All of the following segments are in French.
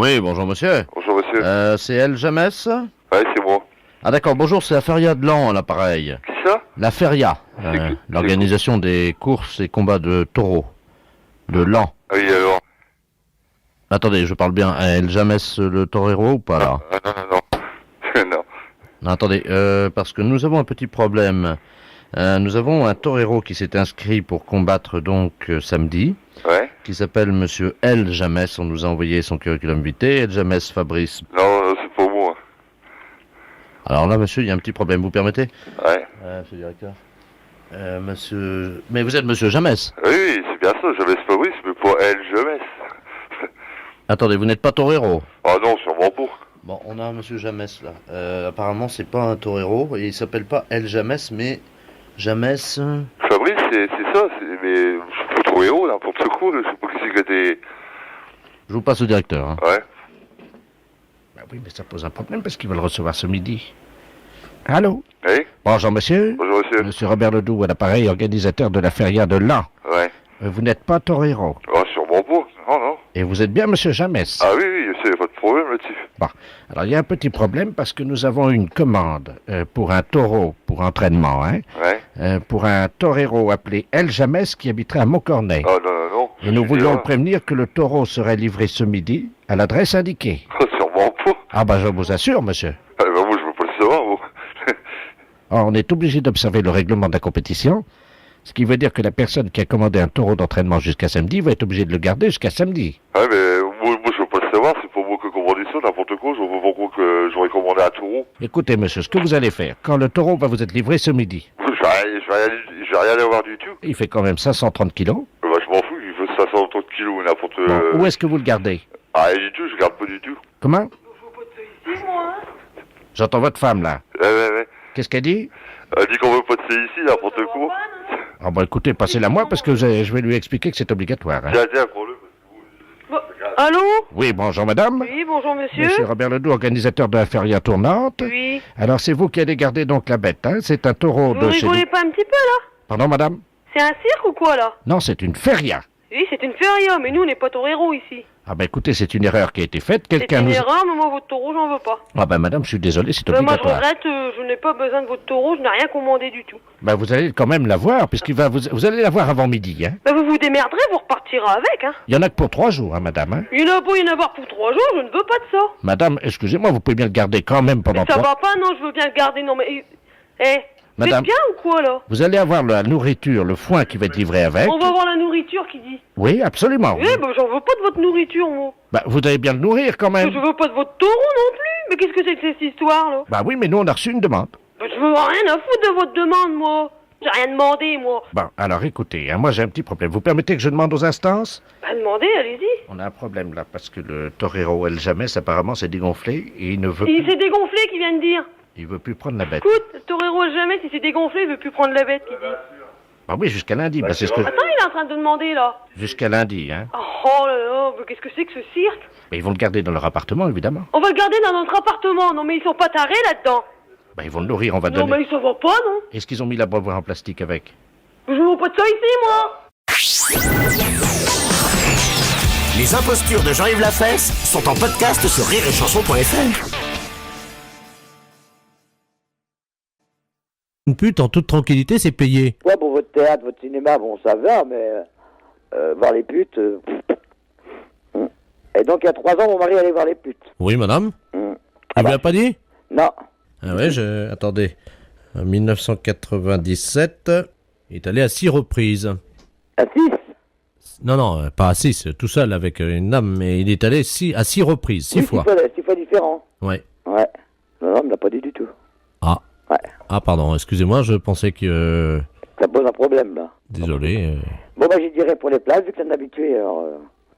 Oui, bonjour monsieur. Bonjour monsieur. C'est El Jamès? Ouais, c'est moi. Ah d'accord, bonjour, c'est la Feria de Lan, à l'appareil. Qui ça? La Feria, C'est l'organisation des courses et combats de taureaux. De Lan. Ah oui, alors. Attendez, je parle bien. El Jamès le torero ou pas là? Ah, non. Non. Non, attendez, parce que nous avons un petit problème. Nous avons un torero qui s'est inscrit pour combattre donc samedi, Ouais. qui s'appelle monsieur El Jamès. On nous a envoyé son curriculum vitae, El Jamès Fabrice. Non, c'est pas moi. Alors là, monsieur, il y a un petit problème, vous permettez? Ouais. Monsieur le directeur. Monsieur... Mais vous êtes monsieur Jamès? Oui, c'est bien ça, Jamès Fabrice, mais pas elle, Jamès. Attendez, vous n'êtes pas torero? Ah non, sûrement pas. Bon, on a un monsieur Jamès là. Apparemment, c'est pas un torero, et il s'appelle pas El Jamès, mais Jamès... Fabrice, c'est ça, mais je suis pas trop héros, n'importe quoi, je sais pas qui c'est que t'es... Je vous passe au directeur. Hein. Ouais. Bah oui, mais ça pose un problème parce qu'ils veulent recevoir ce midi. Allô? Oui. Bonjour monsieur. Bonjour monsieur. Monsieur Robert Ledoux à l'appareil, organisateur de la Feria de Lan. Ouais. Vous n'êtes pas torero. Ah, sûrement pas. Non. Et vous êtes bien monsieur Jamès. Ah oui, c'est pas de problème là-dessus. Bon, alors il y a un petit problème parce que nous avons une commande pour un taureau pour entraînement, hein, Ouais. pour un torero appelé El Jamès qui habiterait à Montcornet. Ah non. Et nous voulions le prévenir que le taureau serait livré ce midi à l'adresse indiquée. Ah, sûrement pas. Ah ben je vous assure monsieur. Ah, bah moi je veux pas le savoir, moi. Alors, on est obligé d'observer le règlement de la compétition, ce qui veut dire que la personne qui a commandé un taureau d'entraînement jusqu'à samedi va être obligée de le garder jusqu'à samedi. Ah mais moi je veux pas le savoir, c'est pas moi qui ai commandé ça, n'importe quoi, je vois pas pourquoi que j'aurais commandé un taureau. Écoutez monsieur, ce que vous allez faire, quand le taureau va vous être livré ce midi, Je vais rien aller voir du tout. il fait quand même 530 kilos. Bah je m'en fous, il fait 530 kilos, n'importe... Bon, où est-ce que vous le gardez? Ah du tout, je garde pas du tout. Comment? J'entends votre femme là. Ouais. Qu'est-ce qu'elle dit? Elle dit qu'on veut pas de ça ici, n'importe quoi. Ah bah écoutez, passez-la moi parce que je vais lui expliquer que c'est obligatoire. Hein. Tiens, prends-le. Allô? Oui, bonjour madame. Oui, bonjour monsieur. Monsieur Robert Ledoux, organisateur de la Feria tournante. Oui. Alors c'est vous qui allez garder donc la bête, hein? C'est un taureau Vous de chez rigolez nous. pas un petit peu là? Pardon madame? C'est un cirque ou quoi là? Non, c'est une feria. Oui, c'est une feria, mais nous on n'est pas torero ici. Ah bah écoutez, c'est une erreur qui a été faite. C'est Quelqu'un une nous... erreur, mais moi votre taureau j'en veux pas. Ah bah madame, je suis désolé, c'est Moi je obligatoire. regrette, je n'ai pas besoin de votre taureau, je n'ai rien commandé du tout. Bah vous allez quand même l'avoir, puisqu'il va vous allez l'avoir avant midi, hein. Bah vous vous démerderez, vous repartirez avec, hein. Il y en a que pour 3 jours, hein madame, hein. Il n'a pas y en avoir pour 3 jours, je ne veux pas de ça. Madame, excusez-moi, vous pouvez bien le garder quand même pendant Ça 3... va pas, non, je veux bien le garder, non mais... vous Madame. êtes bien ou quoi là? Vous allez avoir la nourriture, le foin qui va être livré avec. On va voir la nourriture qui dit. Oui, absolument. Oui, bah j'en veux pas de votre nourriture, moi. Bah vous allez bien le nourrir quand même. Je veux pas de votre taureau non plus. Mais qu'est-ce que c'est que cette histoire là? Bah oui, mais nous on a reçu une demande. Bah, je veux rien à foutre de votre demande, moi. J'ai rien demandé, moi. Bon, alors écoutez, hein, moi j'ai un petit problème. Vous permettez que je demande aux instances? Bah, demandez, allez-y. On a un problème là, parce que le torero El Jamès apparemment s'est dégonflé et il ne veut Il plus... s'est dégonflé, qui vient de dire. Il veut plus prendre la bête. Écoute, le torero jamais, il s'est dégonflé, il veut plus prendre la bête, qui dit. Ah oui, jusqu'à lundi, bah c'est ce que... Attends, il est en train de demander, là. Jusqu'à lundi, hein. Oh là là, mais qu'est-ce que c'est que ce cirque? Mais ils vont le garder dans leur appartement, évidemment. On va le garder dans notre appartement. Non, mais ils sont pas tarés là-dedans. Bah ils vont le nourrir, on va Non, donner... mais ça va pas, non. Est-ce qu'ils ont mis la l'abreuvoir en plastique avec? Je veux pas de ça ici, moi. Les impostures de Jean-Yves Lafesse sont en podcast sur rireetchanson.fr. Une pute, en toute tranquillité, c'est payé. Ouais, pour votre théâtre, votre cinéma, bon, ça va, mais voir les putes... Et donc, il y a 3 ans, mon mari allait voir les putes. Oui, madame. Mm. Il vous l'a pas dit? Non. Ah ouais, attendez. En 1997, il est allé à 6 reprises. À 6? Non, pas à 6, tout seul avec une dame, mais il est allé à 6 reprises, 6 fois. 6 fois différents. Ouais. Ouais. Non, il me l'a pas dit du tout. Ah. Ouais. Ah, pardon, excusez-moi, je pensais que... Ça pose un problème, là. Désolé. Bon, bah, j'y dirais pour les places, vu que c'est un habitué, alors...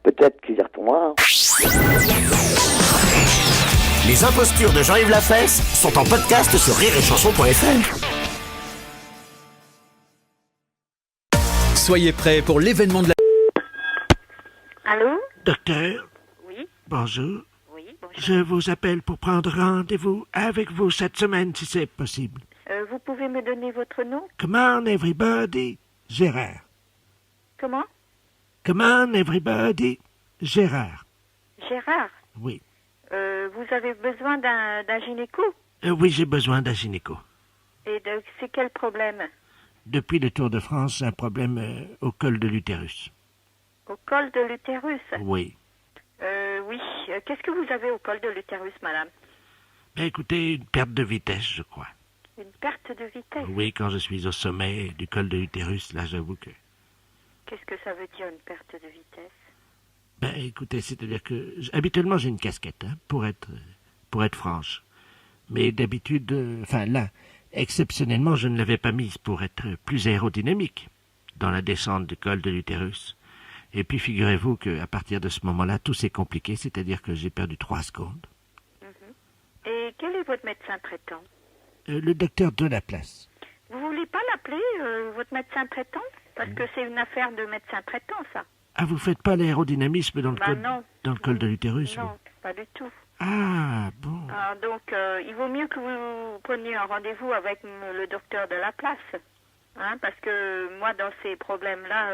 peut-être qu'il y retournera. Hein. Les impostures de Jean-Yves Lafesse sont en podcast sur rireetchanson.fr. Soyez prêts pour l'événement de la... Allô? Docteur, Oui, bonjour. oui, bonjour. Je vous appelle pour prendre rendez-vous avec vous cette semaine si c'est possible. Vous pouvez me donner votre nom? Come on everybody, Gérard. Comment? Come on everybody, Gérard. Gérard. Oui. Vous avez besoin d'un gynéco? Oui, j'ai besoin d'un gynéco. Et c'est quel problème? Depuis le Tour de France, j'ai un problème au col de l'utérus. Au col de l'utérus? Oui. Oui. Qu'est-ce que vous avez au col de l'utérus, madame? Ben, écoutez, une perte de vitesse, je crois. Une perte de vitesse? Oui, quand je suis au sommet du col de l'utérus, là, j'avoue que... Qu'est-ce que ça veut dire, une perte de vitesse? Ben, écoutez, c'est-à-dire que... Habituellement, j'ai une casquette, hein, pour être franche. Mais d'habitude, enfin là, exceptionnellement, je ne l'avais pas mise pour être plus aérodynamique dans la descente du col de l'utérus. Et puis, figurez-vous qu'à partir de ce moment-là, tout s'est compliqué, c'est-à-dire que j'ai perdu 3 secondes. Et quel est votre médecin traitant? Le docteur Delaplace. Vous voulez pas l'appeler votre médecin traitant? Parce que c'est une affaire de médecin traitant, ça. Ah, vous faites pas l'aérodynamisme dans le, Non. dans le col de l'utérus? Non, pas du tout. Ah, bon. Ah, donc, il vaut mieux que vous preniez un rendez-vous avec le docteur de la place. Hein, parce que moi, dans ces problèmes-là,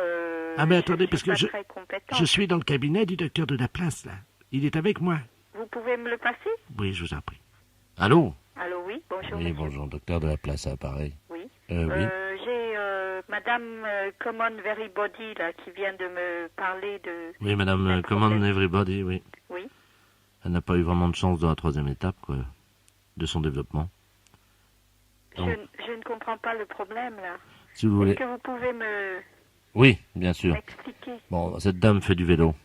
Ah, mais attendez, parce que suis pas très compétente. je suis dans le cabinet du docteur Delaplace, là. Il est avec moi. Vous pouvez me le passer? Oui, je vous en prie. Allô? Allô, oui, bonjour, Oui, monsieur. bonjour, docteur de la place, pareil. Oui. Oui. J'ai Madame Common Everybody, là, qui vient de me parler de... Oui, madame, d'un Command problème. Everybody, oui. Oui. Elle n'a pas eu vraiment de chance dans la 3e étape, quoi, de son développement. Je ne comprends pas le problème, là. Si vous Est-ce voulez... que vous pouvez Oui, bien sûr. m'expliquer? Bon, cette dame fait du vélo,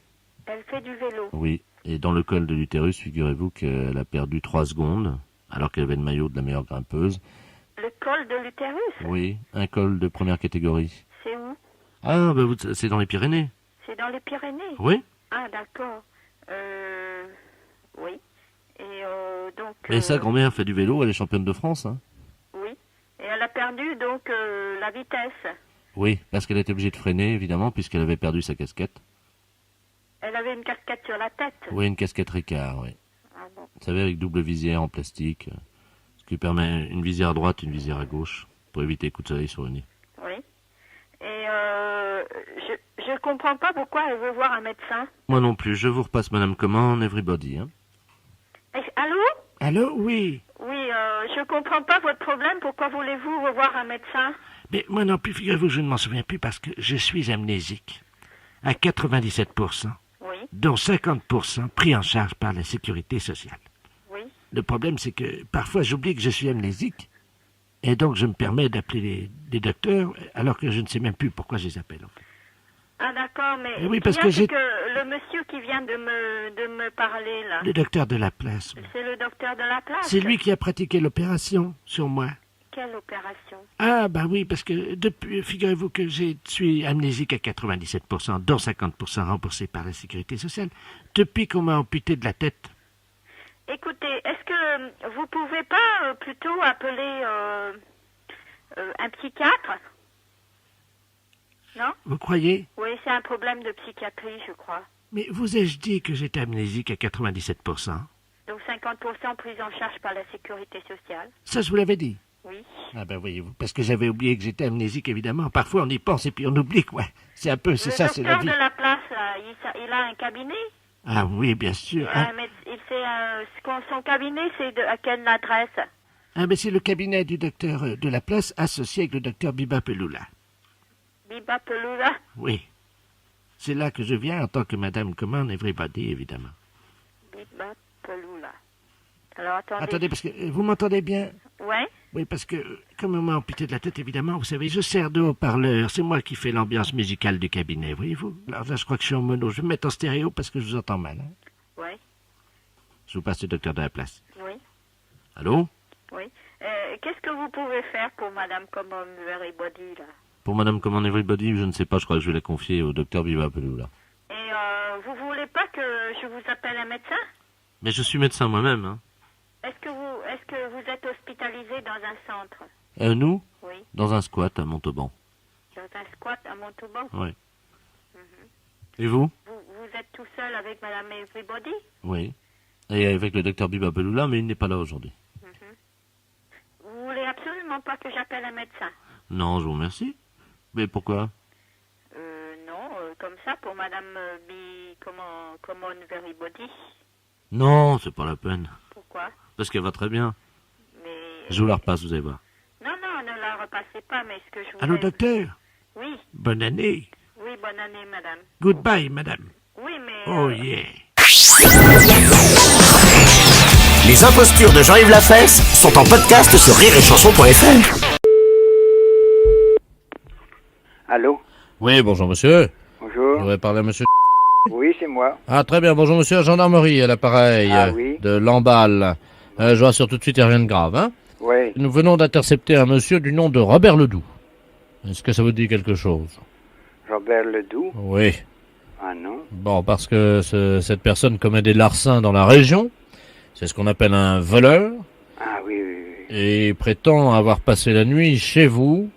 Elle fait du vélo. oui. Et dans le col de l'utérus, figurez-vous qu'elle a perdu 3 secondes, alors qu'elle avait le maillot de la meilleure grimpeuse. Le col de l'utérus? Oui, un col de première catégorie. C'est où? Ah, bah, c'est dans les Pyrénées. C'est dans les Pyrénées? Oui. Ah, d'accord. Oui. Et donc... Et sa grand-mère fait du vélo, elle est championne de France, hein. Oui. Et elle a perdu, donc, la vitesse. Oui, parce qu'elle était obligée de freiner, évidemment, puisqu'elle avait perdu sa casquette. Elle avait une casquette sur la tête. Oui, une casquette Ricard, oui. Ah bon. Vous savez, avec double visière en plastique, ce qui permet une visière à droite, une visière à gauche, pour éviter les coups de soleil sur le nez. Oui. Et je comprends pas pourquoi elle veut voir un médecin. Moi non plus, je vous repasse Madame Command Everybody, hein. Allô? Allô? Oui. Oui, je comprends pas votre problème. Pourquoi voulez-vous revoir un médecin? Mais moi non plus, figurez-vous, je ne m'en souviens plus parce que je suis amnésique. À 97%. Oui, Dont 50% pris en charge par la sécurité sociale. oui. Le problème, c'est que parfois j'oublie que je suis amnésique, et donc je me permets d'appeler les docteurs, alors que je ne sais même plus pourquoi je les appelle. En fait. Ah d'accord, mais Eh oui, ce parce qu'il y a, que j'ai- c'est que le monsieur qui vient de me parler là, Le docteur de la place, c'est le docteur de la place. c'est lui qui a pratiqué l'opération sur moi. Quelle opération? Ah, bah oui, parce que depuis, figurez-vous que je suis amnésique à 97%, dont 50% remboursé par la sécurité sociale, depuis qu'on m'a amputé de la tête. Écoutez, est-ce que vous pouvez pas plutôt appeler un psychiatre? Non? Vous croyez? Oui, c'est un problème de psychiatrie, je crois. Mais vous ai-je dit que j'étais amnésique à 97%? Donc 50% prise en charge par la sécurité sociale. Ça, je vous l'avais dit. Oui. Ah ben voyez-vous, parce que j'avais oublié que j'étais amnésique, évidemment. Parfois, on y pense et puis on oublie, quoi. C'est un peu, c'est Le ça, c'est la docteur vie. de la place, là, il a un cabinet. Ah oui, bien sûr. Ah, Son cabinet, c'est à quelle adresse? ah ben c'est le cabinet du docteur de la place associé avec le docteur Biba Peloula. Biba Peloula. Oui. C'est là que je viens en tant que Madame Command Everybody, évidemment. Biba Peloula. Alors attendez. Attendez, parce que vous m'entendez bien? Ouais. Oui, parce que comme on m'a amputé de la tête, évidemment, vous savez, je sers de haut-parleur. C'est moi qui fais l'ambiance musicale du cabinet, voyez-vous. Alors là, je crois que je suis en mono. Je vais me mettre en stéréo parce que je vous entends mal. Hein. Ouais. Je vous passe le docteur de la place. Oui. Allô? Oui. Qu'est-ce que vous pouvez faire pour Madame Common Everybody, là? Pour Madame Command Everybody, je ne sais pas, je crois que je vais la confier au docteur Biba Peloula. Et vous voulez pas que je vous appelle un médecin? Mais je suis médecin moi-même, hein. Est-ce que vous êtes hospitalisé dans un centre? Nous? Oui. Dans un squat à Montauban. Dans un squat à Montauban? Oui. Et vous? Vous êtes tout seul avec Madame Everybody? Oui. Et avec le docteur Biba Peloula, mais il n'est pas là aujourd'hui. Vous voulez absolument pas que j'appelle un médecin? Non, je vous remercie. Mais pourquoi? Non, comme ça pour Madame Common Everybody. Non, c'est pas la peine. Pourquoi? Parce qu'elle va très bien. Mais... Je vous la repasse, vous allez voir. Non, ne la repassez pas, mais ce que je voulais... Allô, docteur? Oui, Bonne année. oui, bonne année, madame. Goodbye, madame. Oui, mais... Oh yeah. Les impostures de Jean-Yves Lafesse sont en podcast sur rireetchanson.fr. Allô? Oui, bonjour monsieur. Je Bonjour. voudrais parler à monsieur. Oui, c'est moi. Ah, très bien, bonjour monsieur, gendarmerie à l'appareil Ah, oui. de Lamballe. Je rassure tout de suite, il n'y a rien de grave, hein. Oui. Nous venons d'intercepter un monsieur du nom de Robert Ledoux. Est-ce que ça vous dit quelque chose? Robert Ledoux? Oui. Ah non. Bon, parce que cette personne commet des larcins dans la région. C'est ce qu'on appelle un voleur. Ah oui, oui, oui. Et prétend avoir passé la nuit chez vous.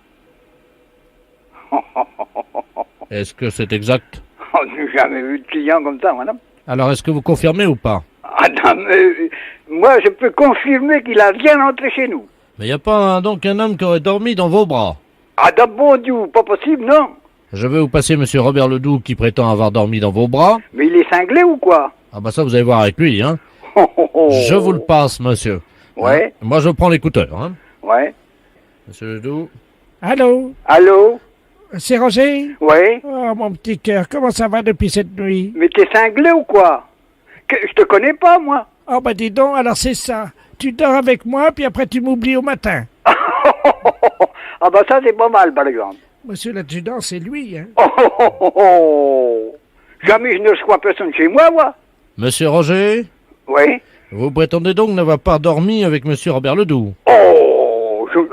Est-ce que c'est exact? On n'a jamais vu de client comme ça, madame. Alors, est-ce que vous confirmez ou pas? Ah non, mais, moi, je peux confirmer qu'il a rien entré chez nous. Mais il n'y a pas donc un homme qui aurait dormi dans vos bras? Ah, de bon Dieu, pas possible, non. Je vais vous passer monsieur Robert Ledoux qui prétend avoir dormi dans vos bras. Mais il est cinglé ou quoi? Ah bah ça, vous allez voir avec lui, hein. Je vous le passe, monsieur. Ouais, Hein? Moi, je prends l'écouteur, hein. ouais. Monsieur Ledoux. Allô? Allô? C'est Roger? Ouais. Oh, mon petit cœur, comment ça va depuis cette nuit? Mais t'es cinglé ou quoi? Je te connais pas, moi. Oh, bah dis donc, alors c'est ça. Tu dors avec moi, puis après tu m'oublies au matin. Ah bah ça, c'est pas mal, par exemple. Monsieur l'adjudant, c'est lui, hein? Jamais je ne reçois personne chez moi, moi. Monsieur Roger, Oui. vous prétendez donc n'avoir pas dormi avec monsieur Robert Ledoux?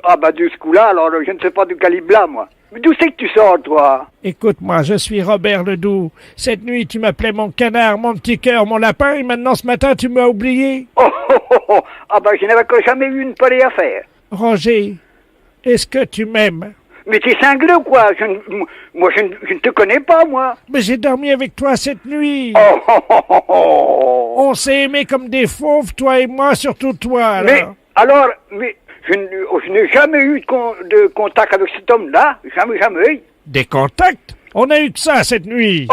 Ah bah de ce coup-là, alors je ne sais pas du calibre là, moi. Mais d'où c'est que tu sors, toi? Écoute-moi, je suis Robert Ledoux. Cette nuit, tu m'appelais mon canard, mon petit cœur, mon lapin, et maintenant ce matin, tu m'as oublié. Ah bah je n'avais jamais eu une pareille affaire. Roger, est-ce que tu m'aimes? Mais t'es cinglé ou quoi? Moi, je ne te connais pas, moi. Mais j'ai dormi avec toi cette nuit. On s'est aimés comme des fauves, toi et moi, surtout toi, alors. Mais je n'ai jamais eu de contact avec cet homme-là. Jamais. Des contacts? On a eu que ça cette nuit.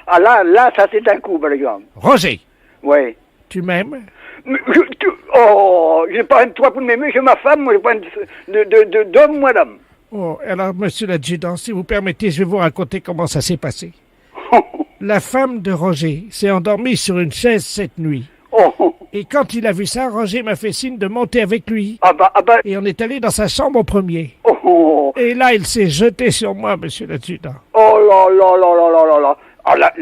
Ah là, ça c'est un coup, par exemple. Roger, Oui. tu m'aimes? Mais je n'ai pas un de toi pour m'aimer, j'ai ma femme, moi, j'ai pas d'homme, madame. Oh, alors, monsieur l'adjudant, si vous permettez, je vais vous raconter comment ça s'est passé. La femme de Roger s'est endormie sur une chaise cette nuit. Et quand il a vu ça, Roger m'a fait signe de monter avec lui. Ah bah. Et on est allé dans sa chambre au premier. Et là, il s'est jeté sur moi, monsieur l'adjudant. Oh là. Ah là,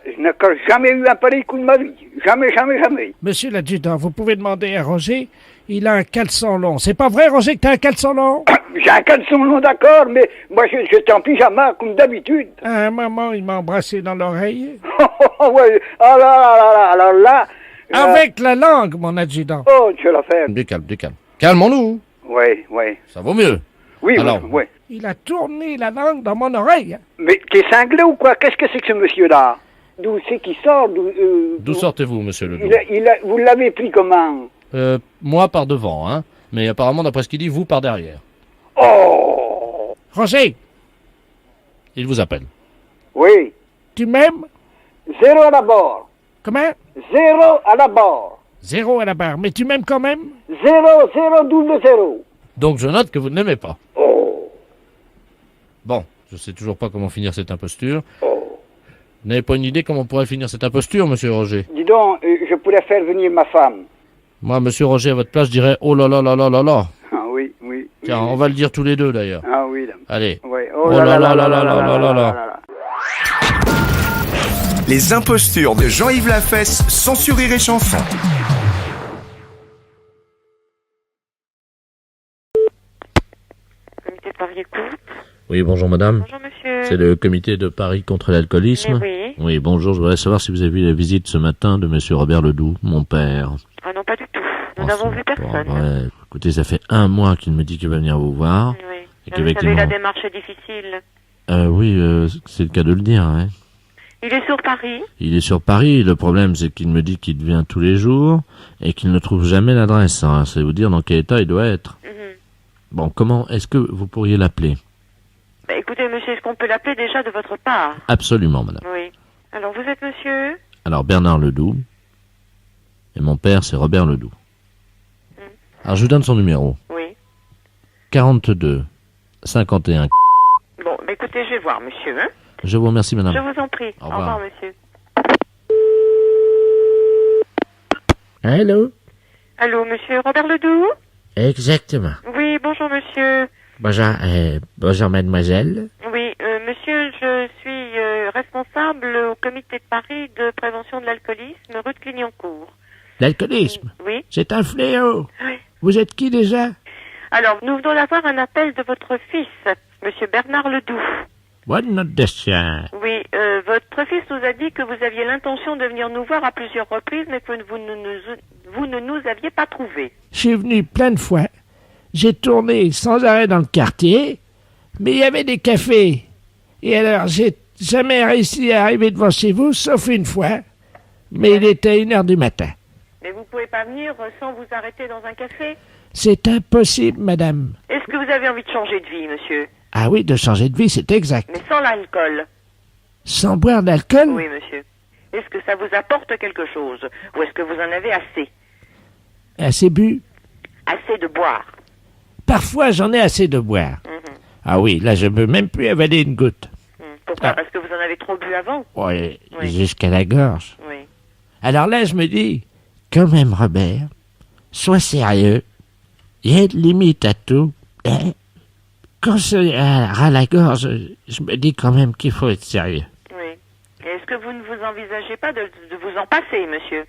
je n'ai jamais eu un pareil coup de ma vie. Jamais. Monsieur l'adjudant, vous pouvez demander à Roger, il a un caleçon long. C'est pas vrai, Roger, que t'as un caleçon long? J'ai un caleçon long, d'accord, mais moi, j'étais en pyjama, comme d'habitude. À un moment, il m'a embrassé dans l'oreille. Ouais. Ah là, alors là... Avec la langue, mon adjudant. Oh, je vais la faire. Du calme. Calmons-nous. Oui. Ça vaut mieux. Oui, Alors. oui. Il a tourné la langue dans mon oreille. Mais t'es cinglé ou quoi? Qu'est-ce que c'est que ce monsieur-là? D'où c'est qu'il sort? D'où sortez-vous, monsieur Ledoux? Vous l'avez pris comment? Moi par devant, hein. Mais apparemment, d'après ce qu'il dit, vous par derrière. Oh! Roger, Il vous appelle. Oui. tu m'aimes? 0 à la barre. Comment? 0 à la barre. 0 à la barre. Mais tu m'aimes quand même? 0. Donc je note que vous ne l'aimez pas. Oh! Bon, je sais toujours pas comment finir cette imposture. Vous n'avez pas une idée comment on pourrait finir cette imposture, monsieur Roger? Dis donc, je pourrais faire venir ma femme. Moi, monsieur Roger, à votre place, je dirais oh là là là là là là. Ah oui. Tiens, on va le dire tous les deux d'ailleurs. Ah oui. Là. Allez. Oui. Oh là là là là là là là là. Les impostures de Jean-Yves Lafesse sont sur Rire et Chanson. Comité de Paris écoute. Oui, bonjour madame. Bonjour monsieur. C'est le comité de Paris contre l'alcoolisme. Mais oui. Oui, bonjour, je voudrais savoir si vous avez vu la visite ce matin de monsieur Robert Ledoux, mon père. Ah non, pas du tout. Nous Oh, n'avons c'est vu pas personne. vrai. Écoutez, ça fait 1 mois qu'il me dit qu'il va venir vous voir. Oui. Et Vous qu'effectivement... savez, la démarche est difficile. Oui, c'est le cas de le dire. Hein. Il est sur Paris. Il est sur Paris. Le problème, c'est qu'il me dit qu'il vient tous les jours et qu'il ne trouve jamais l'adresse. Hein. C'est vous dire dans quel état il doit être. Bon, comment est-ce que vous pourriez l'appeler? Écoutez, monsieur, est-ce qu'on peut l'appeler déjà de votre part? Absolument, madame. Oui. Alors, vous êtes monsieur? Alors Bernard Ledoux. Et mon père, c'est Robert Ledoux. Alors je vous donne son numéro. Oui. 42 51. Bon, bah écoutez, je vais voir, monsieur. Hein. Je vous remercie, madame. Je vous en prie. Au revoir. monsieur. Allô? Allô, monsieur Robert Ledoux? Exactement. Oui, bonjour, monsieur. Bonjour, mademoiselle. Oui, monsieur, je suis responsable au comité de Paris de prévention de l'alcoolisme, rue de Clignancourt. L'alcoolisme, Oui. c'est un fléau. Oui. Vous êtes qui déjà? Alors, nous venons d'avoir un appel de votre fils, monsieur Bernard Ledoux. What not the chien? Oui, votre fils nous a dit que vous aviez l'intention de venir nous voir à plusieurs reprises, mais que vous ne nous aviez pas trouvés. Je suis venu plein de fois. J'ai tourné sans arrêt dans le quartier, mais il y avait des cafés. Et alors, j'ai jamais réussi à arriver devant chez vous, sauf une fois. Mais il était 1h du matin. Mais vous pouvez pas venir sans vous arrêter dans un café? C'est impossible, madame. Est-ce que vous avez envie de changer de vie, monsieur? Ah oui, de changer de vie, c'est exact. Mais sans l'alcool? Sans boire d'alcool? Oui, monsieur. Est-ce que ça vous apporte quelque chose? Ou est-ce que vous en avez assez? Assez bu? Assez de boire? Parfois, j'en ai assez de boire. Ah oui, là, je peux même plus avaler une goutte. Pourquoi? Ah. Parce que vous en avez trop bu avant? Oui, Oui. jusqu'à la gorge. Oui. Alors là, je me dis, quand même, Robert, sois sérieux. Il y a une limite à tout. Hein? Quand c'est à la gorge, je me dis quand même qu'il faut être sérieux. Oui. Et est-ce que vous ne vous envisagez pas de vous en passer, monsieur?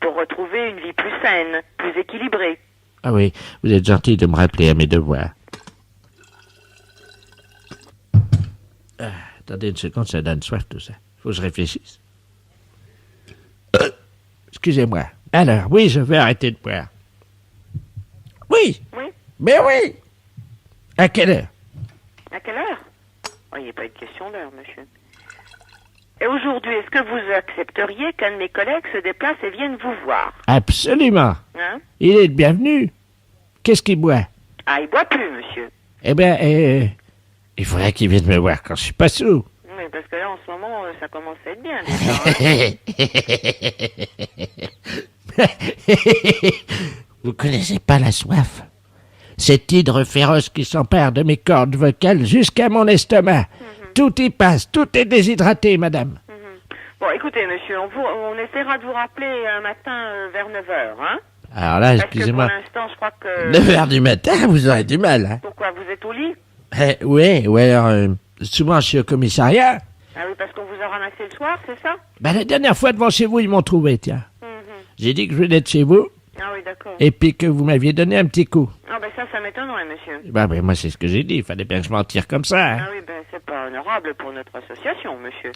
Pour retrouver une vie plus saine, plus équilibrée? Ah oui, vous êtes gentil de me rappeler à mes devoirs. Attendez une seconde, ça donne soif tout ça. Faut que je réfléchisse. Excusez-moi. Alors, oui, je vais arrêter de boire. Oui. Oui. Mais oui. À quelle heure? À quelle heure? Oh, il n'y a pas une question d'heure, monsieur. Et aujourd'hui, est-ce que vous accepteriez qu'un de mes collègues se déplace et vienne vous voir? Absolument. Hein? Il est le bienvenu. Qu'est-ce qu'il boit? Ah, il boit plus, monsieur. Eh bien, il faudrait qu'il vienne me voir quand je suis pas sous. Oui, parce que là, en ce moment, ça commence à être bien, déjà. Hein? Vous connaissez pas la soif? Cet hydre féroce qui s'empare de mes cordes vocales jusqu'à mon estomac. Tout y passe, tout est déshydraté, madame. Bon, écoutez, monsieur, on essaiera de vous rappeler un matin vers 9h, hein? Alors là, Parce excusez-moi. que pour l'instant, je crois que... 9h du matin, vous aurez du mal, hein? Pourquoi, vous êtes au lit? Oui, alors, souvent je suis au commissariat. Ah oui, parce qu'on vous a ramassé le soir, c'est ça? Ben, la dernière fois devant chez vous, ils m'ont trouvé, tiens. J'ai dit que je venais de chez vous, Ah oui, d'accord. et puis que vous m'aviez donné un petit coup. Ah ben ça m'étonnerait, monsieur. Ben, moi, c'est ce que j'ai dit, il fallait bien que je m'en tire comme ça, hein. Ah oui, ben c'est pas honorable pour notre association, monsieur.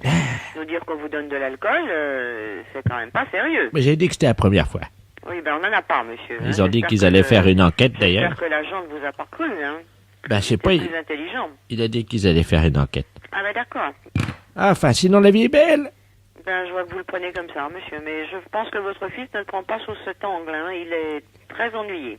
Nous dire qu'on vous donne de l'alcool, c'est quand même pas sérieux. Mais j'ai dit que c'était la première fois. Oui, ben on en a pas, monsieur. Ils ont dit qu'ils allaient faire une enquête, d'ailleurs. J'espère que l'agent ne vous a pas cru, hein. Ben, je sais C'est pas, plus intelligent. il a dit qu'ils allaient faire une enquête. Ah ben d'accord. Enfin, sinon la vie est belle. Ben je vois que vous le prenez comme ça, monsieur, mais je pense que votre fils ne le prend pas sous cet angle, hein. Il est très ennuyé.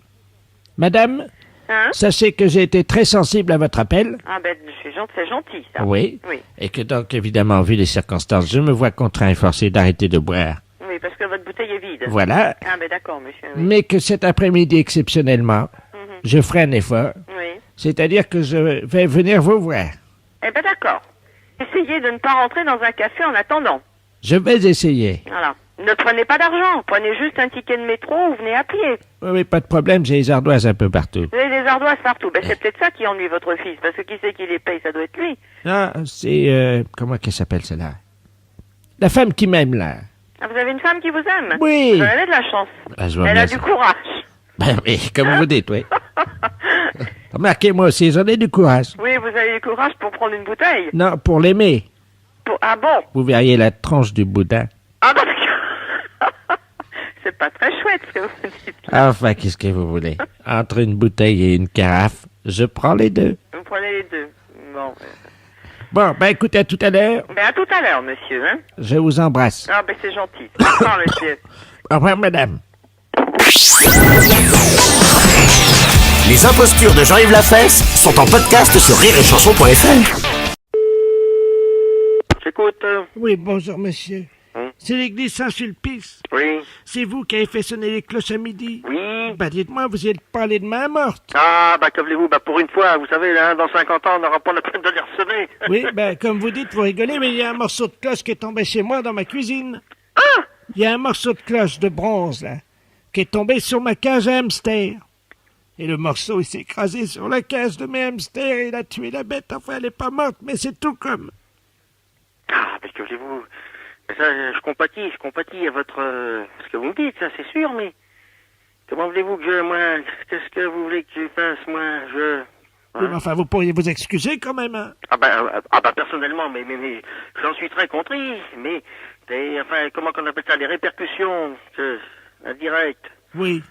Madame, Hein? sachez que j'ai été très sensible à votre appel. Ah ben c'est gentil, ça. Oui. Oui. Et que donc, évidemment, vu les circonstances, je me vois contraint et forcé d'arrêter de boire. Oui, parce que votre bouteille est vide. Voilà. Ah ben d'accord, monsieur. Oui. Mais que cet après-midi, exceptionnellement, je ferai un effort. Oui. C'est-à-dire que je vais venir vous voir. Eh ben d'accord. Essayez de ne pas rentrer dans un café en attendant. Je vais essayer. Voilà. Ne prenez pas d'argent, prenez juste un ticket de métro ou venez à pied. Oui, mais pas de problème, j'ai les ardoises un peu partout. Vous avez des ardoises partout. Ben c'est peut-être ça qui ennuie votre fils, parce que qui c'est qui les paye, ça doit être lui. Ah, c'est... comment qu'elle s'appelle, celle-là? La femme qui m'aime, là. Ah, vous avez une femme qui vous aime? Oui. Vous avez de la chance. Ah, je vous Elle a remercie. du courage. Ben oui, comme vous dites, oui. Remarquez, moi aussi, j'en ai du courage. Oui, vous avez du courage pour prendre une bouteille. Non, pour l'aimer. Ah bon? Vous verriez la tranche du boudin. Ah bah d'accord. C'est pas très chouette ce que vous dites. Enfin, qu'est-ce que vous voulez? Entre une bouteille et une carafe, je prends les deux. Vous prenez les deux. Bon. Bon, ben écoutez, à tout à l'heure. Ben à tout à l'heure, monsieur. Hein? Je vous embrasse. Ah ben c'est gentil. Au revoir, monsieur. Au revoir, madame. Les impostures de Jean-Yves Lafesse sont en podcast sur rireetchanson.fr. J'écoute. Oui, bonjour, monsieur. Hum. C'est l'église Saint-Sulpice. Oui. C'est vous qui avez fait sonner les cloches à midi. Oui. Bah dites-moi, vous y êtes pas allé de main morte. Ah, bah que voulez-vous, bah pour une fois, vous savez, là, dans 50 ans, on n'aura pas la peine de les ressonner. Oui, bah comme vous dites, vous rigolez, mais il y a un morceau de cloche qui est tombé chez moi dans ma cuisine. Ah! Il y a un morceau de cloche de bronze, là, qui est tombé sur ma cage à hamster. Et le morceau, il s'est écrasé sur la cage de mes hamsters et il a tué la bête. Enfin, elle est pas morte, mais c'est tout comme. Ah, mais que voulez-vous? Ça, je compatis à votre... ce que vous me dites, ça, c'est sûr, mais... Comment voulez-vous que moi... Qu'est-ce que vous voulez que je fasse, moi, Oui, mais enfin, vous pourriez vous excuser quand même, hein. Ah bah personnellement, mais j'en suis très contrit, mais... enfin, comment qu'on appelle ça? Les répercussions indirectes. Oui.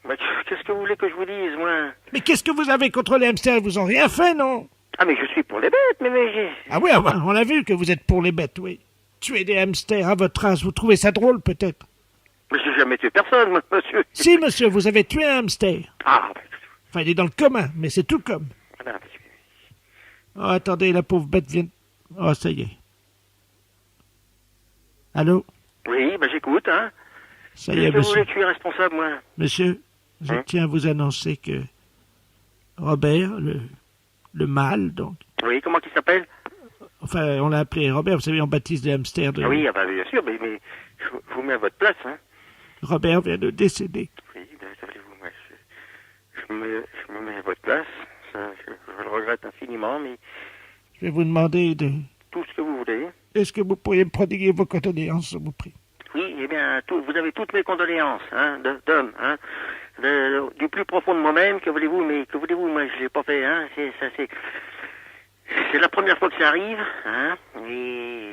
Mais qu'est-ce que vous voulez que je vous dise, moi? Mais qu'est-ce que vous avez contre les hamsters? Ils vous ont rien fait, non? Ah, mais je suis pour les bêtes, mais... Ah oui, on a vu que vous êtes pour les bêtes, oui. Tuer des hamsters à votre âge, vous trouvez ça drôle, peut-être? Mais j'ai jamais tué personne, moi, monsieur. Si, monsieur, vous avez tué un hamster. Ah, Enfin, il est dans le commun, mais c'est tout comme. voilà. Oh, attendez, la pauvre bête vient... Oh, ça y est. Allô? Oui, bah j'écoute, hein. Ça y est, Qu'est-ce que vous monsieur. voulez que je suis responsable, moi? Monsieur, je tiens à vous annoncer que Robert, le mâle, donc... Oui, comment il s'appelle? Enfin, on l'a appelé Robert, vous savez, on baptise les hamsters de... Ah oui, ah bah bien sûr, mais je vous mets à votre place, hein. Robert vient de décéder. Oui, ben, savez-vous, moi, je me mets à votre place. Ça, je le regrette infiniment, mais Je vais vous demander de... tout ce que vous voulez. Est-ce que vous pourriez me prodiguer vos condoléances, je vous prie? Oui, eh bien, vous avez toutes mes condoléances, hein, d'homme, hein. Du plus profond de moi-même, que voulez-vous, moi, je l'ai pas fait, hein. C'est la première fois que ça arrive, hein, et...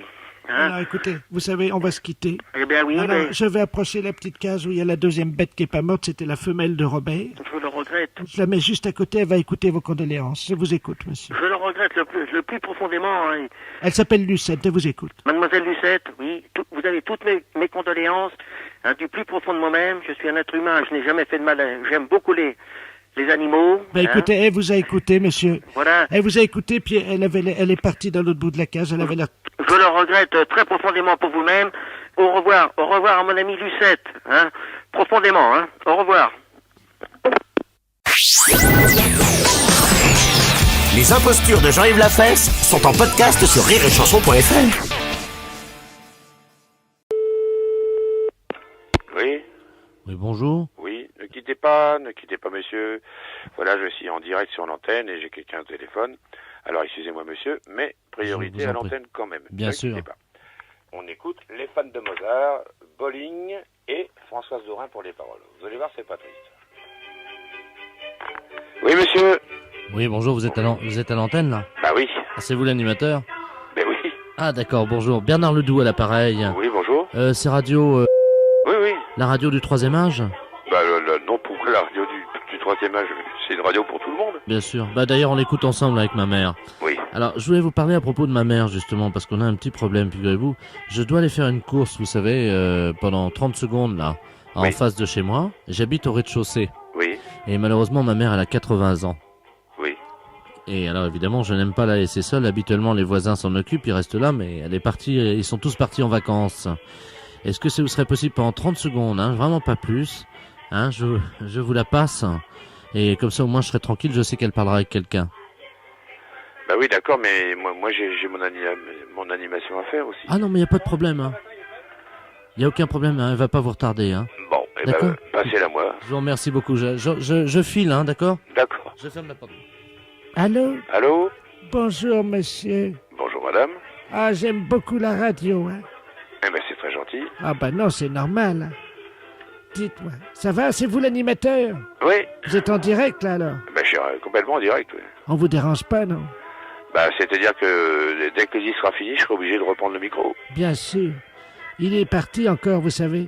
Hein? Alors, écoutez, vous savez, on va se quitter. Eh bien, oui, Alors, mais je vais approcher la petite case où il y a la deuxième bête qui est pas morte, c'était la femelle de Robert. je le regrette. Je la mets juste à côté, elle va écouter vos condoléances. Je vous écoute, monsieur. Je le regrette le plus profondément, hein. Elle s'appelle Lucette, elle vous écoute. Mademoiselle Lucette, oui, vous avez toutes mes condoléances, hein, du plus profond de moi-même. Je suis un être humain, je n'ai jamais fait de mal. J'aime beaucoup les animaux. Bah écoutez, elle vous a écouté, monsieur. Voilà. Elle vous a écouté, puis elle est partie dans l'autre bout de la cage, elle avait l'air... Je le regrette très profondément pour vous-même. Au revoir à mon amie Lucette, hein, profondément, hein. Au revoir. Les impostures de Jean-Yves Lafesse sont en podcast sur rireetchanson.fr. Oui, Oui, bonjour. oui, ne quittez pas, monsieur. Voilà, je suis en direct sur l'antenne et j'ai quelqu'un au téléphone. Alors, excusez-moi, monsieur, mais priorité Je vous à en prie. l'antenne quand même. Bien Ne sûr. quittez pas. On écoute les fans de Mozart, Bolling et Françoise Dorin pour les paroles. Vous allez voir, c'est pas triste. Oui, monsieur. Oui, bonjour, vous êtes à l'antenne, là? Bah oui. Ah, c'est vous l'animateur? Ben oui. Ah, d'accord, bonjour. Bernard Ledoux à l'appareil. Oui, bonjour. C'est radio... Oui, oui. la radio du troisième âge? Bah non, pourquoi la radio du troisième âge? C'est une radio pour tout le monde. Bien sûr. Bah d'ailleurs, on l'écoute ensemble avec ma mère. Oui. Alors, je voulais vous parler à propos de ma mère, justement, parce qu'on a un petit problème, figurez-vous. Je dois aller faire une course, vous savez, pendant 30 secondes, là, en Oui. face de chez moi. J'habite au rez-de-chaussée. Oui. Et malheureusement, ma mère, elle a 80 ans. Oui. Et alors, évidemment, je n'aime pas la laisser seule. Habituellement, les voisins s'en occupent, ils restent là, mais elle est partie, ils sont tous partis en vacances. Est-ce que ça vous serait possible pendant 30 secondes, hein, vraiment pas plus, hein, je vous la passe, et comme ça, au moins, je serai tranquille, je sais qu'elle parlera avec quelqu'un. Bah oui, d'accord, mais moi j'ai mon animation à faire aussi. Ah non, mais il n'y a pas de problème, hein. Il n'y a aucun problème, hein, elle va pas vous retarder, hein. Bon, eh ben, D'accord. passez-la moi. Je vous remercie beaucoup, je file, hein, d'accord? D'accord. Je ferme la porte. Allô? Allô? Bonjour, monsieur. Bonjour, madame. Ah, j'aime beaucoup la radio, hein. Eh ben, c'est très gentil. Ah ben non, c'est normal. Dites-moi, ça va? C'est vous l'animateur? Oui. Vous êtes en direct, là, alors? Ben, je suis complètement en direct, oui. On vous dérange pas, non? Bah, c'est-à-dire que dès que l'île sera finie, je serai obligé de reprendre le micro. Bien sûr. Il est parti encore, vous savez.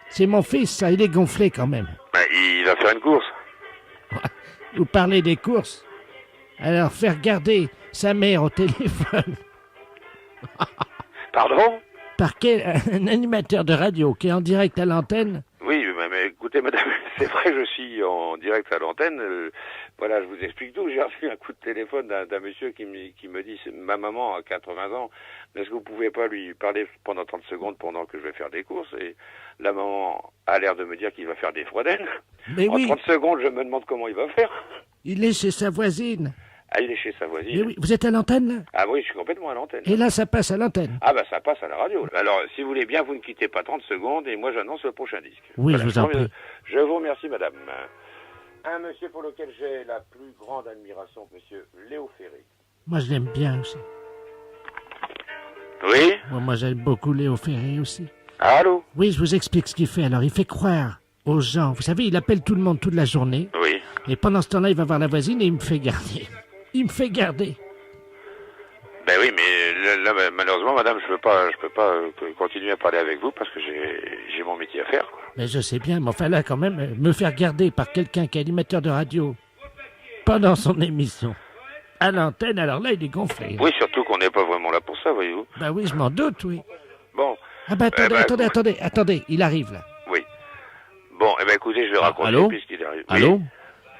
C'est mon fils, ça, il est gonflé quand même. Ben, il va faire une course. Vous parlez des courses. Alors, faire garder sa mère au téléphone Pardon? par un animateur de radio qui est en direct à l'antenne. Oui, mais écoutez, madame, c'est vrai, je suis en direct à l'antenne, Voilà, je vous explique tout. J'ai reçu un coup de téléphone d'un monsieur qui me dit, c'est ma maman a 80 ans, est-ce que vous pouvez pas lui parler pendant 30 secondes pendant que je vais faire des courses? Et la maman a l'air de me dire qu'il va faire des froidelles. Mais En oui, 30 secondes, je me demande comment il va faire. il est chez sa voisine. Ah, il est chez sa Mais voisine. oui, vous êtes à l'antenne, là? Ah oui, je suis complètement à l'antenne. Et là, ça passe à l'antenne. Ah bah ça passe à la radio. Alors, si vous voulez bien, vous ne quittez pas 30 secondes et moi j'annonce le prochain disque. Oui, je vous en prie. Je vous remercie, madame. Un monsieur pour lequel j'ai la plus grande admiration, monsieur Léo Ferré. Moi, je l'aime bien aussi. Oui? Moi, j'aime beaucoup Léo Ferré aussi. Allô? Oui, je vous explique ce qu'il fait. Alors, il fait croire aux gens. Vous savez, il appelle tout le monde toute la journée. Oui. Et pendant ce temps-là, il va voir la voisine et il me fait garder. Il me fait garder. Ben oui, mais là, malheureusement, madame, je peux pas continuer à parler avec vous parce que j'ai mon métier à faire, quoi. Mais je sais bien, mais enfin là, quand même, me faire garder par quelqu'un qui est animateur de radio pendant son émission à l'antenne, alors là, il est gonflé. Oui, surtout qu'on n'est pas vraiment là pour ça, voyez-vous. Bah oui, je m'en doute, oui. Bon. Ah bah attendez, Eh ben, attendez, il arrive là. Oui. Bon, eh ben écoutez, je vais raccrocher allô puisqu'il arrive. Allô?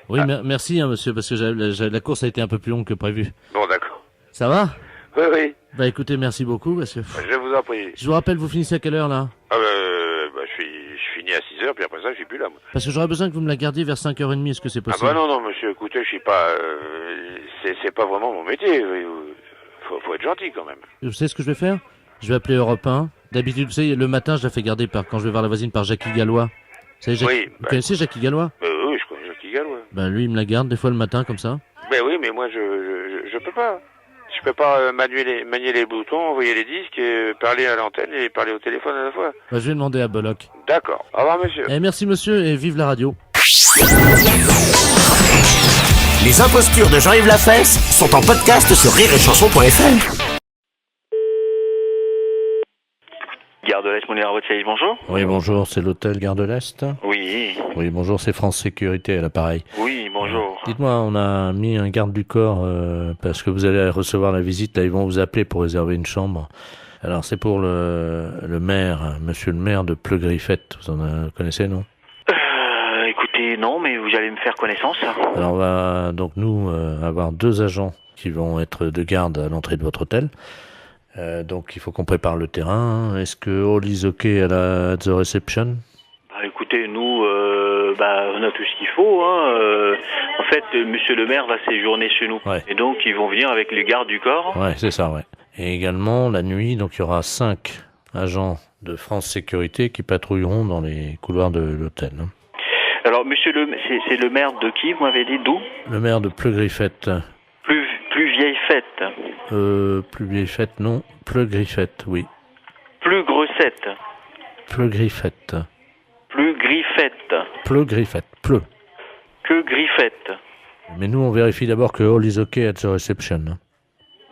Oui, merci, hein, monsieur, parce que la course a été un peu plus longue que prévu. Bon, d'accord. Ça va? Oui, oui. Bah écoutez, merci beaucoup, parce que... Je vous en prie. Je vous rappelle, vous finissez à quelle heure, là? Ah je finis à 6h, puis après ça, je suis plus là, moi. Parce que j'aurais besoin que vous me la gardiez vers 5h30, est-ce que c'est Ah possible? bah non, monsieur, écoutez, je suis pas... c'est pas vraiment mon métier. Faut être gentil, quand même. Vous savez ce que je vais faire? Je vais appeler Europe 1. D'habitude, vous savez, le matin, je la fais garder quand je vais voir la voisine par Jackie Gallois. Vous savez, Oui, vous connaissez Jackie Gallois? Oui, je connais Jackie Gallois. Ben lui, il me la garde des fois le matin, comme ça. Ben oui, mais moi, je peux pas. Je peux pas manier les boutons, envoyer les disques, et parler à l'antenne et parler au téléphone à la fois. Ben, je vais demander à Bollock. D'accord. Au revoir, monsieur. Eh, merci, monsieur, et vive la radio. Les impostures de Jean-Yves Lafesse sont en podcast sur rireetchanson.fr. Gare de l'Est, Moulin à votre service, bonjour. Oui, bonjour, c'est l'hôtel Gare de l'Est. Oui, Oui, bonjour, c'est France Sécurité à l'appareil. oui, bonjour. Dites-moi, on a mis un garde du corps parce que vous allez recevoir la visite, là, ils vont vous appeler pour réserver une chambre. Alors, c'est pour le maire, monsieur le maire de Pleu-Griffette. Vous en connaissez, non? Écoutez, non, mais vous allez me faire connaissance. Alors, on va donc, nous, avoir 2 agents qui vont être de garde à l'entrée de votre hôtel. Donc il faut qu'on prépare le terrain. Est-ce que all is okay at the reception? Bah, écoutez, nous, on a tout ce qu'il faut. Hein. En fait, monsieur le maire va séjourner chez nous. Ouais. Et donc, ils vont venir avec les gardes du corps. Ouais, c'est ça, ouais. Et également, la nuit, donc il y aura 5 agents de France Sécurité qui patrouilleront dans les couloirs de l'hôtel. Hein. Alors, c'est le maire de qui, vous m'avez dit, d'où? Le maire de Pleu-Griffette. Plus vieille fête. Plus vieille fête, non. Pleu-Griffette, oui. Plus grossette. Pleu-Griffette. Plus griffette. Pleu-Griffette. Pleu. Que griffette. Mais nous, on vérifie d'abord que all is okay at the reception. Hein.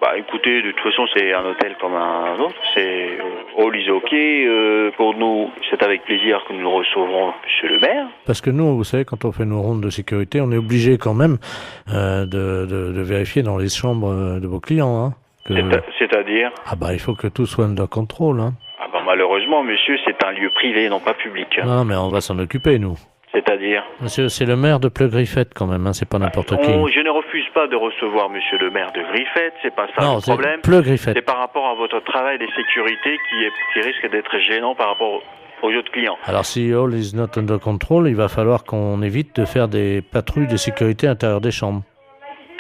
Bah écoutez, de toute façon c'est un hôtel comme un autre, c'est all is okay, pour nous c'est avec plaisir que nous recevrons monsieur le maire. Parce que nous, vous savez, quand on fait nos rondes de sécurité, on est obligé quand même de vérifier dans les chambres de vos clients. Hein, C'est-à-dire? Ah bah il faut que tout soit under control. Hein. Ah bah malheureusement monsieur, c'est un lieu privé, non pas public. Non mais on va s'en occuper nous. C'est-à-dire? Monsieur, c'est le maire de Pleu-Griffette quand même, hein, c'est pas n'importe qui. Je ne refuse pas de recevoir monsieur le maire de Griffette, c'est pas ça non, le problème. Pleu-Griffette. C'est par rapport à votre travail de sécurité qui risque d'être gênant par rapport aux autres clients. Alors si all is not under control, il va falloir qu'on évite de faire des patrouilles de sécurité à l'intérieur des chambres.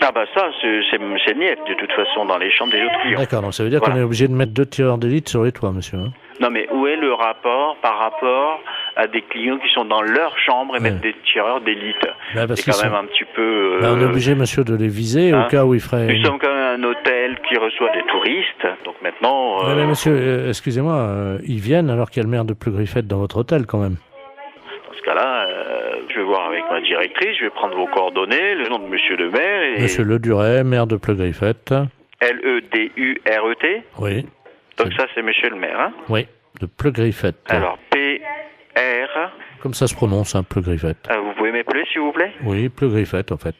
Ah bah ça, c'est niette de toute façon dans les chambres des autres clients. D'accord, donc ça veut dire qu'on est obligé de mettre 2 tireurs d'élite sur les toits, monsieur. Hein. Non mais où est le rapport par rapport à des clients qui sont dans leur chambre et mettre des tireurs d'élite? C'est quand même un petit peu... on est obligé, monsieur, de les viser au cas où il ferait... Nous sommes quand même un hôtel qui reçoit des touristes, donc maintenant... Mais monsieur, excusez-moi, ils viennent alors qu'il y a le maire de Pleu-Griffette dans votre hôtel quand même. Dans ce cas-là, je vais voir avec ma directrice, je vais prendre vos coordonnées, le nom de monsieur le maire et... Monsieur Leduret, maire de Pleu-Griffette. L-E-D-U-R-E-T. Oui. Donc ça, c'est monsieur le maire, hein? Oui, de Pleu-Griffette. Alors, P-R... Comme ça se prononce, hein, Pleu-Griffette. vous pouvez m'appeler, s'il vous plaît? Oui, Pleu-Griffette, en fait.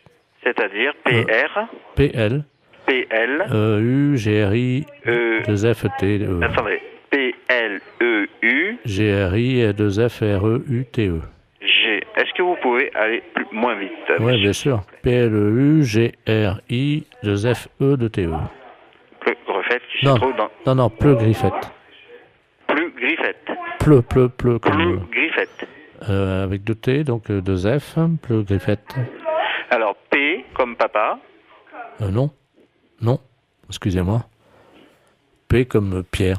C'est-à-dire P-R... P-L... P-L... E-U-G-R-I... E-2-F-T-E... Attendez. P-L-E-U... G-R-I... 2-F-R-E-U-T-E. G... Est-ce que vous pouvez pouvez aller moins vite. Oui, bien sûr. P-L-E-U-G-R-I, Joseph E de T-E. Pleu-Griffette qui Non, se trouve dans... non, Pleu-Griffette. Pleu-Griffette. Pleu, comme... Pleu-Griffette. Avec deux T, donc deux F, Pleu-Griffette. Alors, P comme papa. Non, excusez-moi. P comme Pierre.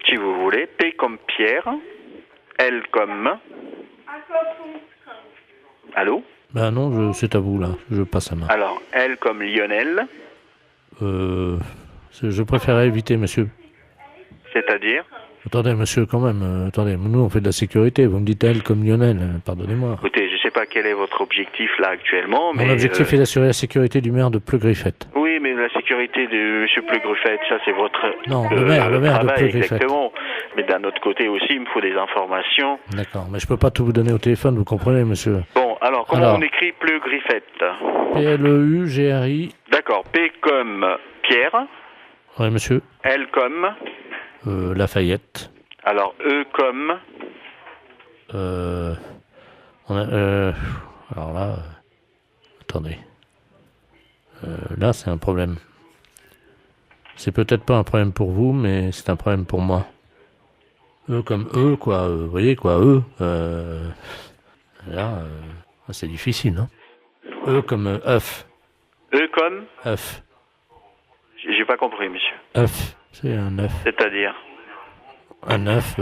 Si vous voulez. P comme Pierre. L comme... Allô? Ben non, c'est à vous, là. Je passe la main. Alors, L comme Lionel. Je préférais éviter, monsieur. C'est-à-dire? Attendez, monsieur, quand même. Attendez, nous, on fait de la sécurité. Vous me dites elle comme Lionel. Pardonnez-moi. Écoutez, je ne sais pas quel est votre objectif, là, actuellement, mais... Mon objectif est d'assurer la sécurité du maire de Pleu-Griffette. Oui, mais la sécurité de M. Pleu-Griffette, ça, c'est votre... Non, le maire de travail, Pleu-Griffette. exactement. Mais d'un autre côté aussi, il me faut des informations. D'accord, mais je peux pas tout vous donner au téléphone, vous comprenez, monsieur. Bon, alors, comment on écrit Pleu-Griffette? P-L-E-U-G-R-I. D'accord, P comme Pierre. Oui, monsieur. L comme... Lafayette. Alors, E comme... Alors là... attendez. Là, c'est un problème. C'est peut-être pas un problème pour vous, mais c'est un problème pour moi. E comme E, quoi. Vous voyez, quoi, E. Là, c'est difficile, non? E comme œuf. E comme... œuf. J'ai pas compris, monsieur. œuf. C'est un œuf. C'est-à-dire? Un œuf.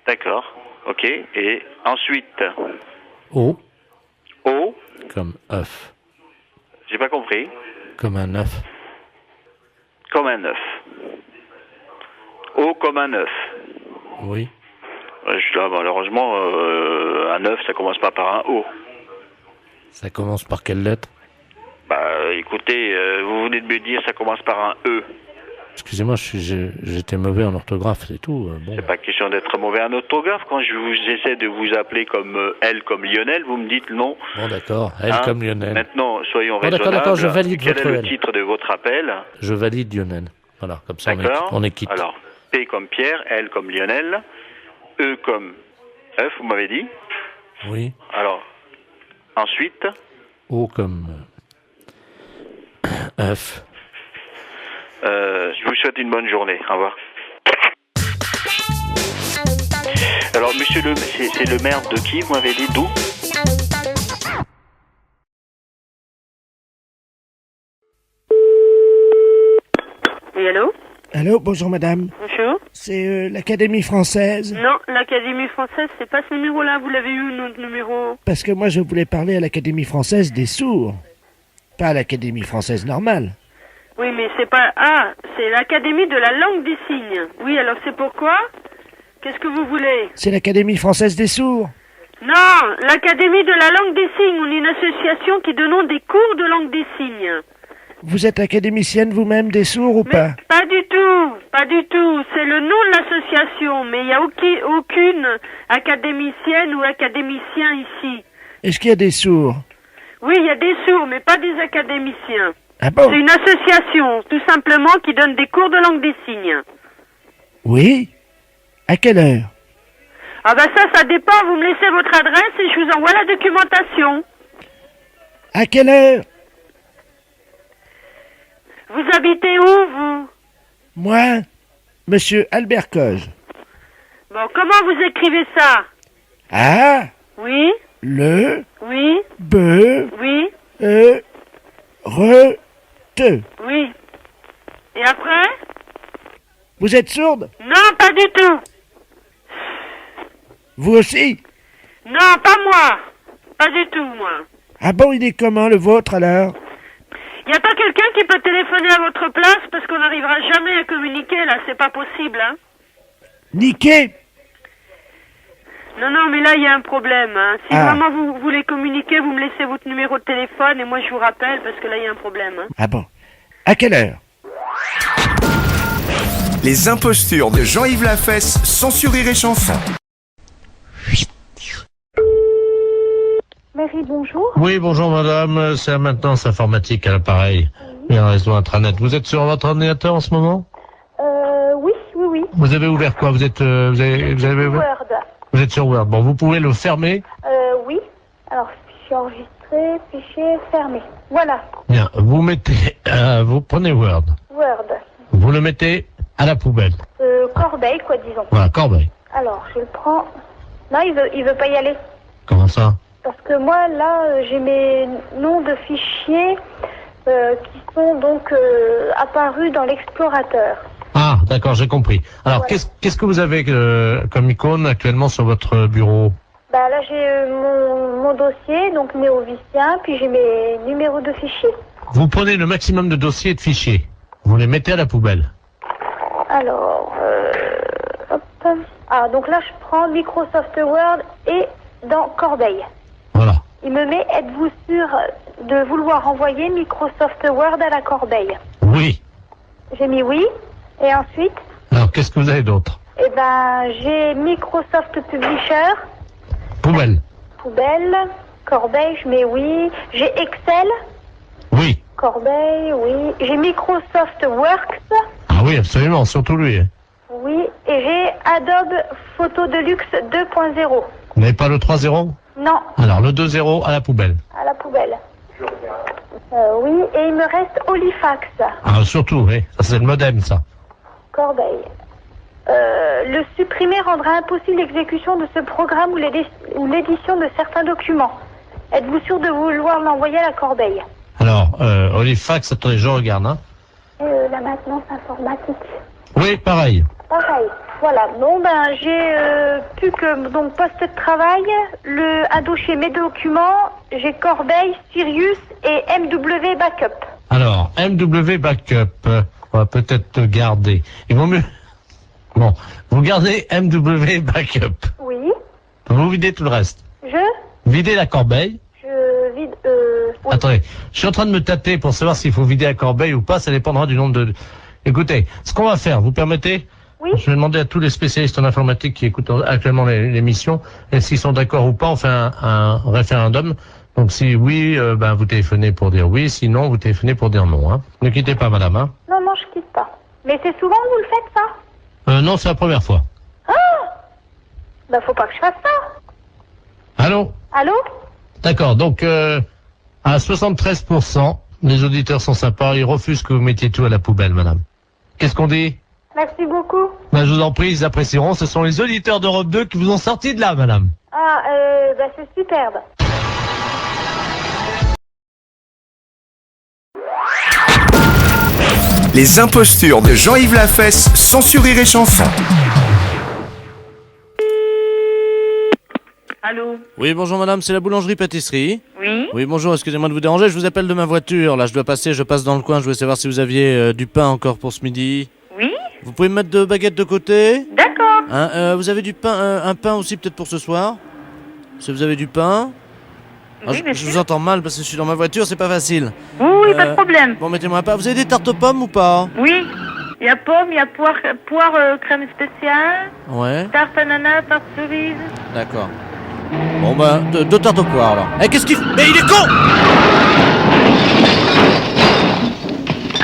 D'accord. Ok. Et ensuite? O. O. Comme œuf. J'ai pas compris. Comme un œuf. Comme un œuf. O comme un œuf. Oui. Là, malheureusement, un œuf, ça commence pas par un O. Ça commence par quelle lettre? Bah, écoutez, vous venez de me dire ça commence par un E. Excusez-moi, j'étais mauvais en orthographe, c'est tout. Bon. C'est pas question d'être mauvais en orthographe. Quand j'essaie de vous appeler comme L comme Lionel, vous me dites non. Bon, d'accord, L comme Lionel. Maintenant, soyons raisonnables. D'accord, je valide votre Quel est le titre de votre appel? Je valide Lionel. Voilà, comme ça on est quitte. Alors, P comme Pierre, L comme Lionel, E comme œuf, vous m'avez dit? Oui. Alors, ensuite? O comme œuf. Je vous souhaite une bonne journée. Au revoir. Alors, monsieur c'est le maire de qui, vous m'avez dit, d'où? Oui, allô? Allô, bonjour madame. Bonjour. C'est l'Académie française. Non, l'Académie française, c'est pas ce numéro-là. Vous l'avez eu, notre numéro? Parce que moi, je voulais parler à l'Académie française des sourds. Pas à l'Académie française normale. Oui, mais c'est pas... Ah, c'est l'Académie de la langue des signes. Oui, alors c'est pourquoi? Qu'est-ce que vous voulez? C'est l'Académie française des sourds. Non, l'Académie de la langue des signes. On est une association qui donne des cours de langue des signes. Vous êtes académicienne vous-même des sourds ou pas? Pas du tout, pas du tout. C'est le nom de l'association, mais il n'y a aucune académicienne ou académicien ici. Est-ce qu'il y a des sourds? Oui, il y a des sourds, mais pas des académiciens. Ah bon? C'est une association, tout simplement, qui donne des cours de langue des signes. Oui? À quelle heure? Ah bah ça dépend. Vous me laissez votre adresse et je vous envoie la documentation. À quelle heure? Vous habitez où, vous? Moi, monsieur Albert Coge. Bon, comment vous écrivez ça? A. Oui. Le. Oui. B. Oui. E. Re. Te. Oui. Et après? Vous êtes sourde? Non, pas du tout. Vous aussi? Non, pas moi. Pas du tout, moi. Ah bon, il est comment le vôtre alors? Y a pas quelqu'un qui peut téléphoner à votre place parce qu'on n'arrivera jamais à communiquer là, c'est pas possible, hein? Niqué? Non, mais là il y a un problème, hein. Si Ah. vraiment vous voulez communiquer, vous me laissez votre numéro de téléphone et moi je vous rappelle parce que là il y a un problème, hein. Ah bon? À quelle heure? Les impostures de Jean-Yves Lafesse, sans Rire et Chanson. Marie, bonjour. Oui, bonjour madame, c'est la maintenance informatique à l'appareil et un réseau intranet. Vous êtes sur votre ordinateur en ce moment? Oui. Vous avez ouvert quoi? Vous avez ouvert? Word. Vous êtes sur Word. Bon, vous pouvez le fermer. Oui. Alors, fichier enregistré, fichier fermé. Voilà. Bien, vous mettez, vous prenez Word. Word. Vous le mettez à la poubelle. Corbeille, quoi, disons. Voilà, corbeille. Alors, je le prends. Non, il veut pas y aller. Comment ça? Parce que moi, là, j'ai mes noms de fichiers qui sont donc apparus dans l'explorateur. Ah, d'accord, j'ai compris. Alors, Voilà. qu'est-ce que vous avez comme icône actuellement sur votre bureau? Bah là, j'ai mon dossier, donc néovicien, puis j'ai mes numéros de fichiers. Vous prenez le maximum de dossiers et de fichiers. Vous les mettez à la poubelle. Alors, hop. Ah, donc là, je prends Microsoft Word et dans Corbeille. Voilà. Il me met, êtes-vous sûr de vouloir envoyer Microsoft Word à la corbeille? Oui. J'ai mis oui. Et ensuite, Alors, qu'est-ce que vous avez d'autre? eh ben, j'ai Microsoft Publisher, Poubelle. poubelle, corbeille, je mets oui. J'ai Excel, Oui. corbeille, oui. J'ai Microsoft Works, Ah oui, absolument, surtout lui. Hein. oui. Et j'ai Adobe Photo Deluxe 2.0. Vous n'avez pas le 3.0? Non, Alors, le 2.0 à la poubelle. à la poubelle. Oui, et il me reste Olifax, Ah, surtout, oui. Ça, c'est le modem, ça. corbeille. Le supprimer rendra impossible l'exécution de ce programme ou l'édition de certains documents. Êtes-vous sûr de vouloir l'envoyer à la corbeille? Alors, Olifax, attendez, je regarde. Hein. La maintenance informatique. Oui, pareil. Pareil. Voilà. Bon, ben, j'ai plus que donc poste de travail, un dossier mes documents, j'ai Corbeille, Sirius et MW Backup. Alors, MW Backup, on va peut-être garder. Il vaut mieux... Bon, vous gardez MW Backup. Oui. Vous videz tout le reste. Videz la corbeille. Je vide. Oui. Attendez, je suis en train de me tâter pour savoir s'il faut vider la corbeille ou pas, ça dépendra du nombre de... Écoutez, ce qu'on va faire, vous permettez? Oui. Je vais demander à tous les spécialistes en informatique qui écoutent actuellement l'émission, et s'ils sont d'accord ou pas, on fait un référendum. Donc si oui, ben vous téléphonez pour dire oui, sinon vous téléphonez pour dire non. Hein. Ne quittez pas, madame. Hein. Non, je quitte pas. Mais c'est souvent que vous le faites, ça? Non, c'est la première fois. Ah! Ben, faut pas que je fasse ça. Allô? Allô? D'accord, donc à 73%, les auditeurs sont sympas, ils refusent que vous mettiez tout à la poubelle, madame. Qu'est-ce qu'on dit? Merci beaucoup. Ben, je vous en prie, ils apprécieront, ce sont les auditeurs d'Europe 2 qui vous ont sorti de là, madame. Ah, ben, c'est superbe. Les impostures de Jean-Yves Lafesse, sans sur Rire et Chanson. Allô? Oui, bonjour madame, c'est la boulangerie-pâtisserie. Oui? Oui, bonjour, excusez-moi de vous déranger, je vous appelle de ma voiture. Là, je passe dans le coin, je voulais savoir si vous aviez du pain encore pour ce midi. Oui? Vous pouvez me mettre 2 baguettes de côté? D'accord. Hein, vous avez du pain, un pain aussi peut-être pour ce soir? Si vous avez du pain? Oui, bien je sûr. vous entends mal parce que je suis dans ma voiture, c'est pas facile. Oui, pas de problème. Bon, mettez-moi un pain. Vous avez des tartes aux pommes ou pas? Oui. Il y a pomme, il y a poire crème spéciale, Ouais, tarte ananas, tarte cerise. d'accord. Bon, ben, 2 tartes aux poires alors. Eh, qu'est-ce qu'il fait? Mais il est con!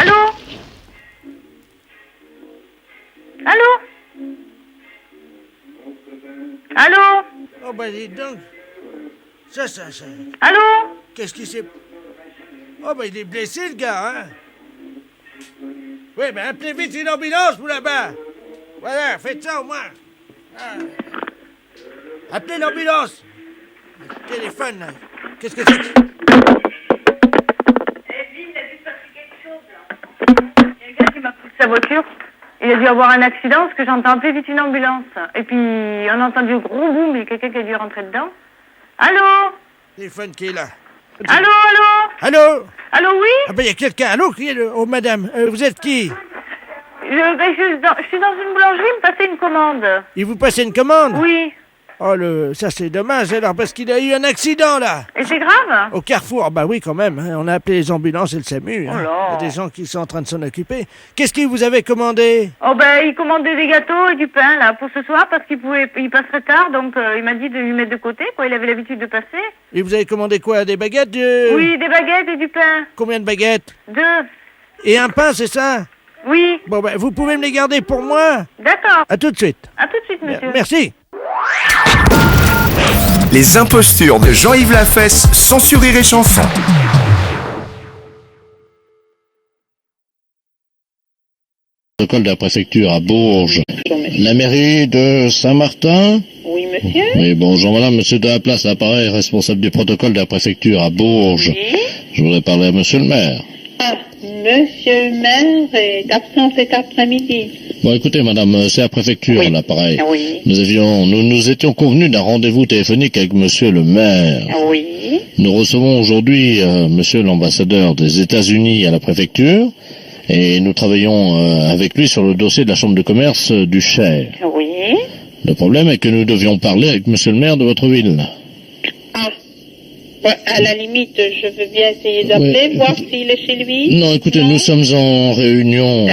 Allô? Allô? Allô? Oh, bah, dis donc. Ça. Allô? Qu'est-ce qui s'est... Oh, bah, il est blessé, le gars, hein. Oui, mais appelez vite une ambulance, vous, là-bas. Voilà, faites ça, au moins. Ah. Appelez l'ambulance. Le téléphone, là. Qu'est-ce que c'est que... Il m'a pris sa voiture. Il a dû avoir un accident parce que j'entends appeler vite une ambulance. Et puis, on a entendu un gros boom et quelqu'un qui a dû rentrer dedans. Allô? Téléphone qui est là. Allô? Allô? Allô, oui? Ah ben, il y a quelqu'un. Allô, qui est le... Oh, madame, vous êtes qui? Je suis dans une boulangerie, me passer une commande. Il vous passait une commande? Oui. Oh, ça c'est dommage alors, parce qu'il a eu un accident là. Et c'est grave? Au Carrefour, bah oui quand même, hein. On a appelé les ambulances et le SAMU. Hein. Oh là. Il y a des gens qui sont en train de s'en occuper. Qu'est-ce que vous avez commandé? Oh ben, il commandait des gâteaux et du pain là pour ce soir parce il passerait tard, donc il m'a dit de lui mettre de côté, quoi. Il avait l'habitude de passer. Et vous avez commandé quoi? Des baguettes Oui, des baguettes et du pain. Combien de baguettes? 2. Et un pain, c'est ça? Oui. Bon ben, vous pouvez me les garder pour moi? D'accord. À tout de suite. À tout de suite, monsieur. Merci. Les impostures de Jean-Yves Lafesse, sans sur Rire et Chanson. Protocole de la préfecture à Bourges. La mairie de Saint-Martin? Oui, monsieur. Oui, bonjour madame, monsieur de la place, l'appareil responsable du protocole de la préfecture à Bourges. Oui. Je voudrais parler à monsieur le maire. Ah, monsieur le maire est absent cet après-midi. Bon, écoutez madame, c'est la préfecture, Oui. l'appareil. Oui. Nous étions convenus d'un rendez-vous téléphonique avec monsieur le maire. Oui. Nous recevons aujourd'hui monsieur l'ambassadeur des États-Unis à la préfecture et nous travaillons avec lui sur le dossier de la chambre de commerce du Cher. Oui. Le problème est que nous devions parler avec monsieur le maire de votre ville. Ah. Ouais, à la limite, je veux bien essayer d'appeler, Oui. voir s'il est chez lui. Non, écoutez, nous sommes en réunion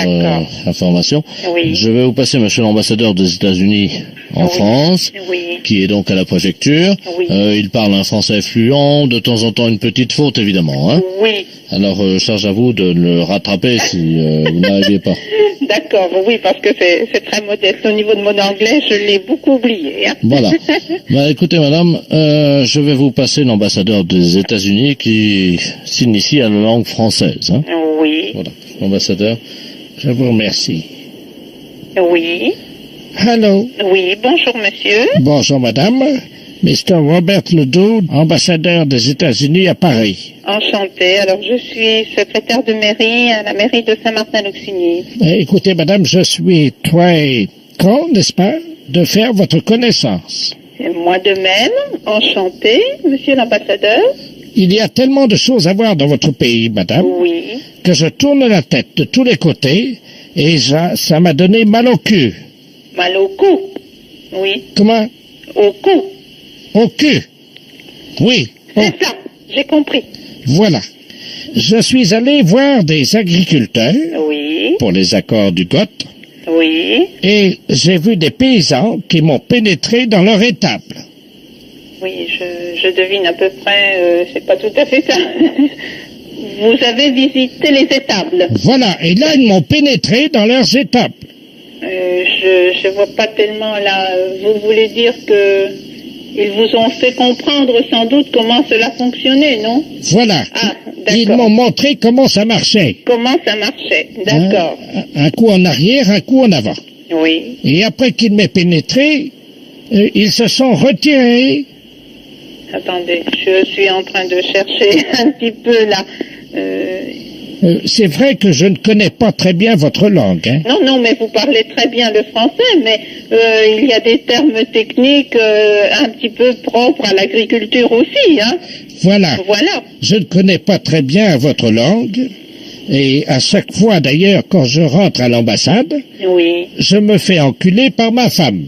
information. Oui. Je vais vous passer monsieur l'ambassadeur des États-Unis en France, Oui. qui est donc à la préfecture. Oui. Il parle un français fluent, de temps en temps une petite faute évidemment. Hein. Oui. Alors, charge à vous de le rattraper si vous n'arriviez pas. D'accord, oui, parce que c'est très modeste. Au niveau de mon anglais, je l'ai beaucoup oublié. Hein. Voilà. Bah, écoutez, madame, je vais vous passer l'ambassadeur des États-Unis qui s'initie à la langue française. Hein. Oui. Voilà, l'ambassadeur, je vous remercie. Oui. Allô? Oui, bonjour monsieur. Bonjour, madame. Mr. Robert Ledoux, ambassadeur des États-Unis à Paris. Enchantée. Alors, je suis secrétaire de mairie à la mairie de Saint-Martin-l'Auxigny. Écoutez, madame, je suis très content, n'est-ce pas, de faire votre connaissance. Et moi de même, enchantée, monsieur l'ambassadeur. Il y a tellement de choses à voir dans votre pays, madame, Oui. que je tourne la tête de tous les côtés et ça m'a donné mal au cul. Mal au cou. Oui. Comment? Au cou. Au cul. Oui. C'est ça, j'ai compris. Voilà. Je suis allé voir des agriculteurs Oui. pour les accords du GOT Oui. et j'ai vu des paysans qui m'ont pénétré dans leur étable. Oui, je devine à peu près, c'est pas tout à fait ça. Vous avez visité les étables. Voilà. Et là, ils m'ont pénétré dans leurs étables. Je vois pas tellement là. Vous voulez dire que ils vous ont fait comprendre sans doute comment cela fonctionnait, non? Voilà. Ah, Ils d'accord. m'ont montré comment ça marchait. Comment ça marchait? D'accord. Un coup en arrière, un coup en avant. Oui. Et après qu'ils m'aient pénétré, ils se sont retirés. Attendez, je suis en train de chercher un petit peu là. C'est vrai que je ne connais pas très bien votre langue. Hein. Non, mais vous parlez très bien le français, mais il y a des termes techniques un petit peu propres à l'agriculture aussi, hein. Voilà. Voilà. Je ne connais pas très bien votre langue. Et à chaque fois, d'ailleurs, quand je rentre à l'ambassade, Oui. je me fais enculer par ma femme.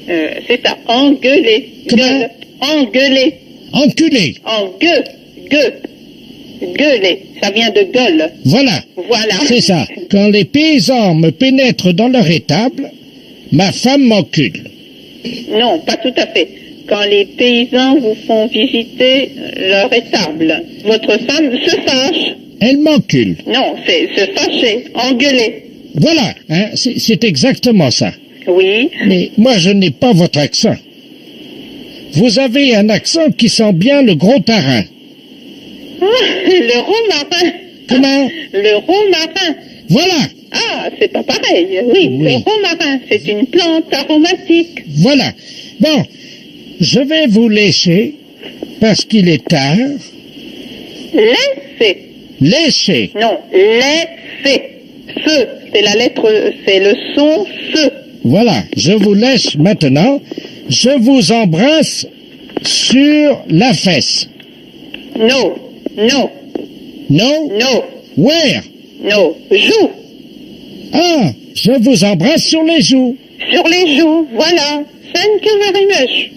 C'est ça, engueuler. Comment? Engueuler. Enculer. Gueuler. Ça vient de gueule. Voilà. Voilà. C'est ça. Quand les paysans me pénètrent dans leur étable, ma femme m'encule. Non, pas tout à fait. Quand les paysans vous font visiter leur étable, votre femme se fâche. Elle m'encule. Non, c'est se fâcher, engueuler. Voilà. Hein, c'est exactement ça. Oui. Mais moi, je n'ai pas votre accent. Vous avez un accent qui sent bien le gros tarin. Le romarin. Comment? Le romarin. Voilà. Ah, c'est pas pareil. Oui, le romarin, c'est une plante aromatique. Voilà. Bon, je vais vous laisser parce qu'il est tard. Laissez. Laissez. Non, laissez. Ce, c'est la lettre, c'est le son ce. Voilà, je vous laisse maintenant. Je vous embrasse sur la fesse. No. No? No. Where? No. Joue. Ah, je vous embrasse sur les joues. Sur les joues, voilà. Thank you very much.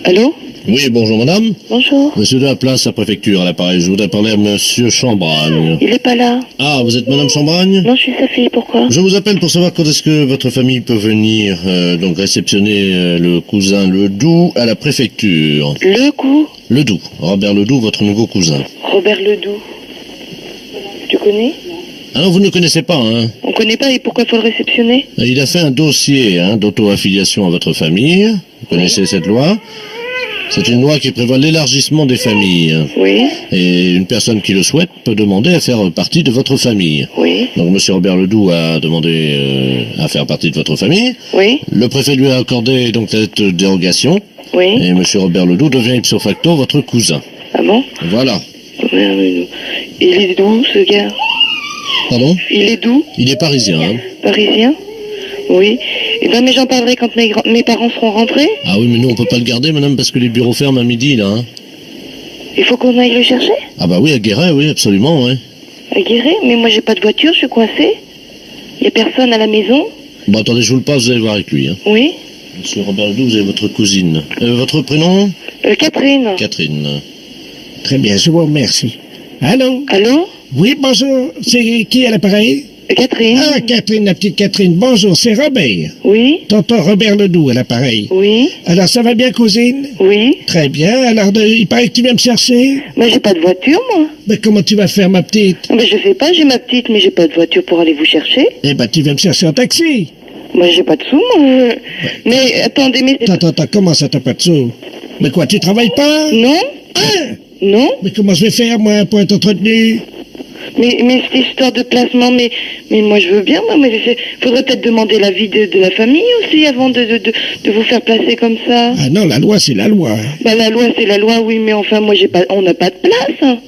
Allô? Oui, bonjour madame. Bonjour. Monsieur de la place, à préfecture, à l'appareil. Je voudrais parler à monsieur Chambragne. Il est pas là. Ah, vous êtes madame Chambragne? Non, je suis sa fille, pourquoi? Je vous appelle pour savoir quand est-ce que votre famille peut venir donc réceptionner le cousin Ledoux à la préfecture. Ledoux, Robert Ledoux, votre nouveau cousin. Robert Ledoux. Tu connais? Alors vous ne le connaissez pas, hein? On connaît pas et pourquoi faut le réceptionner? Il a fait un dossier d'auto-affiliation à votre famille. Vous connaissez cette loi? C'est une loi qui prévoit l'élargissement des familles. Oui. Et une personne qui le souhaite peut demander à faire partie de votre famille. Oui. Donc M. Robert Ledoux a demandé à faire partie de votre famille. Oui. Le préfet lui a accordé donc cette dérogation. Oui. Et M. Robert Ledoux devient ipso facto votre cousin. Ah bon? Voilà. Il est d'où, ce gars? Pardon? Il est d'où? Il est parisien, hein? Parisien? Oui. Eh ben, mais j'en parlerai quand mes parents seront rentrés. Ah oui, mais nous on peut pas le garder, madame, parce que les bureaux ferment à midi, là. Hein. Il faut qu'on aille le chercher? Ah bah oui, à Guéret, oui, absolument, ouais. À Guéret? Mais moi j'ai pas de voiture, je suis coincée. Il y a personne à la maison. Bon, attendez, je vous le passe, vous allez voir avec lui. Hein. Oui. Monsieur Robert Ledoux, vous avez votre cousine. Votre prénom? Catherine. Catherine. Très bien, je vous remercie. Allô? Allô? Oui, bonjour. C'est qui à l'appareil? Catherine. Ah, Catherine, la petite Catherine. Bonjour, c'est Robert. Oui. Tonton Robert Ledoux à l'appareil. Oui. Alors, ça va bien, cousine? Oui. Très bien. Alors, il paraît que tu viens me chercher? Mais j'ai pas de voiture, moi. Mais comment tu vas faire, ma petite? Mais je sais pas, j'ai ma petite, mais j'ai pas de voiture pour aller vous chercher. Eh ben, tu viens me chercher en taxi. Moi, j'ai pas de sous, moi. Mais, attendez, mais... Attends, comment ça, t'as pas de sous? Mais quoi, tu travailles pas? Non. Hein? Non. Mais comment je vais faire, moi, pour être entretenu? Mais cette histoire de placement, mais moi je veux bien, moi, mais faudrait peut-être demander l'avis de la famille aussi avant de vous faire placer comme ça. Ah non, la loi c'est la loi. Bah la loi c'est la loi, oui, mais enfin moi on n'a pas de place. Hein.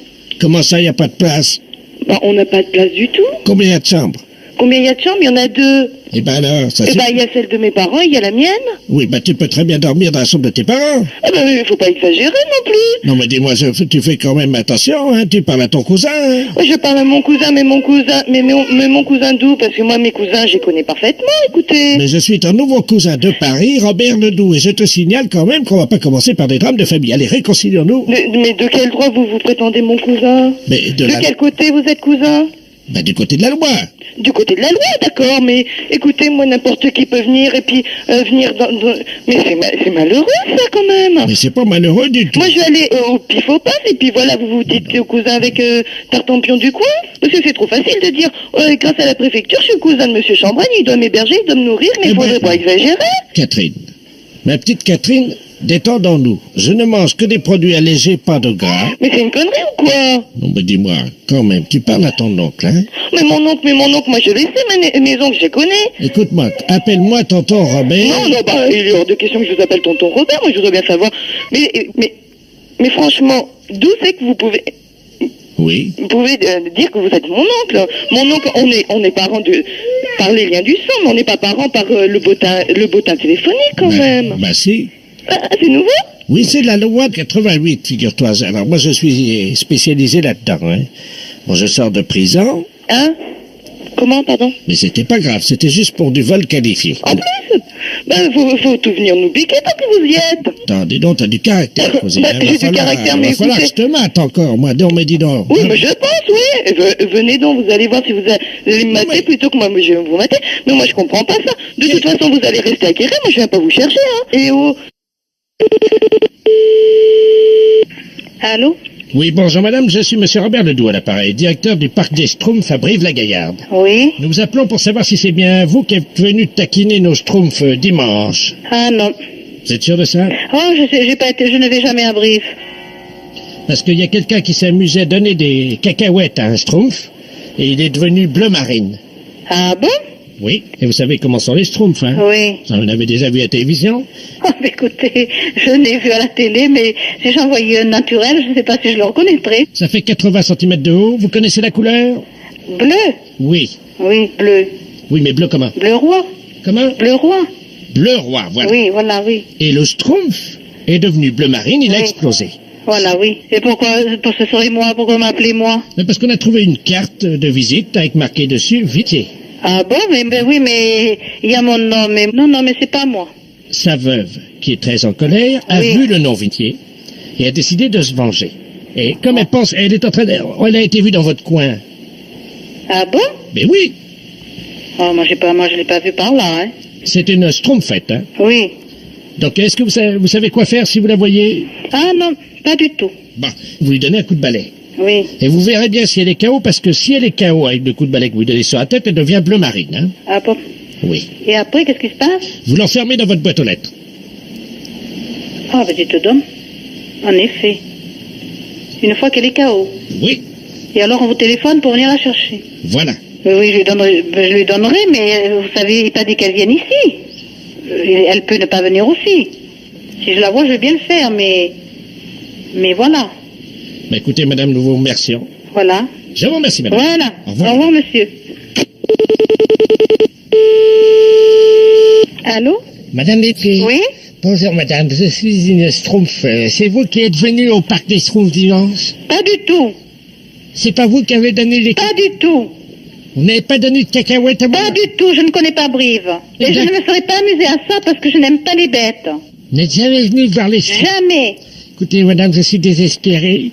Comment ça, il n'y a pas de place? Bah on n'a pas de place du tout. Combien il y a de chambres? Combien il y a de chambres? Il y en a 2. Eh ben alors, ça Eh ben il y a celle de mes parents, il y a la mienne. Oui, ben tu peux très bien dormir dans la chambre de tes parents. Eh ben il faut pas exagérer non plus. Non mais dis-moi, tu fais quand même attention, hein, tu parles à ton cousin. Hein. Oui, je parle à mon cousin, mais mon cousin d'où? Parce que moi mes cousins, je les connais parfaitement, écoutez. Mais je suis ton nouveau cousin de Paris, Robert Ledoux, et je te signale quand même qu'on va pas commencer par des drames de famille. Allez, réconcilions-nous. Mais de quel droit vous prétendez mon cousin? Mais de quel côté vous êtes cousin? Ben du côté de la loi. Du côté de la loi, d'accord, mais écoutez, moi, n'importe qui peut venir et puis venir dans... Mais c'est malheureux, ça, quand même. Mais c'est pas malheureux du tout. Moi, je vais aller au pif au paf et puis voilà, vous vous dites au cousin avec Tartampion du coin. Parce que c'est trop facile de dire, grâce à la préfecture, je suis le cousin de Monsieur Chambragne, il doit m'héberger, il doit me nourrir, mais il faudrait pas exagérer. Catherine, ma petite Catherine, détendons-nous. Je ne mange que des produits allégés, pas de gras. Mais c'est une connerie ou quoi? Non, mais dis-moi, quand même, tu parles à ton oncle, hein? Mais mon oncle, moi je le sais, mes oncles, je les connais. Écoute-moi, appelle-moi tonton Robert. Non, bah, il est hors de question que je vous appelle tonton Robert, moi je voudrais bien savoir. Mais franchement, d'où c'est que vous pouvez... Oui. Vous pouvez dire que vous êtes mon oncle. Mon oncle, on est parents par les liens du sang, mais on n'est pas parents par le bottin téléphonique quand même. Bah si. Ah, c'est nouveau? Oui, c'est la loi de 88, figure-toi. Alors moi je suis spécialisé là-dedans, hein. Bon, je sors de prison. Hein? Comment, pardon? Mais c'était pas grave, c'était juste pour du vol qualifié. En plus? Ben, faut tout venir nous piquer tant que vous y êtes. Attendez donc, t'as du caractère, cousine. J'ai du caractère, mais il va falloir que je te mate encore, moi. Donc, mais dis donc. Oui, mais je pense, oui. Venez donc, vous allez voir si vous allez me mater plutôt que moi, je vais vous mater. Mais moi, je comprends pas ça. De toute façon, vous allez rester à Guéret, moi, je viens pas vous chercher, hein. Et oh... Allô? Oui, bonjour madame, je suis monsieur Robert Ledoux à l'appareil, directeur du parc des Schtroumpfs à Brive-la-Gaillarde. Oui. Nous vous appelons pour savoir si c'est bien vous qui êtes venu taquiner nos Schtroumpfs dimanche. Ah non. Vous êtes sûr de ça? Oh, je ne vais jamais à Brive. Parce qu'il y a quelqu'un qui s'amusait à donner des cacahuètes à un Schtroumpf, et il est devenu bleu marine. Ah bon? Oui, et vous savez comment sont les Schtroumpfs, hein? Oui. Vous en avez déjà vu à la télévision? Oh, écoutez, je n'ai vu à la télé, mais si j'en voyais un naturel, je ne sais pas si je le reconnaîtrais. Ça fait 80 cm de haut, vous connaissez la couleur? Bleu? Oui. Oui, bleu. Oui, mais bleu comment? Bleu roi. Comment? Bleu roi. Bleu roi, voilà. Oui, voilà, oui. Et le Schtroumpf est devenu bleu marine, il a explosé. Voilà, oui. Et pourquoi ce serait moi? Pourquoi m'appeler moi? Parce qu'on a trouvé une carte de visite avec marqué dessus Vitier. Ah bon? Mais oui, mais il y a mon nom. Mais non, mais c'est pas moi. Sa veuve, qui est très en colère, a vu le nom Vitier et a décidé de se venger. Et comme elle pense, elle a été vue dans votre coin. Ah bon? Mais oui. Oh, moi je l'ai pas vu par là, hein. C'est une Schtroumpfette, hein. Oui. Donc est-ce que vous savez quoi faire si vous la voyez? Ah non, pas du tout. Bon, vous lui donnez un coup de balai. Oui. Et vous verrez bien si elle est KO, parce que si elle est KO avec le coup de balai que vous donnez sur la tête, elle devient bleu marine. Hein. Ah bon? Oui. Et après, qu'est-ce qui se passe? Vous l'enfermez dans votre boîte aux lettres. Ah, ben dites donc. En effet. Une fois qu'elle est KO. Oui. Et alors, on vous téléphone pour venir la chercher. Voilà. Oui, je lui donnerai, mais vous savez, il n'est pas dit qu'elle vienne ici. Elle peut ne pas venir aussi. Si je la vois, je vais bien le faire, mais voilà. Bah, écoutez, madame, nous vous remercions. Voilà. Je vous remercie, madame. Voilà. Au revoir. Au revoir, monsieur. Allô? Madame Lettier. Oui? Bonjour, madame. Je suis une Schtroumpf. C'est vous qui êtes venue au parc des Schtroumpfs dimanche? Pas du tout. C'est pas vous qui avez donné les... Pas du tout. Vous n'avez pas donné de cacahuètes à moi? Pas du tout. Je ne connais pas Brive. Et je ne me serais pas amusée à ça parce que je n'aime pas les bêtes. Vous n'êtes jamais venu voir les Schtroumpfs? Jamais. Écoutez, madame, je suis désespéré.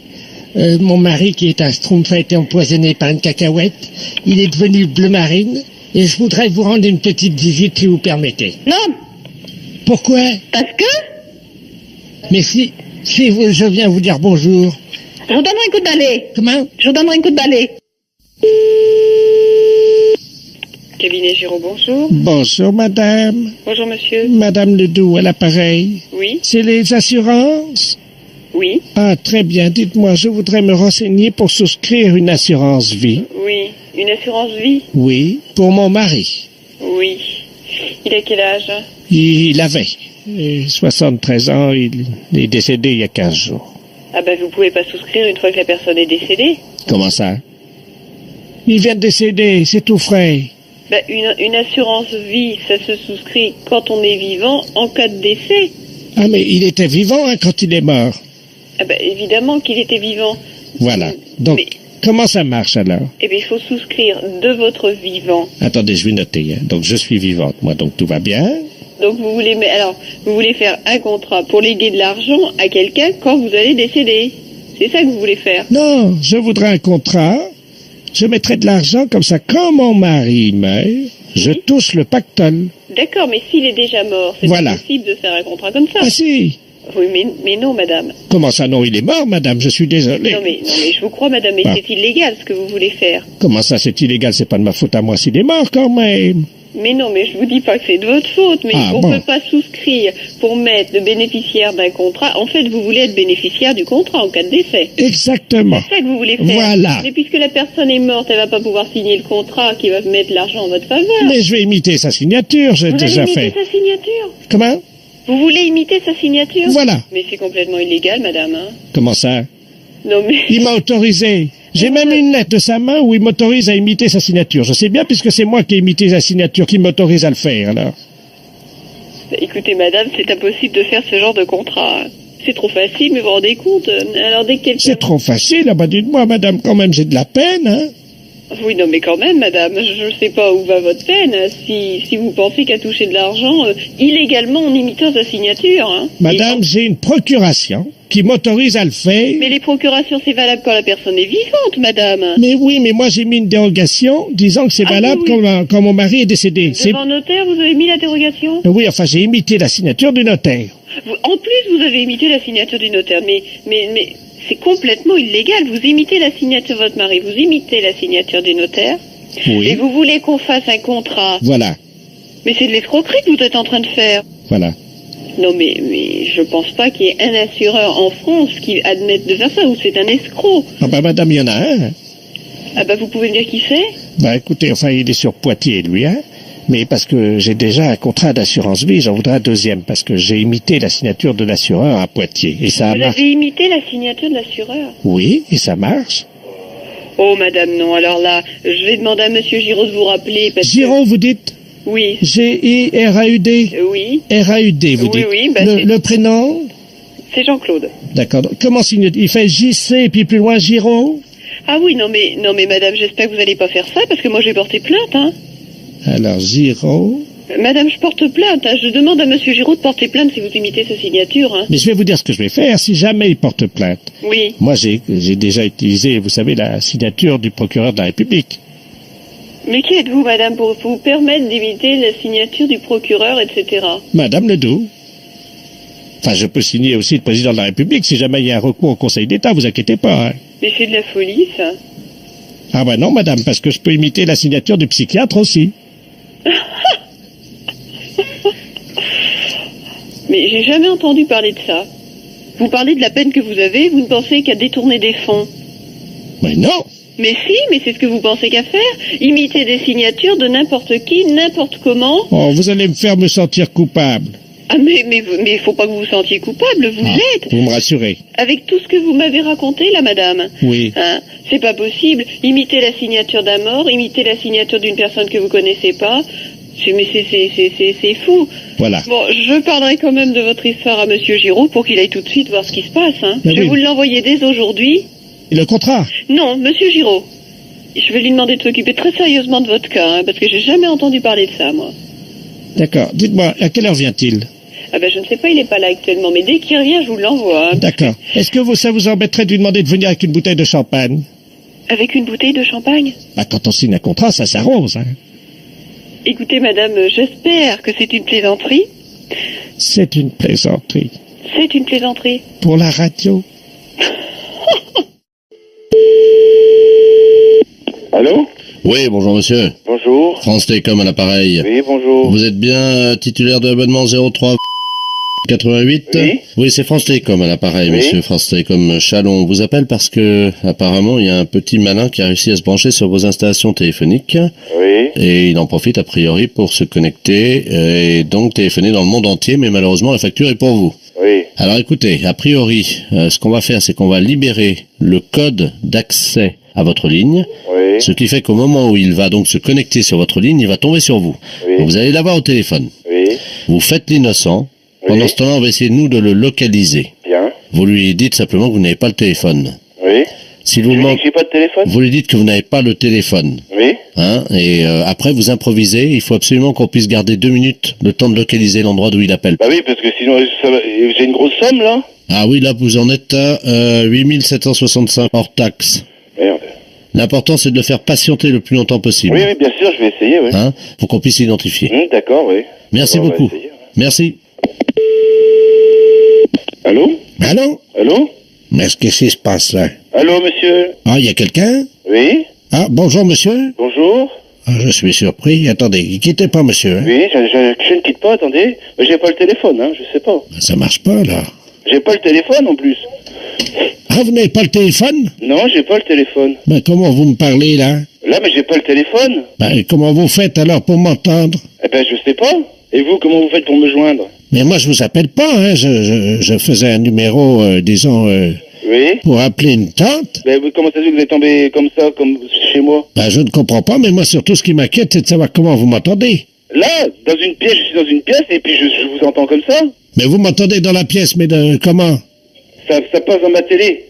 Mon mari, qui est un Schtroumpf, a été empoisonné par une cacahuète. Il est devenu bleu marine. Et je voudrais vous rendre une petite visite, si vous permettez. Non. Pourquoi? Parce que? Mais si je viens vous dire bonjour. Je vous donnerai un coup de balai. Comment? Je vous donnerai un coup de balai. Cabinet Giraud, bonjour. Bonjour, madame. Bonjour, monsieur. Madame Ledoux, à l'appareil. Oui. C'est les assurances? Oui. Ah, très bien. Dites-moi, je voudrais me renseigner pour souscrire une assurance vie. Oui. Une assurance vie? Oui, pour mon mari. Oui. Il a quel âge? Il avait 73 ans. Il est décédé il y a 15 jours. Ah ben, vous pouvez pas souscrire une fois que la personne est décédée. Comment ça? Il vient de décéder, c'est tout frais. Ben, une assurance vie, ça se souscrit quand on est vivant en cas de décès. Ah, mais il était vivant quand il est mort. Ah ben, évidemment qu'il était vivant. Voilà. Donc, comment ça marche alors? Eh bien, il faut souscrire de votre vivant. Attendez, je vais noter. Hein. Donc, je suis vivante, moi, donc tout va bien. Donc, vous voulez faire un contrat pour léguer de l'argent à quelqu'un quand vous allez décéder. C'est ça que vous voulez faire? Non, je voudrais un contrat. Je mettrai de l'argent comme ça. Quand mon mari meurt, je touche le pactole. D'accord, mais s'il est déjà mort, c'est Voilà. pas possible de faire un contrat comme ça. Ah si. Oui, mais non, madame. Comment ça, non, il est mort, madame, je suis désolé. Non, mais je vous crois, madame, mais Ah. c'est illégal ce que vous voulez faire. Comment ça, c'est illégal? C'est pas de ma faute à moi s'il est mort, quand même. Mais non, mais je vous dis pas que c'est de votre faute, mais Ah, on bon. peut pas souscrire pour mettre le bénéficiaire d'un contrat. En fait, vous voulez être bénéficiaire du contrat en cas de décès. Exactement. C'est ça que vous voulez faire. Voilà. Mais puisque la personne est morte, elle va pas pouvoir signer le contrat qui va mettre l'argent en votre faveur. Mais je vais imiter sa signature, j'ai Vous déjà allez fait. imiter sa signature? Comment? Vous voulez imiter sa signature? Voilà. Mais c'est complètement illégal, madame, hein. Comment ça? Non, mais... Il m'a autorisé. J'ai même une lettre de sa main où il m'autorise à imiter sa signature. Je sais bien puisque c'est moi qui ai imité sa signature qui m'autorise à le faire, alors. Écoutez, madame, c'est impossible de faire ce genre de contrat. C'est trop facile, mais vous vous rendez compte? Alors, dès que quelqu'un... C'est trop facile, ah bah dites-moi, madame, quand même, j'ai de la peine, hein. Oui, non, mais quand même, madame, je ne sais pas où va votre peine. Si vous pensez qu'à toucher de l'argent illégalement en imitant sa signature, hein. Madame, j'ai une procuration qui m'autorise à le faire. Mais les procurations, c'est valable quand la personne est vivante, madame. Mais oui, mais moi j'ai mis une dérogation disant que c'est valable quand mon mari est décédé. Devant notaire, vous avez mis l'interrogation? Oui, enfin j'ai imité la signature du notaire. En plus, vous avez imité la signature du notaire, mais c'est complètement illégal. Vous imitez la signature de votre mari, vous imitez la signature du notaire, Oui. et vous voulez qu'on fasse un contrat. Voilà, Mais c'est de l'escroquerie que vous êtes en train de faire. voilà. Non, mais je pense pas qu'il y ait un assureur en France qui admette de faire ça, ou c'est un escroc. Ah bah madame, il y en a un. Ah bah vous pouvez me dire qui c'est? Bah écoutez, enfin il est sur Poitiers, lui, hein. Mais parce que j'ai déjà un contrat d'assurance vie, j'en voudrais un deuxième, parce que j'ai imité la signature de l'assureur à Poitiers. Et ça Vous marche. avez imité la signature de l'assureur? Oui, et ça marche. Oh, madame, non. Alors là, je vais demander à monsieur Giraud de vous rappeler. Parce Giraud, vous dites? Oui. G-I-R-A-U-D? Oui. R-A-U-D, vous Oui, dites? oui, bah, c'est- le prénom? C'est Jean-Claude. D'accord. Comment signe? Il fait JC et puis plus loin Giraud? Ah oui, non mais madame, j'espère que vous n'allez pas faire ça, parce que moi je vais porter plainte, hein. Alors, Giraud. Madame, je porte plainte, hein. Je demande à monsieur Giraud de porter plainte si vous imitez sa signature, hein. Mais je vais vous dire ce que je vais faire si jamais il porte plainte. Oui. Moi, j'ai déjà utilisé, vous savez, la signature du procureur de la République. Mais qui êtes-vous, madame, pour vous permettre d'imiter la signature du procureur, etc. Madame Ledoux. Enfin, je peux signer aussi le président de la République si jamais il y a un recours au Conseil d'État, vous inquiétez pas, hein. Mais c'est de la folie, ça. Ah bah non, madame, parce que je peux imiter la signature du psychiatre aussi. Mais j'ai jamais entendu parler de ça. Vous parlez de la peine que vous avez, vous ne pensez qu'à détourner des fonds. Mais non. Mais si, mais c'est ce que vous pensez qu'à faire. Imiter des signatures de n'importe qui, n'importe comment. Oh, vous allez me faire me sentir coupable. Ah mais faut pas que vous vous sentiez coupable, vous l'êtes. Vous me rassurez. Avec tout ce que vous m'avez raconté là, madame. Oui. Hein, c'est pas possible. Imiter la signature d'un mort, imiter la signature d'une personne que vous connaissez pas. Mais c'est fou. Voilà. Bon, je parlerai quand même de votre histoire à Monsieur Giraud pour qu'il aille tout de suite voir ce qui se passe. Hein. Mais je vais oui. vous l'envoyer dès aujourd'hui. Et le contrat? Non, Monsieur Giraud. Je vais lui demander de s'occuper très sérieusement de votre cas, hein, parce que j'ai jamais entendu parler de ça, moi. D'accord. Dites-moi, à quelle heure vient-il? Ah ben je ne sais pas, il est pas là actuellement, mais dès qu'il revient, je vous l'envoie. Hein. D'accord. Est-ce que ça vous embêterait de lui demander de venir avec une bouteille de champagne? Avec une bouteille de champagne? Bah, quand on signe un contrat, ça s'arrose, hein. Écoutez, madame, j'espère que c'est une plaisanterie. C'est une plaisanterie. C'est une plaisanterie. Pour la radio. Allô? Oui, bonjour monsieur. Bonjour. France Télécom à l'appareil. Oui, bonjour. Vous êtes bien titulaire de l'abonnement 03 88? Oui, c'est France Télécom à l'appareil, Oui. monsieur. France Télécom Chalon. On vous appelle parce que, apparemment, il y a un petit malin qui a réussi à se brancher sur vos installations téléphoniques. Oui. Et il en profite, a priori, pour se connecter et donc téléphoner dans le monde entier, mais malheureusement, la facture est pour vous. Oui. Alors écoutez, a priori, ce qu'on va faire, c'est qu'on va libérer le code d'accès à votre ligne, Oui. ce qui fait qu'au moment où il va donc se connecter sur votre ligne, il va tomber sur vous. Oui. Donc, vous allez l'avoir au téléphone. Oui. Vous faites l'innocent. Pendant ce temps-là, on va essayer, nous, de le localiser. Bien. Vous lui dites simplement que vous n'avez pas le téléphone. Oui. S'il vous Tu lui dis demande, que j'ai pas de téléphone? vous lui dites que vous n'avez pas le téléphone. Oui. Hein, et après, vous improvisez. Il faut absolument qu'on puisse garder 2 minutes le temps de localiser l'endroit d'où il appelle. Bah oui, parce que sinon, j'ai une grosse somme, là. Ah oui, là, vous en êtes à 8765 hors taxe. Merde. L'important, c'est de le faire patienter le plus longtemps possible. Oui, oui, bien sûr, je vais essayer, oui. Hein, pour qu'on puisse l'identifier. D'accord, oui. Merci On va beaucoup. essayer. Merci. Allô? Allô? Allô? Mais qu'est-ce qui se passe, là? Allô, monsieur? Ah, il y a quelqu'un? Oui? Ah, bonjour, monsieur? Bonjour? Ah, je suis surpris. Attendez, quittez pas, monsieur. Hein? Oui, je ne quitte pas, attendez. Mais j'ai pas le téléphone, hein, je sais pas. Ça marche pas, là. J'ai pas le téléphone, en plus. Ah, vous n'avez pas le téléphone? Non, j'ai pas le téléphone. Ben, comment vous me parlez, là? Là, mais j'ai pas le téléphone. Ben, comment vous faites, alors, pour m'entendre? Eh ben, je sais pas. Et vous, comment vous faites pour me joindre? Mais moi, je vous appelle pas, hein. Je faisais un numéro, disons, Oui? pour appeler une tante. Ben, comment ça se fait que vous êtes tombé comme ça, comme chez moi? Ben, je ne comprends pas, mais moi, surtout, ce qui m'inquiète, c'est de savoir comment vous m'entendez. Là, dans une pièce, je suis dans une pièce, et puis je vous entends comme ça. Mais vous m'entendez dans la pièce, mais comment? Ça passe dans ma télé.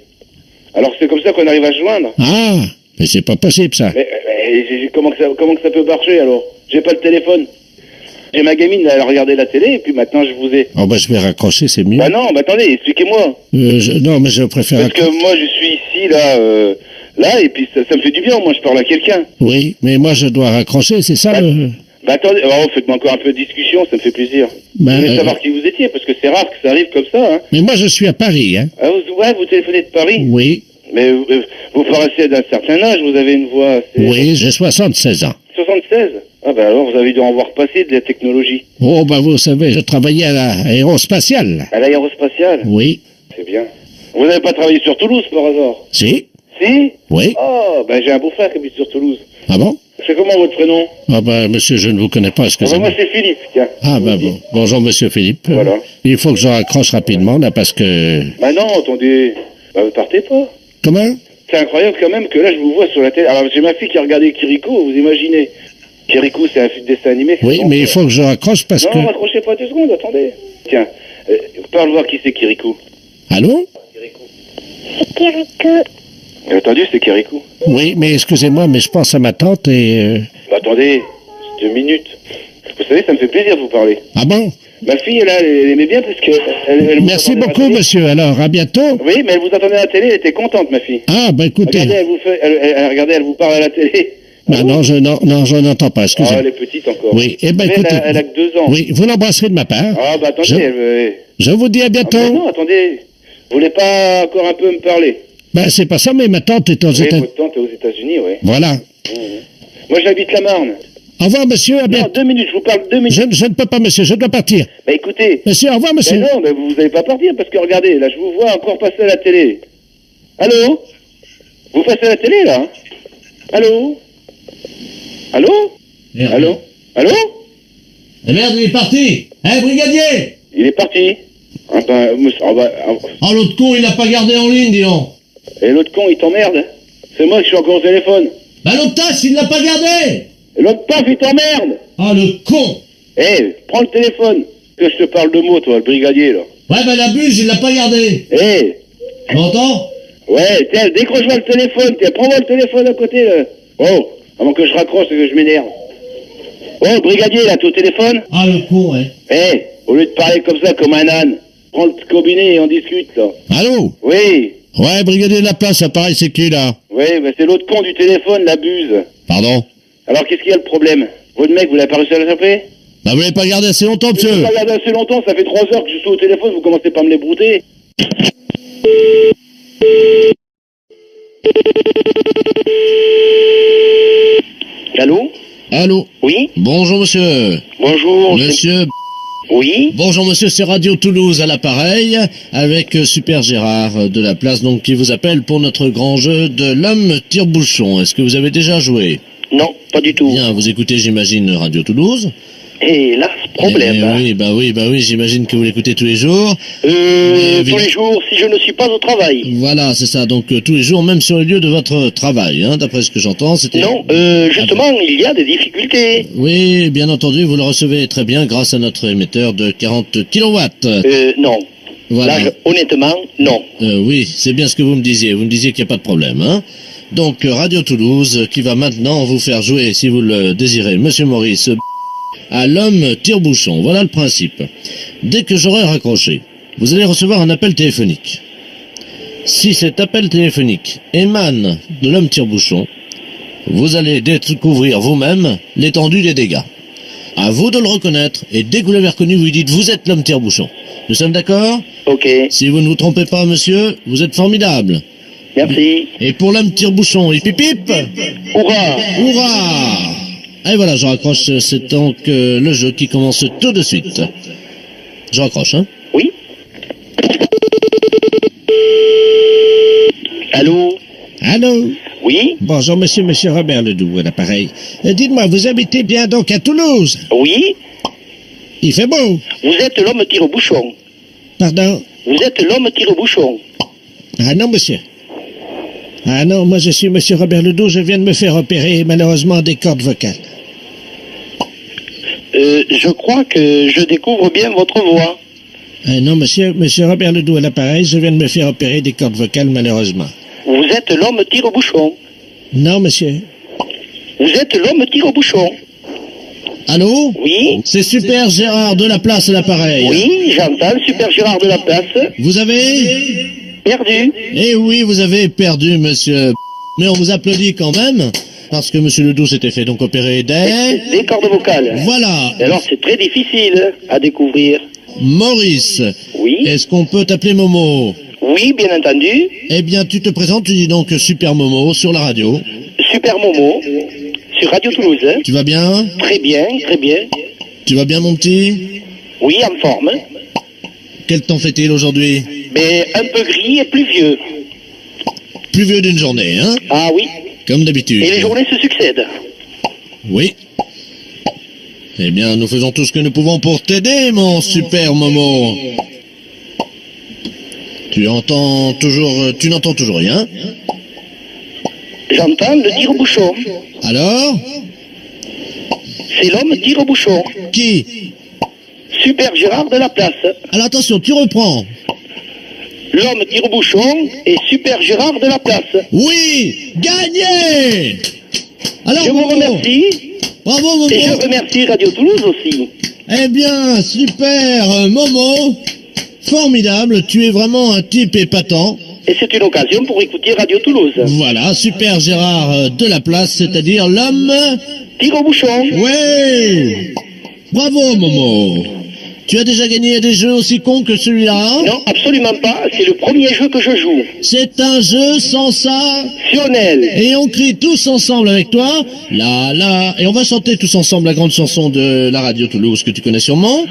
Alors c'est comme ça qu'on arrive à se joindre. Ah, mais c'est pas possible, ça. Mais comment que ça peut marcher, alors? J'ai pas le téléphone. J'ai ma gamine, là, elle a regardé la télé, et puis maintenant je vous ai... Oh, ben, je vais raccrocher, c'est mieux. Bah non, mais attendez, expliquez-moi. Non, mais je préfère... Parce que moi, je suis ici, là, et puis ça me fait du bien, moi, je parle à quelqu'un. Oui, mais moi, je dois raccrocher, c'est ça, le... Bah attendez, faites-moi encore un peu de discussion, ça me fait plaisir. Ben, je voulais savoir qui vous étiez, parce que c'est rare que ça arrive comme ça, hein. Mais moi, je suis à Paris, hein. Ah, vous téléphonez de Paris? Oui. Mais vous paraissez d'un certain âge, vous avez une voix assez... Oui, j'ai 76 ans. 76? Ah ben alors, vous avez dû en voir passer de la technologie. Oh, ben, vous savez, je travaillais à l'aérospatiale. À l'aérospatiale? Oui. C'est bien. Vous n'avez pas travaillé sur Toulouse, par hasard? Si. Si? Oui. Oh, ben j'ai un beau-frère qui habite sur Toulouse. Ah bon? C'est comment votre prénom? Ah ben, monsieur, je ne vous connais pas, Ah ben, excusez-moi. moi, c'est Philippe, tiens. Ah ben bon. Bonjour, monsieur Philippe. Voilà. Il faut que je raccroche rapidement, là, parce que... Bah non, attendez. Bah, vous partez pas. Comment? C'est incroyable quand même que là, je vous vois sur la télé. Alors, j'ai ma fille qui a regardé Kiriko, vous imaginez. Kiriko, c'est un dessin animé. Oui, mais il faut que je raccroche parce que... Non, raccrochez pas 2 secondes, attendez. Tiens, parle voir qui c'est Kiriko. Allô? C'est Kiriko. Entendu, c'est Kiriko. Oui, mais excusez-moi, mais je pense à ma tante et... Bah, attendez, 2 minutes. Vous savez, ça me fait plaisir de vous parler. Ah bon? Ma fille, elle aimait bien parce que... Elle vous Merci entendait à la beaucoup, télé. monsieur. Alors, à bientôt. Oui, mais elle vous entendait à la télé, elle était contente, ma fille. Ah, ben écoutez... Regardez, elle vous parle à la télé. Ben non, je n'entends pas, Ah, excusez-moi. elle est petite encore. Oui, eh ben Mais écoutez... elle a que 2 ans. Oui, vous l'embrasserez de ma part. Ah, bah attendez, Je vous dis à bientôt. Ah, mais non, attendez. Vous voulez pas encore un peu me parler? Ben, c'est pas ça, mais ma tante est aux Oui, États-Unis. votre tante est aux États-Unis, oui. Voilà. Moi, j'habite la Marne. Au revoir, monsieur. À bientôt. Non, 2 minutes, je vous parle 2 minutes. Je ne peux pas, monsieur, je dois partir. Bah écoutez. Monsieur, au revoir, monsieur. Mais non, mais vous n'allez pas partir parce que regardez, là, je vous vois encore passer à la télé. Allô? Vous passez à la télé, là? Hein? Allô? Allô? Merde. Allô? Allô? Eh merde, il est parti. Hein, brigadier? Il est parti. Ah ben, Oh, l'autre con, il l'a pas gardé en ligne, dis donc. Et l'autre con, il t'emmerde. C'est moi qui suis encore au téléphone. Bah, l'autre tasse, il l'a pas gardé. Et l'autre paf, il t'emmerde. Oh, le con. Eh, prends le téléphone. Que je te parle de mots, toi, le brigadier, là. Ouais, bah, la buse, il l'a pas gardé. Eh. Tu m'entends? Ouais, tiens, décroche-moi le téléphone, tiens, prends-moi le téléphone à côté, là. Oh, avant que je raccroche et que je m'énerve. Oh, le brigadier, là, t'es au téléphone? Ah, le con, ouais. Eh, au lieu de parler comme ça, comme un âne, prends le combiné et on discute, là. Allô? Oui. Ouais, brigadier de la place, appareil, c'est qui, là? Oui, mais c'est l'autre con du téléphone, la buse. Pardon? Alors, qu'est-ce qu'il y a le problème? Votre mec, vous l'avez pas réussi à l'attraper? Bah, vous l'avez pas gardé assez longtemps, monsieur. Vous l'avez pas gardé assez longtemps, ça fait 3 heures que je suis au téléphone, vous commencez pas à me les brouter. Allô? Allô? Oui? Bonjour, monsieur. Bonjour. Monsieur. Oui? Bonjour, monsieur, c'est Radio Toulouse à l'appareil, avec Super Gérard de la place, donc, qui vous appelle pour notre grand jeu de l'homme tire-bouchon. Est-ce que vous avez déjà joué? Non, pas du tout. Bien, vous écoutez, j'imagine, Radio Toulouse. Et là, ce problème. Oui, j'imagine que vous l'écoutez tous les jours. Tous les jours, si je ne suis pas au travail. Voilà, c'est ça, donc tous les jours, même sur le lieu de votre travail, hein, d'après ce que j'entends, c'était... Non, justement, il y a des difficultés. Oui, bien entendu, vous le recevez très bien grâce à notre émetteur de 40 kW. Non. Voilà. Là, honnêtement, non. Oui, c'est bien ce que vous me disiez. Vous me disiez qu'il n'y a pas de problème, hein. Donc, Radio Toulouse, qui va maintenant vous faire jouer, si vous le désirez, Monsieur Maurice, à l'homme tire-bouchon. Voilà le principe. Dès que j'aurai raccroché, vous allez recevoir un appel téléphonique. Si cet appel téléphonique émane de l'homme tire-bouchon, vous allez découvrir vous-même l'étendue des dégâts. À vous de le reconnaître, et dès que vous l'avez reconnu, vous lui dites « Vous êtes l'homme tire-bouchon ». Nous sommes d'accord? Ok. Si vous ne vous trompez pas, monsieur, vous êtes formidable. Merci. Et pour l'homme tire-bouchon, il pip-pip. Hurrah! Hurrah! Et voilà, je raccroche, c'est donc le jeu qui commence tout de suite. Je raccroche, hein? Oui. Allô? Allô? Oui? Bonjour, monsieur Robert Ledoux, à l'appareil. Dites-moi, vous habitez bien donc à Toulouse? Oui? Il fait beau. Vous êtes l'homme tire-bouchon. Pardon? Vous êtes l'homme tire-bouchon. Ah non, monsieur. Ah non, moi je suis monsieur Robert Ledoux, je viens de me faire opérer malheureusement des cordes vocales. Je crois que je découvre bien votre voix. Non, monsieur Robert Ledoux à l'appareil, je viens de me faire opérer des cordes vocales malheureusement. Vous êtes l'homme tire-bouchon. Non, monsieur. Vous êtes l'homme tire-bouchon. Allô? Oui? C'est Super Gérard de la place à l'appareil. Oui, j'entends, Super Gérard de la place. Vous avez... Perdu. Eh oui, vous avez perdu, monsieur. Mais on vous applaudit quand même, parce que monsieur Ledoux s'était fait donc opérer des cordes vocales. Voilà. Et alors, c'est très difficile à découvrir. Maurice. Oui? Est-ce qu'on peut t'appeler Momo? Oui, bien entendu. Eh bien, tu te présentes, tu dis donc Super Momo sur la radio. Super Momo, sur Radio Toulouse. Tu vas bien? Très bien, très bien. Tu vas bien, mon petit? Oui, en forme. Quel temps fait-il aujourd'hui? Mais un peu gris et pluvieux. Pluvieux d'une journée, hein? Ah oui. Comme d'habitude. Et les journées se succèdent. Oui. Eh bien, nous faisons tout ce que nous pouvons pour t'aider, mon super Momo. Tu n'entends toujours rien? J'entends le tire-bouchon. Alors? C'est l'homme tire-bouchon. Qui? Super Gérard de la place. Alors attention, tu reprends. L'homme tire-bouchon et Super Gérard de la place. Oui! Gagné! Alors, je vous remercie. Bravo, Momo. Et je remercie Radio Toulouse aussi. Eh bien, super, Momo. Formidable, tu es vraiment un type épatant. Et c'est une occasion pour écouter Radio Toulouse. Voilà, Super Gérard de la place, c'est-à-dire l'homme... Tire-bouchon. Oui! Bravo, Momo. Tu as déjà gagné à des jeux aussi cons que celui-là? Non, absolument pas. C'est le premier jeu que je joue. C'est un jeu sensationnel. Lionel. Et on crie tous ensemble avec toi. Et on va chanter tous ensemble la grande chanson de la radio Toulouse que tu connais sûrement.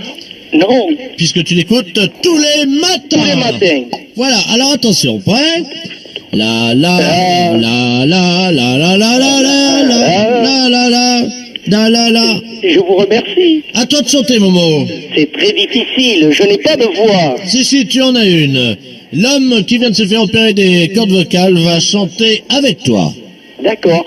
Non. Puisque tu l'écoutes tous les matins. Tous les matins. Voilà, alors attention, prêt? La la la la la la la la la la la la la la. Je vous remercie. À toi de chanter, Momo. C'est très difficile, je n'ai pas de voix. Si, tu en as une. L'homme qui vient de se faire opérer des cordes vocales va chanter avec toi. D'accord.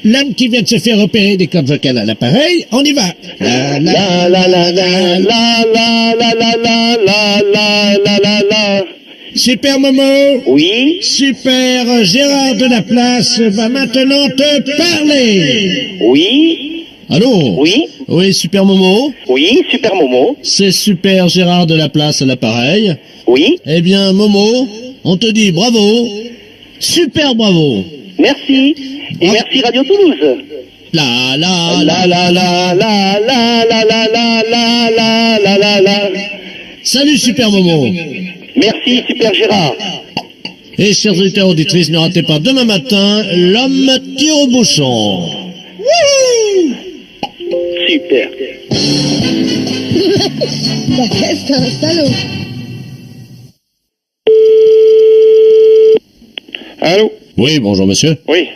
L'homme qui vient de se faire opérer des cordes vocales à l'appareil, on y va. La la la la la la la la la la la la la la. Super Momo. Oui. Super Gérard de la Place va maintenant te parler. Oui. Allô? Oui. Oui, Super Momo. Oui, Super Momo. C'est Super Gérard de la Place à l'appareil. Oui. Eh bien, Momo, on te dit bravo. Super bravo. Merci. Et merci Radio Toulouse. La la la la la la la la la la la la la la. Salut Super Momo. Merci Super Gérard. Et chers auditeurs auditrices, ne ratez pas demain matin l'homme tire au bouchon. Wouhou. Super. Bah, qu'est-ce que c'est un salaud. Allô? Oui, bonjour monsieur. Oui.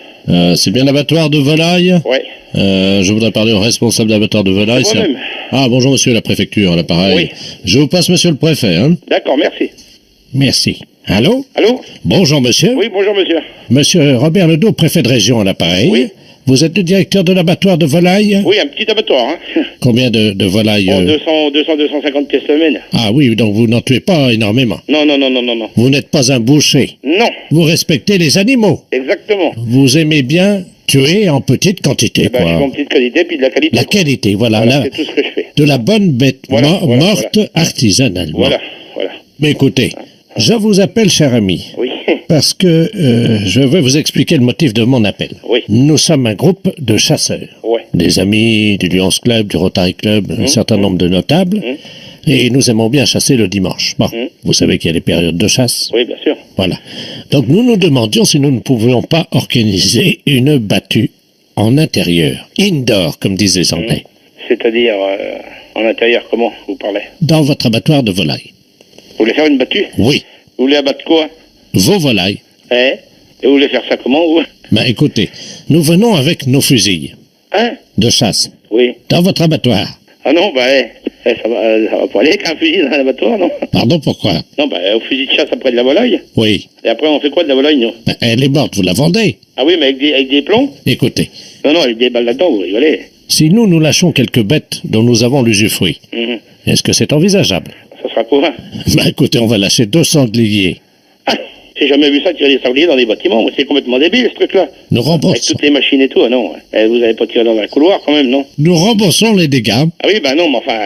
C'est bien l'abattoir de volaille? Oui. Je voudrais parler au responsable d'abattoir de volaille. C'est moi-même. Ah, bonjour monsieur, la préfecture, à l'appareil. Oui. Je vous passe monsieur le préfet, hein? D'accord, merci. Merci. Allô? Allô? Bonjour monsieur. Oui, bonjour monsieur. Monsieur Robert Ledoux, préfet de région à l'appareil. Oui. Vous êtes le directeur de l'abattoir de volaille? Oui, un petit abattoir, hein. Combien de volailles? 250 pièces semaine. Ah oui, donc vous n'en tuez pas énormément. Non, non, non, non, non, non. Vous n'êtes pas un boucher. Non. Vous respectez les animaux. Exactement. Vous aimez bien tuer en petite quantité, Ben, je fais en petite qualité, puis de la qualité. La qualité, voilà. Voilà, c'est tout ce que je fais. De la bonne bête morte artisanalement. Voilà, voilà. Mais écoutez, je vous appelle, cher ami. Oui. Parce que je vais vous expliquer le motif de mon appel. Oui. Nous sommes un groupe de chasseurs. Ouais. Des amis du Lions Club, du Rotary Club, un certain nombre de notables. Et nous aimons bien chasser le dimanche. Bon, vous savez qu'il y a les périodes de chasse. Oui, bien sûr. Voilà. Donc nous nous demandions si nous ne pouvions pas organiser une battue en intérieur. Indoor, comme disent les Anglais. C'est-à-dire, en intérieur, comment vous parlez? Dans votre abattoir de volailles. Vous voulez faire une battue? Oui. Vous voulez abattre quoi? Vos volailles. Et vous voulez faire ça comment, vous? Ben écoutez, nous venons avec nos fusils. Hein? De chasse. Oui. Dans votre abattoir. Ah non, ça va pas aller avec un fusil dans un abattoir, non? Pardon, pourquoi? Non, au fusil de chasse après de la volaille. Oui. Et après, on fait quoi de la volaille, nous? Ben, elle est morte, vous la vendez. Ah oui, mais avec des plombs? Écoutez. Non, avec des balles là-dedans, vous rigolez. Si nous lâchons quelques bêtes dont nous avons l'usufruit, est-ce que c'est envisageable? Ça sera quoi? Ben écoutez, on va lâcher 2 sangliers. J'ai jamais vu ça, tirer des sangliers dans des bâtiments. Moi, c'est complètement débile, ce truc-là. Nous remboursons. Avec toutes les machines et tout, ah non. Vous n'avez pas tiré dans un couloir, quand même, non? Nous remboursons les dégâts. Ah oui, non, mais enfin,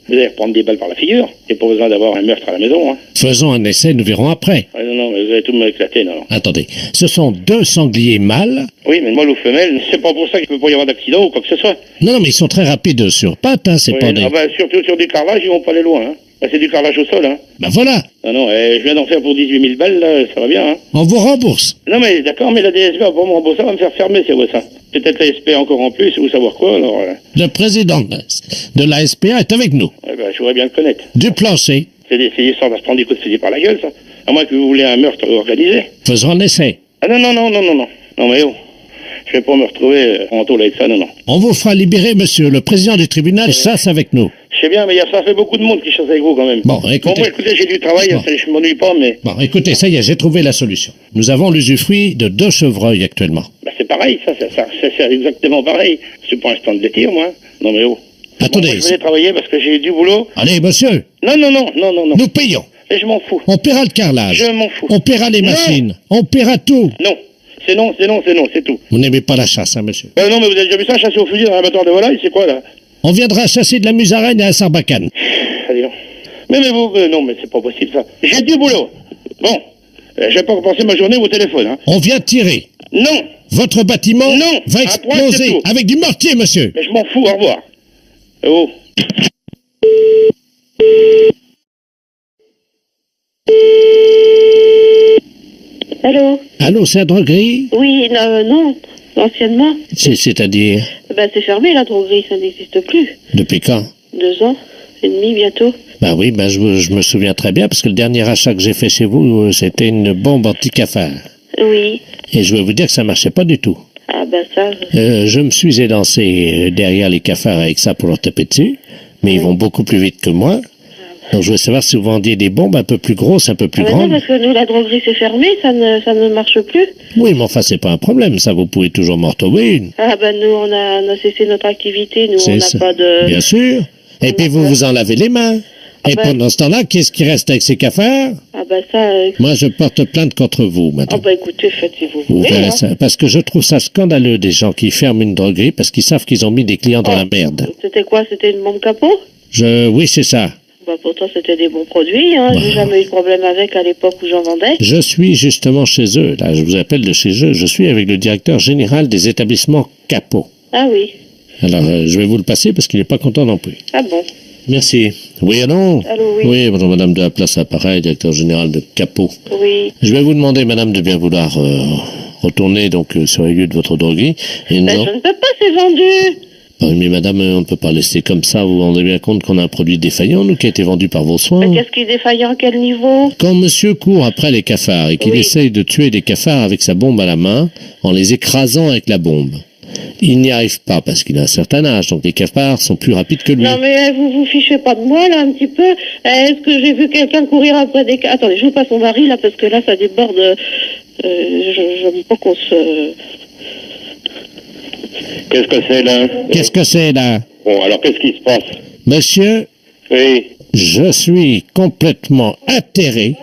vous allez reprendre des balles par la figure. Il n'y a pas besoin d'avoir un meurtre à la maison, hein. Faisons un essai, nous verrons après. Ah, non, mais vous allez tout m'éclater, non. Attendez, ce sont 2 sangliers mâles. Oui, mais mâle ou femelle, c'est pas pour ça qu'il ne peut pas y avoir d'accident ou quoi que ce soit. Non, mais ils sont très rapides sur pattes, hein, c'est Oui, pas des... surtout sur du carrelage, ils vont pas aller loin, hein. C'est du carrelage au sol, hein. Ben voilà. Non, je viens d'en faire pour 18 000 balles, là, ça va bien, hein. On vous rembourse. Non, mais d'accord, mais la DSP va pas me rembourser, ça va me faire fermer, c'est vrai, ça. Peut-être la SPA encore en plus, ou savoir quoi, alors... Le président de la SPA est avec nous. Je voudrais bien le connaître. Du plancher. C'est des histoires de se prendre des coups de fusil par la gueule, ça. À moins que vous voulez un meurtre organisé. Faisons un essai. Ah non. Non, mais je vais pas me retrouver en tôle avec ça, non. On vous fera libérer, monsieur. Le président du tribunal chasse avec nous. Je sais bien, mais ça fait beaucoup de monde qui chasse avec vous, quand même. Bon, écoutez... moi, écoutez, j'ai du travail, je m'ennuie pas, mais... Bon, écoutez, ça y est, j'ai trouvé la solution. Nous avons l'usufruit de 2 chevreuils actuellement. C'est pareil, c'est exactement pareil. C'est pas un stand de laitier, moi. Non, mais Attendez. Moi, je vais travailler parce que j'ai du boulot. Allez, monsieur. Non. Nous payons. Et je m'en fous. On paiera le carrelage. Je m'en fous. On paiera les machines. On paiera tout. Non. C'est non, c'est tout. Vous n'aimez pas la chasse, hein, monsieur? Non, mais vous avez déjà vu ça, chasser au fusil dans un abattoir de volaille, c'est quoi, là? On viendra chasser de la musaraigne à la Sarbacane. Allez, non. Mais vous, non, mais c'est pas possible, ça. J'ai du boulot. Bon. Je vais pas repenser ma journée au téléphone, hein. On vient tirer. Non. Votre bâtiment va exploser avec du mortier, monsieur. Mais je m'en fous, au revoir. Allô? Allô, c'est la droguerie? Oui, non, anciennement. C'est-à-dire? Ben, c'est fermé, la droguerie, ça n'existe plus. Depuis quand? 2 ans et demi, bientôt. Bah oui, je me souviens très bien, parce que le dernier achat que j'ai fait chez vous, c'était une bombe anti-cafard. Oui. Et je vais vous dire que ça marchait pas du tout. Ah, ben ça... Je me suis élancé derrière les cafards avec ça pour leur taper dessus, mais ils vont beaucoup plus vite que moi. Donc je voulais savoir si vous vendiez des bombes un peu plus grosses, un peu plus non, grandes. parce que nous, la droguerie, c'est fermé, ça ne marche plus. Oui, mais enfin, c'est pas un problème, ça, vous pouvez toujours m'en retrouver une. Ah, ben nous, on a cessé notre activité, nous, on C'est n'a ça. pas de... Bien sûr. Et puis vous vous en lavez les mains. Et pendant ce temps-là, qu'est-ce qui reste avec ces cafards? Ah, ben ça... Moi, je porte plainte contre vous, madame. Ah, ben écoutez, faites si vous Vous voulez. verrez hein. ça. Parce que je trouve ça scandaleux des gens qui ferment une droguerie parce qu'ils savent qu'ils ont mis des clients dans la merde. C'était quoi? C'était une bombe capot? Oui, c'est ça. Bah pourtant c'était des bons produits, hein. J'ai jamais eu de problème avec à l'époque où j'en vendais. Je suis justement chez eux. Là, je vous appelle de chez eux. Je suis avec le directeur général des établissements Capot. Ah oui. Alors, je vais vous le passer parce qu'il n'est pas content non plus. Ah bon. Merci. Oui, allô? Allô, oui. Oui, bonjour, madame de la place Appareil, directeur général de Capot. Oui. Je vais vous demander, madame, de bien vouloir retourner donc sur les lieux de votre droguerie. Et Ben, non. je ne peux pas, c'est vendu. Oui, mais madame, on ne peut pas laisser comme ça. Vous vous rendez bien compte qu'on a un produit défaillant, nous, qui a été vendu par vos soins. Mais qu'est-ce qui est défaillant, à quel niveau? Quand monsieur court après les cafards et qu'il essaye de tuer des cafards avec sa bombe à la main, en les écrasant avec la bombe, il n'y arrive pas parce qu'il a un certain âge, donc les cafards sont plus rapides que lui. Non mais vous vous fichez pas de moi là un petit peu. Est-ce que j'ai vu quelqu'un courir après des... Attendez, je vous passe mon mari là parce que là ça déborde. J'aime pas qu'on se... Qu'est-ce que c'est là? Qu'est-ce que c'est là? Bon, alors qu'est-ce qui se passe? Monsieur, oui. Je suis complètement atterré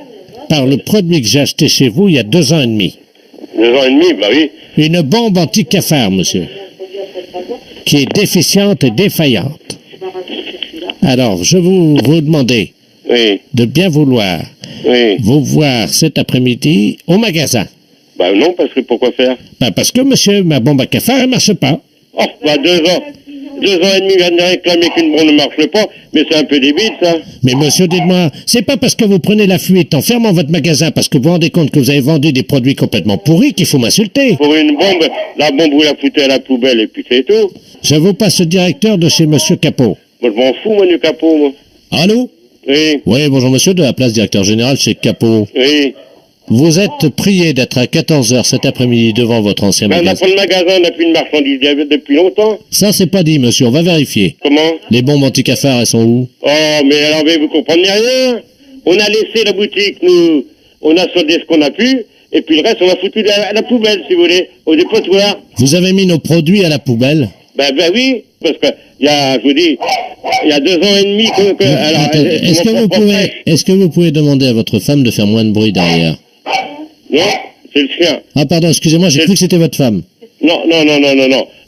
par le produit que j'ai acheté chez vous il y a 2 ans et demi. 2 ans et demi, bah oui. Une bombe anti-cafard, monsieur, qui est déficiente et défaillante. Alors, je vous demander de bien vouloir vous voir cet après-midi au magasin. Bah non, parce que pourquoi faire? Bah parce que, monsieur, ma bombe à cafard, elle marche pas. Oh, bah 2 ans. 2 ans et demi, je viens de réclamer qu'une bombe ne marche pas, mais c'est un peu débile, ça. Mais monsieur, dites-moi, c'est pas parce que vous prenez la fuite en fermant votre magasin parce que vous vous rendez compte que vous avez vendu des produits complètement pourris qu'il faut m'insulter. Pour une bombe, la bombe, vous la foutez à la poubelle et puis c'est tout. Je vous passe le directeur de chez monsieur Capot. Moi, je m'en fous, moi, du Capot, moi. Allô? Oui. Oui, bonjour monsieur, de la place directeur général chez Capot. Oui. Vous êtes prié d'être à 14h cet après-midi devant votre ancien Ben, on magasin. a pas de magasin, on n'a plus de marchandises depuis longtemps. Ça, c'est pas dit, monsieur, on va vérifier. Comment? Les bombes anti-cafards, elles sont où? Oh, mais alors, mais vous comprenez rien. On a laissé la boutique, nous, on a soldé ce qu'on a pu, et puis le reste, on l'a foutu à la poubelle, si vous voulez, au dépotoir. Vous avez mis nos produits à la poubelle? Ben oui, parce que, je vous dis, il y a 2 ans et demi que alors, attendez, est-ce que vous pouvez demander à votre femme de faire moins de bruit derrière? Non, c'est le sien. Ah, pardon, excusez-moi, j'ai cru que c'était votre femme. Non.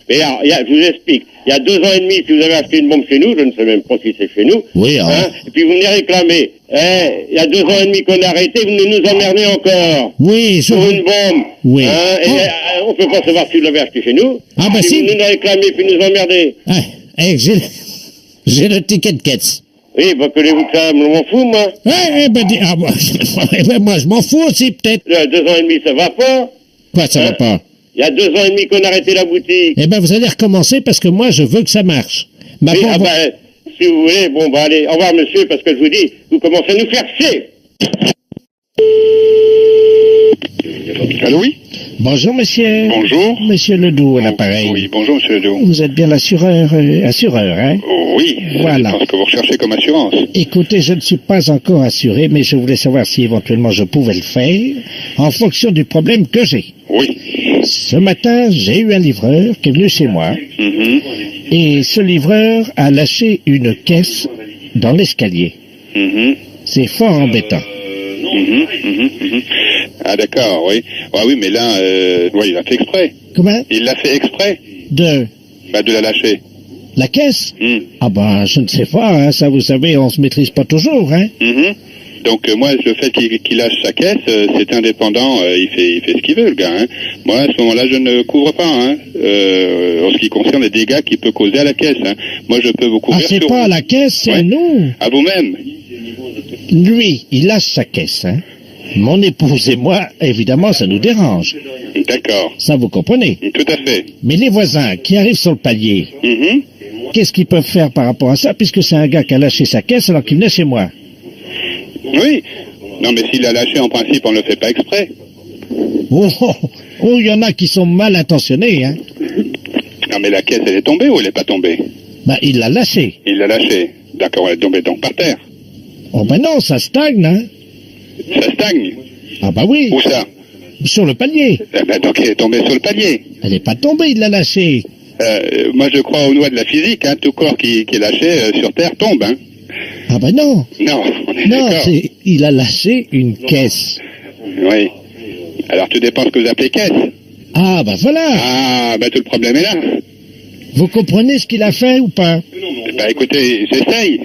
Mais je vous explique. Il y a 2 ans et demi, si vous avez acheté une bombe chez nous, je ne sais même pas si c'est chez nous. Oui, et puis vous venez réclamer. Il y a 2 ans et demi qu'on a arrêté, vous venez nous emmerder encore. Oui, Pour une bombe. Oui. On peut pas savoir si vous l'avez acheté chez nous. Ah, bah si. Vous nous réclamez puis nous emmerder. J'ai le ticket de caisse. Oui, bah, que voulez-vous que ça, je m'en fous, moi. Moi, je m'en fous aussi, peut-être. 2 ans et demi, ça va pas. Quoi, ça va pas? Il y a 2 ans et demi qu'on a arrêté la boutique. Eh ben, vous allez recommencer parce que moi, je veux que ça marche. Si vous voulez, bon, bah, allez, au revoir, monsieur, parce que je vous dis, vous commencez à nous faire chier. Allô, oui? Bonjour, monsieur. Bonjour. Monsieur Ledoux, à l'appareil. Oui, bonjour, monsieur Ledoux. Vous êtes bien l'assureur, hein? Oui. Voilà. C'est ce que vous recherchez comme assurance. Écoutez, je ne suis pas encore assuré, mais je voulais savoir si éventuellement je pouvais le faire en fonction du problème que j'ai. Oui. Ce matin, j'ai eu un livreur qui est venu chez moi. Et ce livreur a lâché une caisse dans l'escalier. C'est fort embêtant. Ah, d'accord, oui. Ah oui, mais là, il a fait exprès. Comment? Il l'a fait exprès. De la lâcher. La caisse? Ah ben, je ne sais pas, hein, ça, vous savez, on se maîtrise pas toujours, hein. Donc moi, le fait qu'il lâche sa caisse, c'est indépendant, il fait ce qu'il veut, le gars. Hein. Moi, à ce moment-là, je ne couvre pas, hein, en ce qui concerne les dégâts qu'il peut causer à la caisse. Hein. Moi, je peux vous couvrir. Ah, c'est sur pas vous. à la caisse, c'est Ouais. nous. À vous-même. Lui, il lâche sa caisse, hein. Mon épouse et moi, évidemment, ça nous dérange. D'accord. Ça, vous comprenez. Tout à fait. Mais les voisins qui arrivent sur le palier, qu'est-ce qu'ils peuvent faire par rapport à ça, puisque c'est un gars qui a lâché sa caisse alors qu'il venait chez moi? Oui. Non, mais s'il l'a lâché, en principe, on ne le fait pas exprès. Oh, il y en a qui sont mal intentionnés, hein. Non, mais la caisse, elle est tombée ou elle n'est pas tombée? Bah, il l'a lâché. Il l'a lâchée. D'accord, elle est tombée donc par terre. Oh, ben non, ça stagne, hein. Ça stagne. Ah, bah oui. Où ça? Sur le palier. Eh ben, donc elle est tombée sur le palier. Elle n'est pas tombée, il l'a lâchée. Moi, je crois aux lois de la physique, hein. Tout corps qui est lâché sur terre tombe, hein. Ah, ben non. Non, on est Non, d'accord. il a lâché une caisse. Oui. Alors, tout dépend ce que vous appelez caisse. Ah, bah voilà. Ah, bah tout le problème est là. Vous comprenez ce qu'il a fait ou pas? Bah écoutez, j'essaye.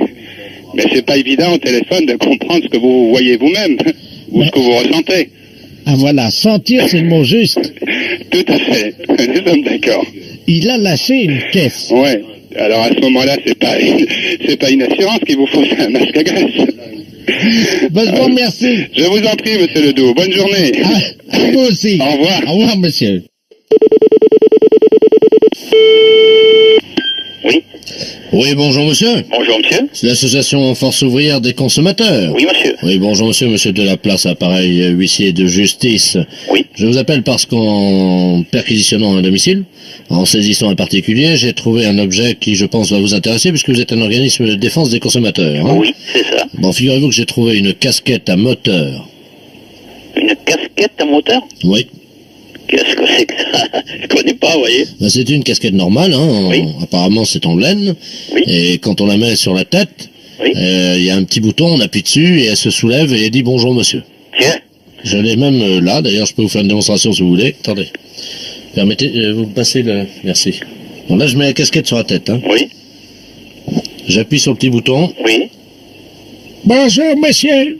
Mais c'est pas évident au téléphone de comprendre ce que vous voyez vous-même, ou ce que vous ressentez. Ah, voilà, sentir, c'est le mot juste. Tout à fait. Nous sommes d'accord. Il a lâché une caisse. Ouais. Alors à ce moment-là, c'est pas une assurance qu'il vous faut, c'est un masque à gaz. Ben, je vous remercie. Je vous en prie, monsieur Ledoux. Bonne journée. À vous aussi. Au revoir. Au revoir, monsieur. Oui, bonjour monsieur. Bonjour monsieur. C'est l'association Force ouvrière des consommateurs. Oui monsieur. Oui, bonjour monsieur de la place, appareil huissier de justice. Oui. Je vous appelle parce qu'en perquisitionnant un domicile, en saisissant un particulier, j'ai trouvé un objet qui, je pense, va vous intéresser puisque vous êtes un organisme de défense des consommateurs. Hein. Oui, c'est ça. Bon, figurez-vous que j'ai trouvé une casquette à moteur. Une casquette à moteur? Oui. Qu'est-ce que c'est que ça? Je connais pas, vous voyez. Ben, c'est une casquette normale, hein. Apparemment c'est en laine. Et quand on la met sur la tête, il y a un petit bouton, on appuie dessus et elle se soulève et elle dit bonjour monsieur. Tiens. Je l'ai même là, d'ailleurs je peux vous faire une démonstration si vous voulez. Attendez. Permettez, vous me passez le... Merci. Bon là je mets la casquette sur la tête. Hein. Oui. J'appuie sur le petit bouton. Oui. Bonjour monsieur.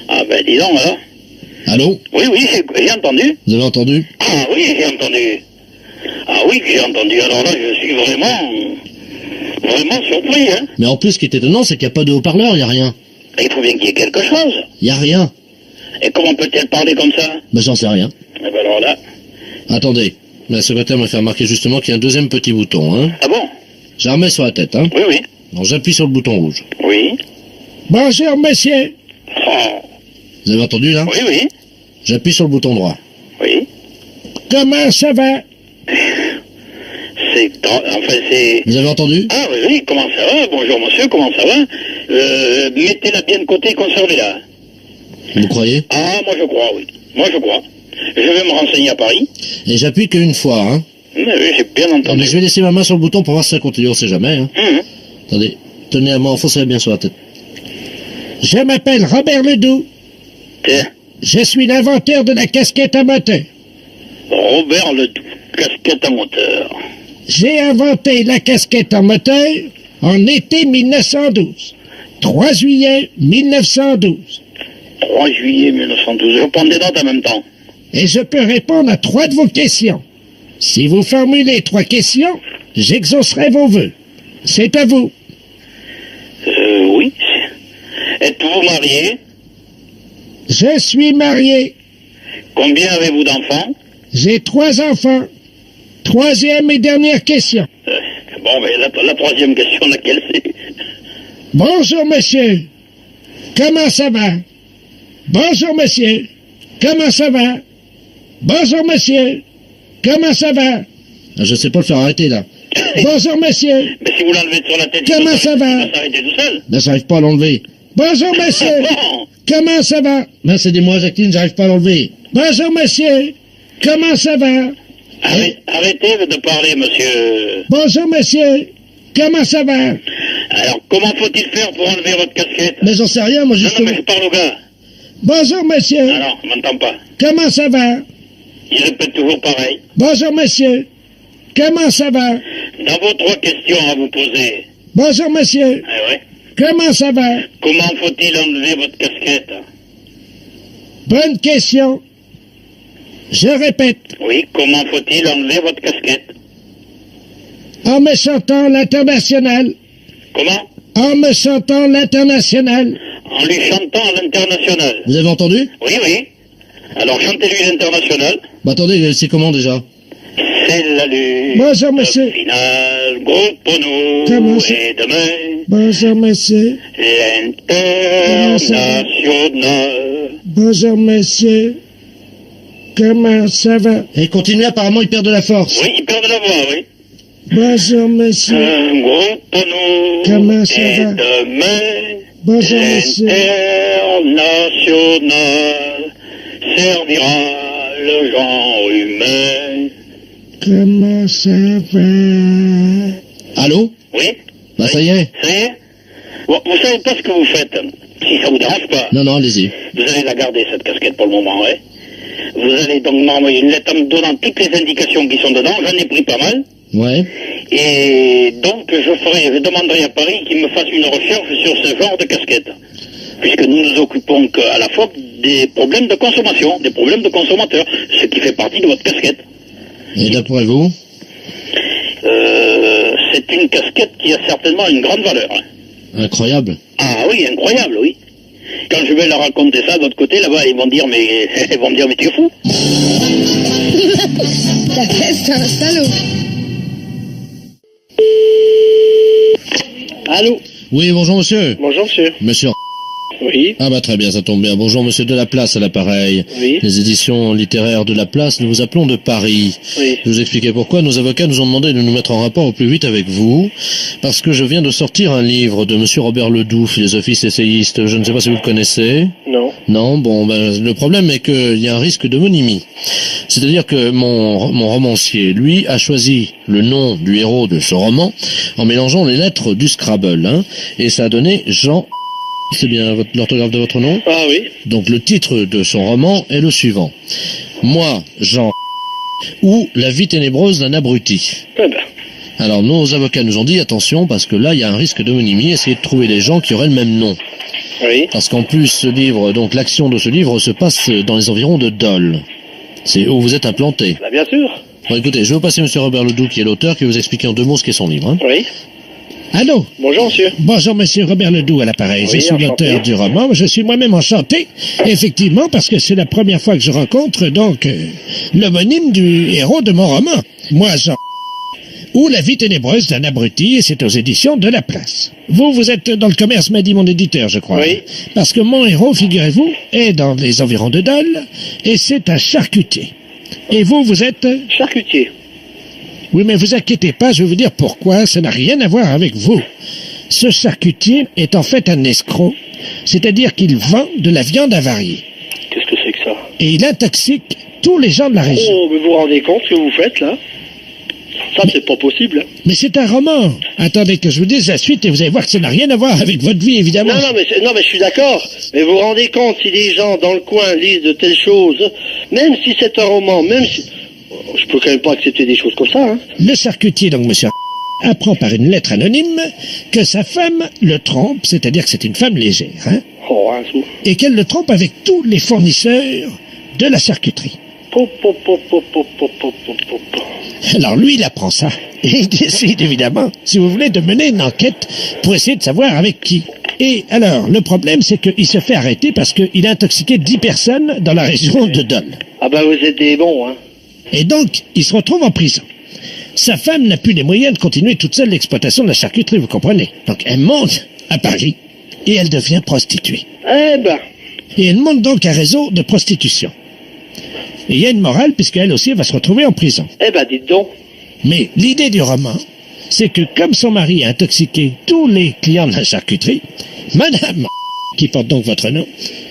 Ah ben dis donc alors. Allô? Oui, j'ai entendu. Vous avez entendu? Ah oui, j'ai entendu. Ah oui, j'ai entendu. Alors là, je suis vraiment surpris, hein. Mais en plus ce qui est étonnant c'est qu'il n'y a pas de haut-parleur, il n'y a rien. Il faut bien qu'il y ait quelque chose. Il n'y a rien. Et comment peut-elle parler comme ça? Ben j'en sais rien. Eh ben alors là. Attendez. La secrétaire m'a fait remarquer justement qu'il y a un deuxième petit bouton. Hein. Ah bon? Je la remets sur la tête. Hein. Oui, oui. Donc j'appuie sur le bouton rouge. Oui. Bonjour monsieur. Oh. Vous avez entendu là? Oui, oui. J'appuie sur le bouton droit. Oui. Comment ça va? C'est... Vous avez entendu? Ah oui, comment ça va? Bonjour monsieur, comment ça va? Mettez-la bien de côté, conservez-la. Vous croyez? Ah, moi je crois, oui. Moi je crois. Je vais me renseigner à Paris. Et j'appuie qu'une fois, hein. Oui, j'ai bien entendu. Mais je vais laisser ma main sur le bouton pour voir si ça continue, on sait jamais, hein. Attendez, tenez à moi, enfoncez-la bien sur la tête. Je m'appelle Robert Ledoux. Je suis l'inventeur de la casquette à moteur. Robert Ledoux, casquette à moteur. J'ai inventé la casquette en moteur en été 1912. 3 juillet 1912. 3 juillet 1912. Je prends des notes en même temps. Et je peux répondre à 3 de vos questions. Si vous formulez 3 questions, j'exaucerai vos vœux. C'est à vous. Oui. Êtes-vous marié? Je suis marié. Combien avez-vous d'enfants? J'ai 3 enfants. 3e et dernière question. Bon, mais la 3e question, laquelle c'est? Bonjour, monsieur. Comment ça va? Bonjour, monsieur. Comment ça va? Bonjour, monsieur. Comment ça va? Je sais pas le faire arrêter, là. Bonjour, monsieur. Mais si vous l'enlevez sur la tête, comment ça va? Il va s'arrêter tout seul. Ben, j'arrive pas à l'enlever. Bonjour, monsieur. Bon. Comment ça va? Ben, c'est des mois, Jacqueline, j'arrive pas à l'enlever. Bonjour, monsieur. Comment ça va? Arrêtez de parler, monsieur. Bonjour, monsieur. Comment ça va? Alors, comment faut-il faire pour enlever votre casquette? Mais j'en sais rien, moi, Non, mais je parle au gars. Bonjour, monsieur. Ah non, je m'entends pas. Comment ça va? Il répète toujours pareil. Bonjour, monsieur. Comment ça va? Dans vos 3 questions à vous poser. Bonjour, monsieur. Ah ouais. Comment ça va? Comment faut-il enlever votre casquette? Bonne question. Je répète. Oui, comment faut-il enlever votre casquette? En me chantant l'international. Comment? En me chantant l'international. En lui chantant à l'international. Vous avez entendu? Oui, oui. Alors chantez-lui l'international. Bah attendez, c'est comment déjà? C'est la lune. Bonjour, monsieur. Finale, groupe pour nous. Comment ça? Et demain, Bonjour, monsieur. l'international. Bonjour, monsieur. Comment ça va? Et continuez, apparemment il perd de la force. Oui, il perd de la voix, oui. Bonjour, monsieur. Un groupe pour nous. Comment ça et va? demain, Bonjour, monsieur. l'international servira le genre humain. Comment ça va? Allô? Oui? Bah ça y est. Ça y est? Bon, vous savez pas ce que vous faites. Si ça vous dérange pas. Non, non, allez-y. Vous allez la garder, cette casquette, pour le moment, ouais. Vous allez donc m'envoyer une lettre en me donnant toutes les indications qui sont dedans. J'en ai pris pas mal. Ouais. Et donc, je demanderai à Paris qu'il me fasse une recherche sur ce genre de casquette. Puisque nous nous occupons à la fois des problèmes de consommation, des problèmes de consommateurs, ce qui fait partie de votre casquette. Et d'après vous? C'est une casquette qui a certainement une grande valeur. Incroyable. Ah oui, incroyable, oui. Quand je vais leur raconter ça de l'autre côté, là-bas, ils vont me dire, mais tu es fou. La peste, c'est un salaud. Allô? Oui, bonjour monsieur. Bonjour, monsieur. Monsieur. Oui. Ah bah très bien, ça tombe bien. Bonjour monsieur de la Place à l'appareil. Oui. Les éditions littéraires de la Place, nous vous appelons de Paris. Oui. Je vous expliquer pourquoi. Nos avocats nous ont demandé de nous mettre en rapport au plus vite avec vous, parce que je viens de sortir un livre de monsieur Robert Ledoux, philosophiste essayiste. Je ne sais pas si vous le connaissez. Non. Non, bon, ben, le problème est qu'il y a un risque d'homonymie. C'est-à-dire que mon romancier, lui, a choisi le nom du héros de ce roman en mélangeant les lettres du Scrabble, hein, et ça a donné Jean. C'est bien l'orthographe de votre nom? Ah oui. Donc le titre de son roman est le suivant. Moi, Jean, ou La vie ténébreuse d'un abruti. Eh ben. Alors nos avocats nous ont dit attention parce que là il y a un risque d'homonymie, essayez de trouver des gens qui auraient le même nom. Oui. Parce qu'en plus ce livre, donc l'action de ce livre se passe dans les environs de Dole. C'est où vous êtes implanté. Bah, bien sûr. Bon écoutez, je vais vous passer monsieur Robert Ledoux qui est l'auteur, qui va vous expliquer en 2 mots ce qu'est son livre. Hein. Oui. Allô? Bonjour, monsieur. Bonjour, monsieur Robert Ledoux à l'appareil. Oui, je suis enchanté. l'auteur du roman. Je suis moi-même enchanté, effectivement, parce que c'est la première fois que je rencontre, donc, l'homonyme du héros de mon roman. Moi, Jean, ou La vie ténébreuse d'un abruti, et c'est aux éditions de La Place. Vous êtes dans le commerce, m'a dit mon éditeur, je crois. Oui. Parce que mon héros, figurez-vous, est dans les environs de Dole, et c'est un charcutier. Et vous êtes... Charcutier. Oui, mais vous inquiétez pas, je vais vous dire pourquoi, ça n'a rien à voir avec vous. Ce charcutier est en fait un escroc, c'est-à-dire qu'il vend de la viande avariée. Qu'est-ce que c'est que ça? Et il intoxique tous les gens de la région. Oh, mais vous vous rendez compte ce que vous faites, là? Ça, c'est pas possible. Mais c'est un roman. Attendez que je vous dise la suite et vous allez voir que ça n'a rien à voir avec votre vie, évidemment. Non, mais je suis d'accord. Mais vous vous rendez compte si les gens dans le coin lisent de telles choses, même si c'est un roman, même si... Je peux quand même pas accepter des choses comme ça, hein. Le charcutier, donc, monsieur, apprend par une lettre anonyme que sa femme le trompe, c'est-à-dire que c'est une femme légère, hein. Oh, un sou. Et qu'elle le trompe avec tous les fournisseurs de la charcuterie. Alors lui, il apprend ça. Et il décide, évidemment, si vous voulez, de mener une enquête pour essayer de savoir avec qui. Et alors, le problème, c'est qu'il se fait arrêter parce qu'il a intoxiqué 10 personnes dans la région de Dole. Ah bah vous êtes des bons, hein. Et donc, il se retrouve en prison. Sa femme n'a plus les moyens de continuer toute seule l'exploitation de la charcuterie, vous comprenez. Donc elle monte à Paris et elle devient prostituée. Eh ben. Et elle monte donc un réseau de prostitution. Et il y a une morale puisqu'elle aussi va se retrouver en prison. Eh ben, dites donc. Mais l'idée du roman, c'est que comme son mari a intoxiqué tous les clients de la charcuterie, Madame, qui porte donc votre nom,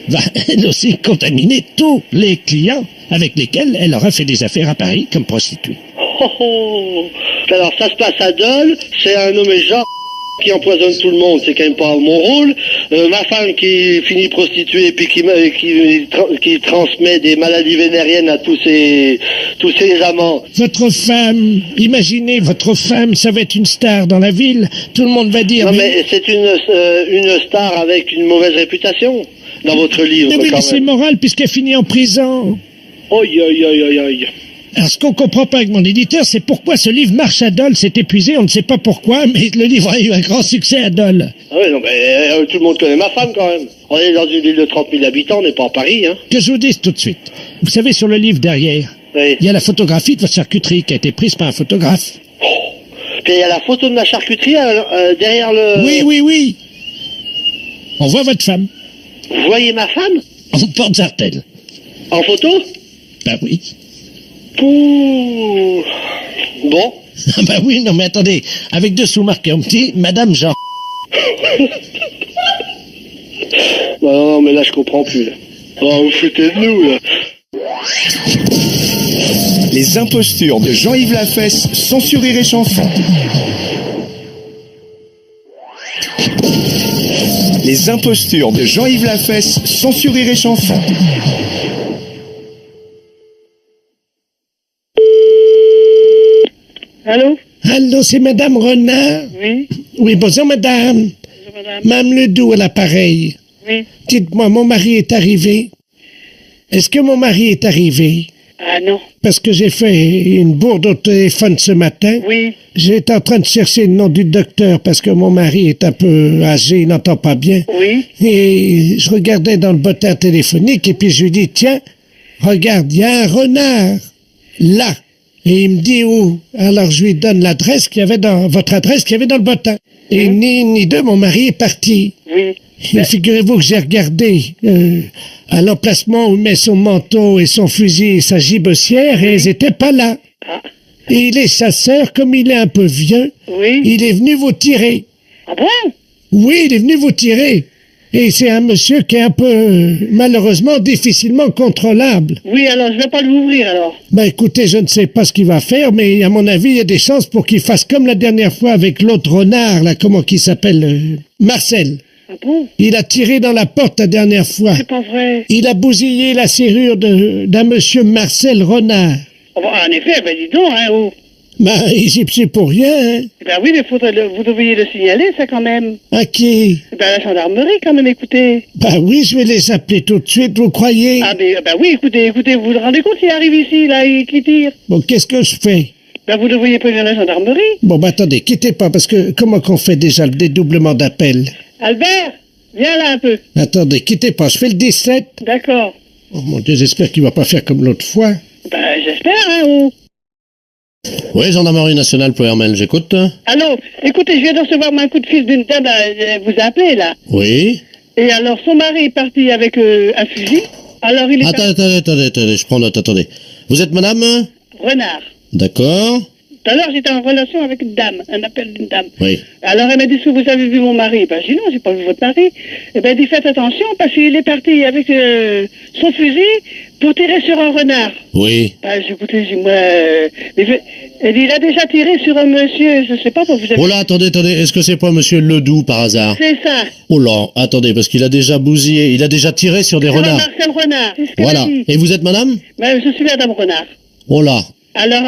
va elle aussi contaminer tous les clients avec lesquels elle aura fait des affaires à Paris comme prostituée. Oh, oh. Alors ça se passe à Dole, c'est un nommé Jean. qui empoisonne tout le monde, c'est quand même pas mon rôle. Ma femme qui finit prostituée puis qui transmet des maladies vénériennes à tous ses amants. Votre femme, imaginez, votre femme, ça va être une star dans la ville. Tout le monde va dire... Non mais c'est une star avec une mauvaise réputation dans votre livre. Non mais c'est moral puisqu'elle finit en prison. Aïe, aïe, aïe, aïe, aïe. Alors, ce qu'on comprend pas avec mon éditeur, c'est pourquoi ce livre marche à Dole. C'est épuisé, on ne sait pas pourquoi, mais le livre a eu un grand succès à Dole. Ah oui, non, mais tout le monde connaît ma femme, quand même. On est dans une ville de 30 000 habitants, on n'est pas en Paris, hein. Que je vous dise tout de suite. Vous savez, sur le livre derrière, il y a la photographie de votre charcuterie qui a été prise par un photographe. Puis il y a la photo de ma charcuterie derrière le... Oui, oui, oui. On voit votre femme. Vous voyez ma femme? En porte-jartel. En photo? Ben oui. Ouh. Bon. Ah bah oui, non mais attendez, avec dessous marqué en petit, Madame Jean. Non, mais là je comprends plus. Là. Oh, vous foutez de nous là. Les impostures de Jean-Yves Lafesse sont sur Rire et Chanson. Les impostures de Jean-Yves Lafesse sont sur Rire et Chanson. Allô? Allô, c'est Madame Renard? Oui. Oui, bonjour Madame. Bonjour Madame. Madame Ledoux à l'appareil. Oui. Dites-moi, mon mari est arrivé. Est-ce que mon mari est arrivé? Ah non. Parce que j'ai fait une bourde au téléphone ce matin. Oui. J'étais en train de chercher le nom du docteur parce que mon mari est un peu âgé, il n'entend pas bien. Oui. Et je regardais dans le bottin téléphonique et puis je lui dis, tiens, regarde, il y a un renard là. Et il me dit où? Alors je lui donne l'adresse qu'il y avait dans votre adresse qu'il y avait dans le bottin. Et ni deux, mon mari est parti. Oui. Et figurez-vous que j'ai regardé à l'emplacement où il met son manteau et son fusil et sa gibecière et ils étaient pas là. Ah. Et il est chasseur, comme il est un peu vieux, il est venu vous tirer. Ah bon? Oui, il est venu vous tirer. Et c'est un monsieur qui est un peu, malheureusement, difficilement contrôlable. Oui, alors je vais pas l'ouvrir alors. Ben écoutez, je ne sais pas ce qu'il va faire, mais à mon avis, il y a des chances pour qu'il fasse comme la dernière fois avec l'autre renard, là, comment qu'il s'appelle, Marcel. Ah bon? Il a tiré dans la porte la dernière fois. C'est pas vrai. Il a bousillé la serrure d'un monsieur Marcel Renard. Oh, bah, en effet, ben dis donc, hein, oh. Ben, c'est pour rien, hein. Ben oui, mais vous devriez le signaler, ça, quand même. À qui? Ben, à la gendarmerie, quand même, écoutez. Ben oui, je vais les appeler tout de suite, vous croyez? Ah, ben oui, écoutez, vous vous rendez compte s'il arrive ici, là, et qui tire? Bon, qu'est-ce que je fais? Ben, vous devriez prévenir la gendarmerie. Bon, ben attendez, quittez pas, parce que comment qu'on fait déjà le dédoublement d'appel? Albert, viens là un peu. Attendez, quittez pas, je fais le 17. D'accord. Oh mon Dieu, j'espère qu'il va pas faire comme l'autre fois. Ben, j'espère, hein, oh. Oui, gendarmerie nationale, Pohermel, j'écoute. Allô, écoutez, je viens de recevoir un coup de fil d'une dame, elle vous a appelé, là. Oui. Et alors, son mari est parti avec un fusil. Alors, il est Attendez, je prends note, attendez. Vous êtes madame? Renard. D'accord. Tout à l'heure, j'étais en relation avec une dame, un appel d'une dame. Oui. Alors, elle m'a dit, est-ce que vous avez vu mon mari? Ben, j'ai dit, non, j'ai pas vu votre mari. Eh ben, elle dit, faites attention, parce qu'il est parti avec son fusil pour tirer sur un renard. Oui. Ben, j'ai écouté, j'ai dit, moi, elle dit, il a déjà tiré sur un monsieur, je sais pas, pour vous avez... Oh là, attendez, est-ce que c'est pas monsieur Ledoux, par hasard? C'est ça. Oh là, attendez, parce qu'il a déjà bousillé, il a déjà tiré sur des renards. Marcel Renard, c'est ce qu'elle Voilà. a dit. Et vous êtes madame? Ben, je suis madame Renard. Oh là. Alors,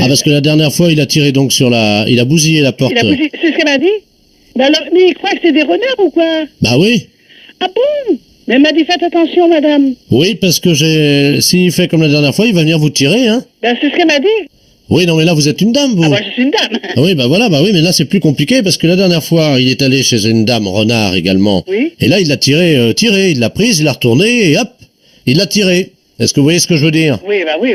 Ah, parce que la dernière fois, il a tiré donc sur la... Il a bousillé la porte. c'est ce qu'elle m'a dit? Ben alors, mais il croit que c'est des renards ou quoi? Bah oui. Ah bon? Mais elle m'a dit, faites attention, madame. Oui, parce que s'il fait comme la dernière fois, il va venir vous tirer, hein. Ben, c'est ce qu'elle m'a dit. Oui, non, mais là, vous êtes une dame, vous. Ah, moi, je suis une dame. Ah oui, bah voilà, bah oui, mais là, c'est plus compliqué, parce que la dernière fois, il est allé chez une dame renard également. Oui. Et là, il l'a tiré, il l'a prise, il l'a retournée, et hop, il l'a tiré. Est-ce que vous voyez ce que je veux dire? Oui, bah oui.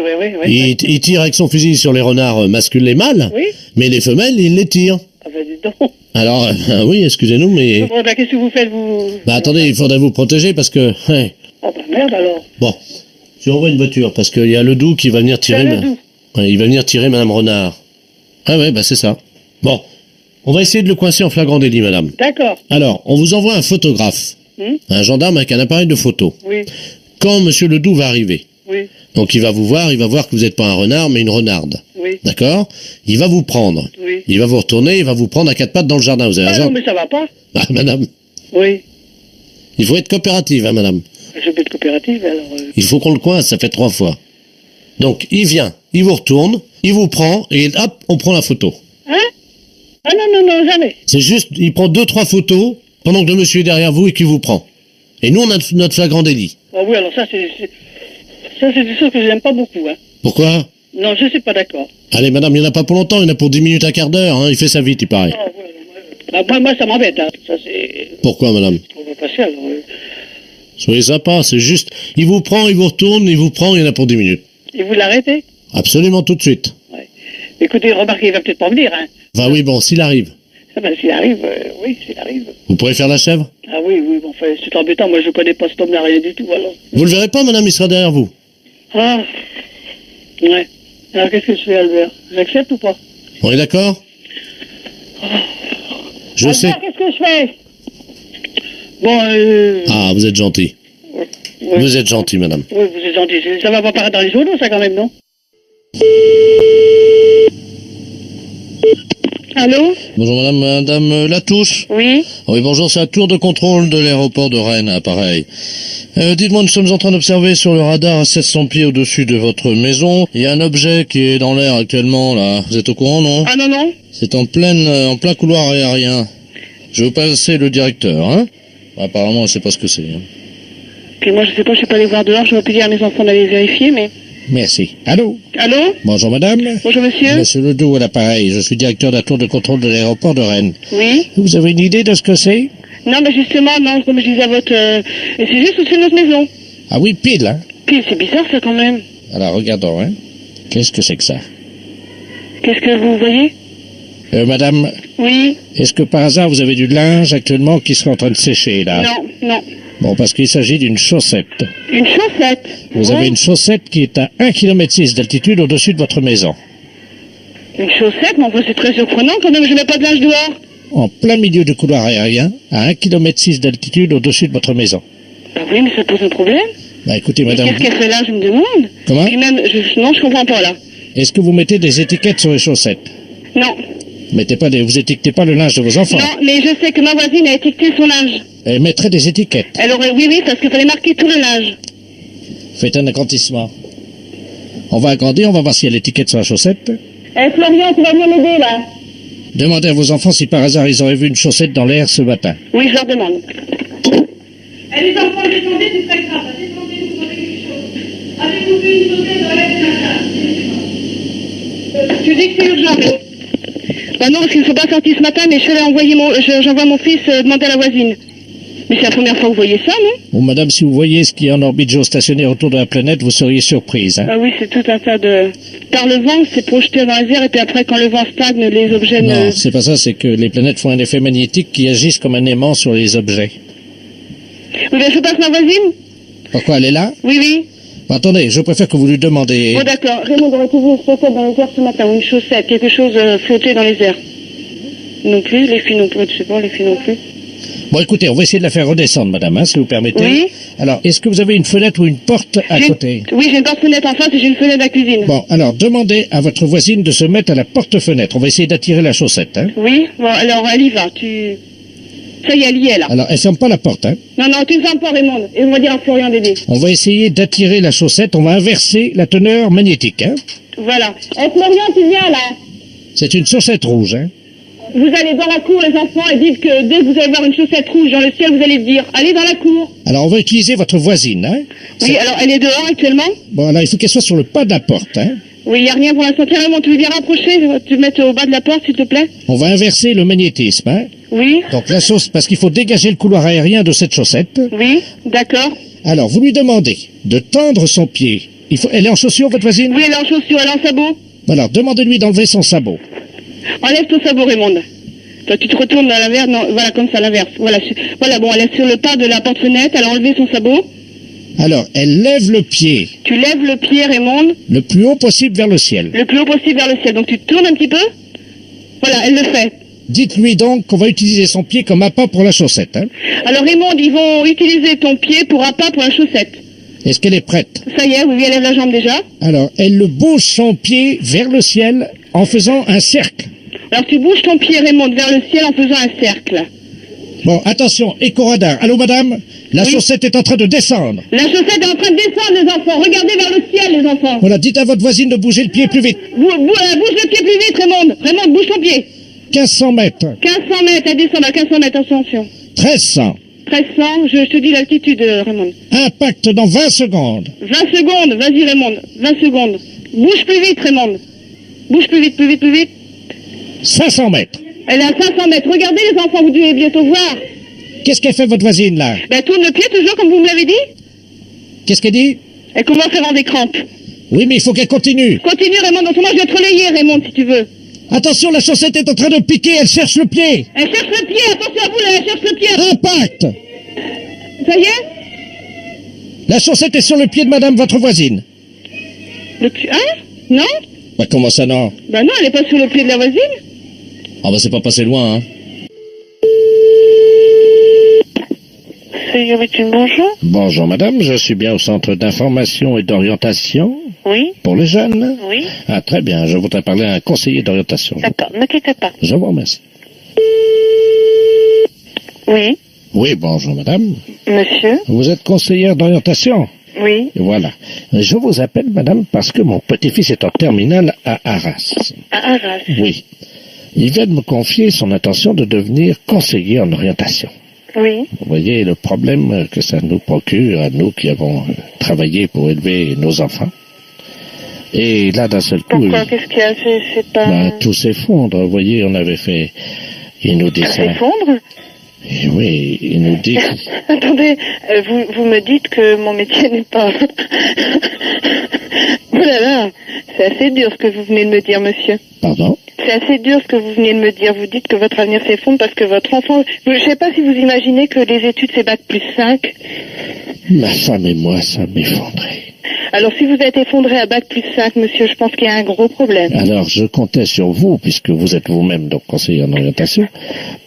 Il tire avec son fusil sur les renards masculins et mâles, oui. Mais les femelles, il les tire. Ah ben dis donc. Alors, oui, excusez-nous, mais... Bon, ben qu'est-ce que vous faites, vous? Bah attendez, il faudrait vous protéger, parce que... Ouais. Oh ben merde, alors. Bon, tu envoies une voiture, parce qu'il y a Ledoux qui va venir tirer... Ouais, il va venir tirer Madame Renard. Ah ouais, bah c'est ça. Bon, on va essayer de le coincer en flagrant délit, madame. D'accord. Alors, on vous envoie un photographe, un gendarme avec un appareil de photo. Oui. Quand Monsieur Ledoux va arriver, Oui. Donc il va vous voir, il va voir que vous n'êtes pas un renard, mais une renarde. Oui. D'accord? Il va vous prendre. Oui. Il va vous retourner, il va vous prendre à quatre pattes dans le jardin. Vous avez raison? Non, mais ça va pas. Ah, madame. Oui. Il faut être coopérative, hein, madame. Je peux être coopérative, alors... Il faut qu'on le coince, ça fait 3 fois. Donc, il vient, il vous retourne, il vous prend, et hop, on prend la photo. Hein? Ah non, jamais. C'est juste, il prend 2-3 photos, pendant que le monsieur est derrière vous et qu'il vous prend. Et nous, on a notre flagrant délit. Ah oui, alors ça, c'est des choses que j'aime pas beaucoup, hein. Pourquoi? Non, je suis pas d'accord. Allez, madame, il n'y en a pas pour longtemps, il y en a pour 10 minutes, un quart d'heure, hein, il fait ça vite, il paraît. Ah, ouais. Bah, moi, ça m'embête, hein. Ça, c'est... Pourquoi, madame? On va passer, alors... Soyez sympa, c'est juste, il vous prend, il vous retourne, il vous prend, il y en a pour 10 minutes. Et vous l'arrêtez? Absolument tout de suite. Ouais. Écoutez, remarquez, il va peut-être pas venir, hein. Enfin oui, bon, s'il arrive. Ah ben, s'il arrive, oui, s'il arrive. Vous pourrez faire la chèvre? Ah oui, bon, enfin, c'est embêtant, moi je connais pas cet homme-là, rien du tout, alors. Vous le verrez pas, madame, il sera derrière vous. Ah, ouais. Alors qu'est-ce que je fais, Albert? J'accepte ou pas? On est d'accord? Je Albert, sais. qu'est-ce que je fais? Bon, Ah, vous êtes gentil. ouais. Vous êtes gentil, madame. Oui, vous êtes gentil. Ça va pas paraître dans les journaux, ça, quand même, non? Allô? Bonjour madame Latouche. Oui. Oui, bonjour, c'est la tour de contrôle de l'aéroport de Rennes, à pareil. Dites-moi, nous sommes en train d'observer sur le radar à 700 pieds au-dessus de votre maison. Il y a un objet qui est dans l'air actuellement, là. Vous êtes au courant, non? Ah non. C'est en plein couloir aérien. Je vais vous passer le directeur, hein? Apparemment, elle sait pas ce que c'est. Hein. Puis moi, je sais pas, je suis pas allé voir dehors, je vais dire à mes enfants d'aller vérifier, mais... Merci. Allô? Allô? Bonjour madame. Bonjour monsieur. Monsieur Ledoux à l'appareil, je suis directeur de la tour de contrôle de l'aéroport de Rennes. Oui. Vous avez une idée de ce que c'est? Non, mais justement, non, comme je disais à votre... Et c'est juste au-dessus de notre maison. Ah oui, pile, hein? Pile, c'est bizarre ça quand même. Alors, regardons, hein. Qu'est-ce que c'est que ça? Qu'est-ce que vous voyez? Madame? Oui. Est-ce que par hasard vous avez du linge actuellement qui serait en train de sécher, là? Non. Bon, parce qu'il s'agit d'une chaussette. Une chaussette? Vous avez une chaussette qui est à 1,6 km d'altitude au-dessus de votre maison. Une chaussette? Mais enfin, c'est très surprenant quand même, je mets pas de linge dehors. En plein milieu du couloir aérien, à 1,6 km d'altitude au-dessus de votre maison. Bah oui, mais ça pose un problème. Bah écoutez, madame... Qu'est-ce qu'elle fait là, je me demande? Comment? Puis même, non, je comprends pas là. Est-ce que vous mettez des étiquettes sur les chaussettes? Non. Vous étiquetez pas le linge de vos enfants? Non, mais je sais que ma voisine a étiqueté son linge. Elle mettrait des étiquettes? Elle aurait, oui, parce qu'il fallait marquer tout le linge. Faites un agrandissement. On va agrandir, on va voir s'il y a l'étiquette sur la chaussette. Florian, tu vas venir m'aider là? Demandez à vos enfants si par hasard ils auraient vu une chaussette dans l'air ce matin. Oui, je leur demande. Les enfants, descendez, c'est très grave. Descendez, vous avez quelque chose. Avez-vous vu une chaussette dans l'air ce matin? Tu dis que c'est urgent, mais... Bah non, parce qu'ils ne sont pas sortis ce matin, mais je vais envoyer j'envoie mon fils demander à la voisine. Mais c'est la première fois que vous voyez ça, non? Bon, madame, si vous voyez ce qui est en orbite géostationnaire autour de la planète, vous seriez surprise. Hein? Ah oui, c'est tout un tas de... Par le vent, c'est projeté dans les airs, et puis après, quand le vent stagne, les objets Non, c'est pas ça, c'est que les planètes font un effet magnétique qui agissent comme un aimant sur les objets. Vous voulez que je passe ma voisine? Pourquoi elle est là? Oui. Bon, attendez, je préfère que vous lui demandiez... Bon, d'accord. Raymond aurait trouvé une chaussette dans les airs ce matin, ou une chaussette, quelque chose flotté dans les airs. Non plus, les filles non plus, je sais pas, les filles non plus. Bon, écoutez, on va essayer de la faire redescendre, madame, hein, si vous permettez. Oui. Alors, est-ce que vous avez une fenêtre ou une porte à côté? Oui, j'ai une porte-fenêtre en face et j'ai une fenêtre à la cuisine. Bon, alors, demandez à votre voisine de se mettre à la porte-fenêtre. On va essayer d'attirer la chaussette, hein. Oui, bon, alors, elle y va, Ça y est, elle y est, là. Alors, elle ferme pas la porte, hein. Non, tu ne fermes pas, Raymond. Et on va dire à Florian d'aider. On va essayer d'attirer la chaussette. On va inverser la teneur magnétique, hein. Voilà. Florian, tu viens, là. C'est une chaussette rouge, hein. Vous allez dans la cour, les enfants, et dites que dès que vous allez voir une chaussette rouge dans le ciel, vous allez dire, allez dans la cour. Alors, on va utiliser votre voisine, hein. Oui, alors, elle est dehors actuellement? Bon, alors, il faut qu'elle soit sur le pas de la porte, hein. Oui, il n'y a rien pour l'instant. Tiens, Raymond, tu veux bien rapprocher, tu te mettre au bas de la porte, s'il te plaît? On va inverser le magnétisme, hein. Oui. Donc, la chaussette, parce qu'il faut dégager le couloir aérien de cette chaussette. Oui, d'accord. Alors, vous lui demandez de tendre son pied. Elle est en chaussures, votre voisine? Oui, elle est en chaussures, elle est en sabot. Alors, demandez-lui d'enlever son sabot. Enlève ton sabot, Raymond. Toi, tu te retournes à l'inverse, non, voilà, comme ça, à l'inverse. Voilà, bon, elle est sur le pas de la porte-fenêtre, elle a enlevé son sabot. Alors, elle lève le pied. Tu lèves le pied, Raymond. Le plus haut possible vers le ciel. Le plus haut possible vers le ciel. Donc, tu te tournes un petit peu. Voilà, elle le fait. Dites-lui donc qu'on va utiliser son pied comme appât pour la chaussette, hein. Alors, Raymond, ils vont utiliser ton pied pour appât pour la chaussette. Est-ce qu'elle est prête? Ça y est, oui, elle lève la jambe déjà. Alors, elle bouge son pied vers le ciel en faisant un cercle. Alors tu bouges ton pied, Raymond, vers le ciel en faisant un cercle. Bon, attention, éco-radar. Allô, madame? La chaussette est en train de descendre. La chaussette est en train de descendre, les enfants. Regardez vers le ciel, les enfants. Voilà, dites à votre voisine de bouger le pied plus vite. Bouge le pied plus vite, Raymond. Raymond, bouge ton pied. 1500 mètres. 1500 mètres, elle descend à 1500 mètres, attention. 1300. 1300, je te dis l'altitude, Raymond. Impact dans 20 secondes. 20 secondes, vas-y, Raymond. 20 secondes. Bouge plus vite, Raymond. Bouge plus vite, plus vite, plus vite. 500 mètres. Elle est à 500 mètres. Regardez, les enfants, vous devez bientôt voir. Qu'est-ce qu'elle fait, votre voisine, là? Ben, tourne le pied toujours, comme vous me l'avez dit. Qu'est-ce qu'elle dit? Elle commence à avoir des crampes. Oui, mais il faut qu'elle continue. Continue, Raymond. Dans ce moment, je vais te relayer, Raymond, si tu veux. Attention, la chaussette est en train de piquer, elle cherche le pied. Elle cherche le pied, attention à vous, là, elle cherche le pied. Impact. Ça y est? La chaussette est sur le pied de madame, votre voisine. Le pied, hein? Non? Bah, comment ça, non? Bah non, elle est pas sur le pied de la voisine. Ah, bah, c'est pas passé loin, hein. Bonjour. Bonjour, madame, je suis bien au centre d'information et d'orientation. Oui. Pour les jeunes? Oui. Ah, très bien, je voudrais parler à un conseiller d'orientation. D'accord, ne quittez pas. Je vous remercie. Oui. Oui, bonjour, madame. Monsieur? Vous êtes conseillère d'orientation? Oui. Voilà. Je vous appelle, madame, parce que mon petit-fils est en terminale à Arras. À Arras? Oui. Il vient de me confier son intention de devenir conseiller en orientation. Oui. Vous voyez le problème que ça nous procure à nous qui avons travaillé pour élever nos enfants. Et là, d'un seul coup... Pourquoi? Qu'est-ce qu'il y a? C'est pas... Ben, tout s'effondre. Vous voyez, on avait fait... Il nous dit ça ça. s'effondre? Et oui, il nous dit... Attendez, vous me dites que mon métier n'est pas... Oh là là, c'est assez dur ce que vous venez de me dire, monsieur. Pardon? C'est assez dur ce que vous venez de me dire. Vous dites que votre avenir s'effondre parce que votre enfant... Je ne sais pas si vous imaginez que les études, c'est bac plus 5. Ma femme et moi, ça m'effondrait. Alors, si vous êtes effondré à bac plus 5, monsieur, je pense qu'il y a un gros problème. Alors, je comptais sur vous, puisque vous êtes vous-même donc conseiller en orientation,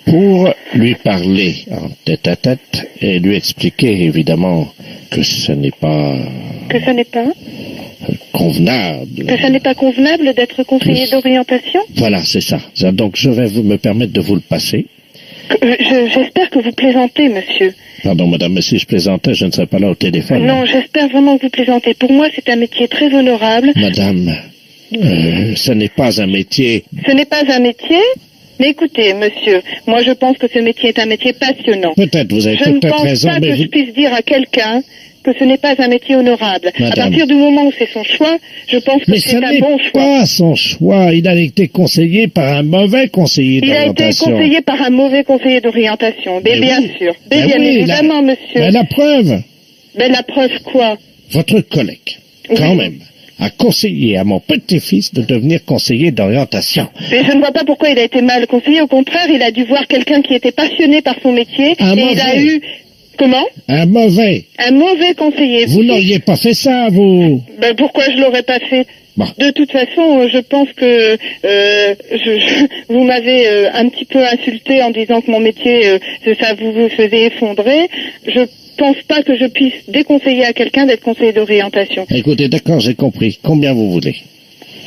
pour lui parler en tête-à-tête et lui expliquer, évidemment, que ce n'est pas... Que ça n'est pas convenable. Que ça n'est pas convenable d'être conseiller d'orientation? Voilà, c'est ça. Donc, je vais me permettre de vous le passer. J'espère que vous plaisantez, monsieur. Pardon, madame, mais si je plaisantais, je ne serais pas là au téléphone. Non, j'espère vraiment que vous plaisantez. Pour moi, c'est un métier très honorable. Madame, ce n'est pas un métier... Ce n'est pas un métier? Mais écoutez, monsieur, moi je pense que ce métier est un métier passionnant. Peut-être, vous avez peut-être raison, je ne pense pas mais que je puisse dire à quelqu'un que ce n'est pas un métier honorable. Madame. À partir du moment où c'est son choix, je pense que c'est un bon choix. Mais ce n'est pas son choix. Il a été conseillé par un mauvais conseiller d'orientation. Il a été conseillé par un mauvais conseiller d'orientation. Mais bien sûr. Mais bien évidemment, monsieur. Mais la preuve. Mais la preuve quoi? Votre collègue, quand même, a conseillé à mon petit-fils de devenir conseiller d'orientation. Mais je ne vois pas pourquoi il a été mal conseillé. Au contraire, il a dû voir quelqu'un qui était passionné par son métier. Il a eu... Comment? Un mauvais conseiller. Vous n'auriez pas fait ça, vous? Ben pourquoi je l'aurais pas fait? Bon. De toute façon, je pense que vous m'avez un petit peu insulté en disant que mon métier, ça vous faisait effondrer. Je pense pas que je puisse déconseiller à quelqu'un d'être conseiller d'orientation. Écoutez, d'accord, j'ai compris. Combien vous voulez?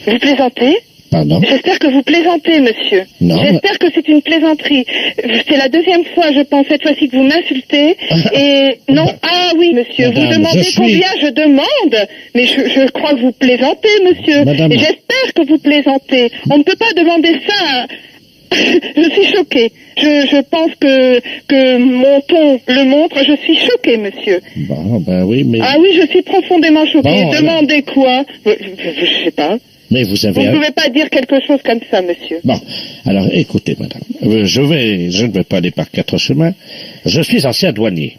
Vous plaisantez? Pardon? J'espère que vous plaisantez, monsieur. Non. J'espère que c'est une plaisanterie. C'est la deuxième fois, je pense, cette fois-ci que vous m'insultez. Et non, ah oui, monsieur, Madame, vous demandez combien je demande. Mais je crois que vous plaisantez, monsieur. Madame. Et j'espère que vous plaisantez. On ne peut pas demander ça. Je suis choquée. Je pense que mon ton le montre. Je suis choquée, monsieur. Bon, ben oui, mais... Ah oui, je suis profondément choquée. Bon, demandez quoi? Je sais pas. Mais vous avez... Vous ne pouvez pas dire quelque chose comme ça, monsieur. Bon, alors écoutez, madame, je ne vais pas aller par quatre chemins. Je suis ancien douanier.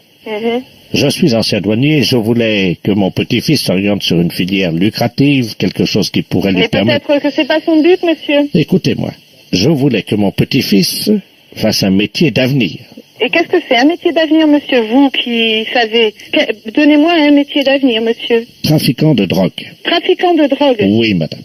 Je suis ancien douanier et je voulais que mon petit-fils s'oriente sur une filière lucrative, quelque chose qui pourrait lui permettre... Mais peut-être que c'est pas son but, monsieur. Écoutez-moi, je voulais que mon petit-fils fasse un métier d'avenir. Et qu'est-ce que c'est un métier d'avenir, monsieur, vous qui savez? Donnez-moi un métier d'avenir, monsieur. Trafiquant de drogue. Trafiquant de drogue? Oui, madame.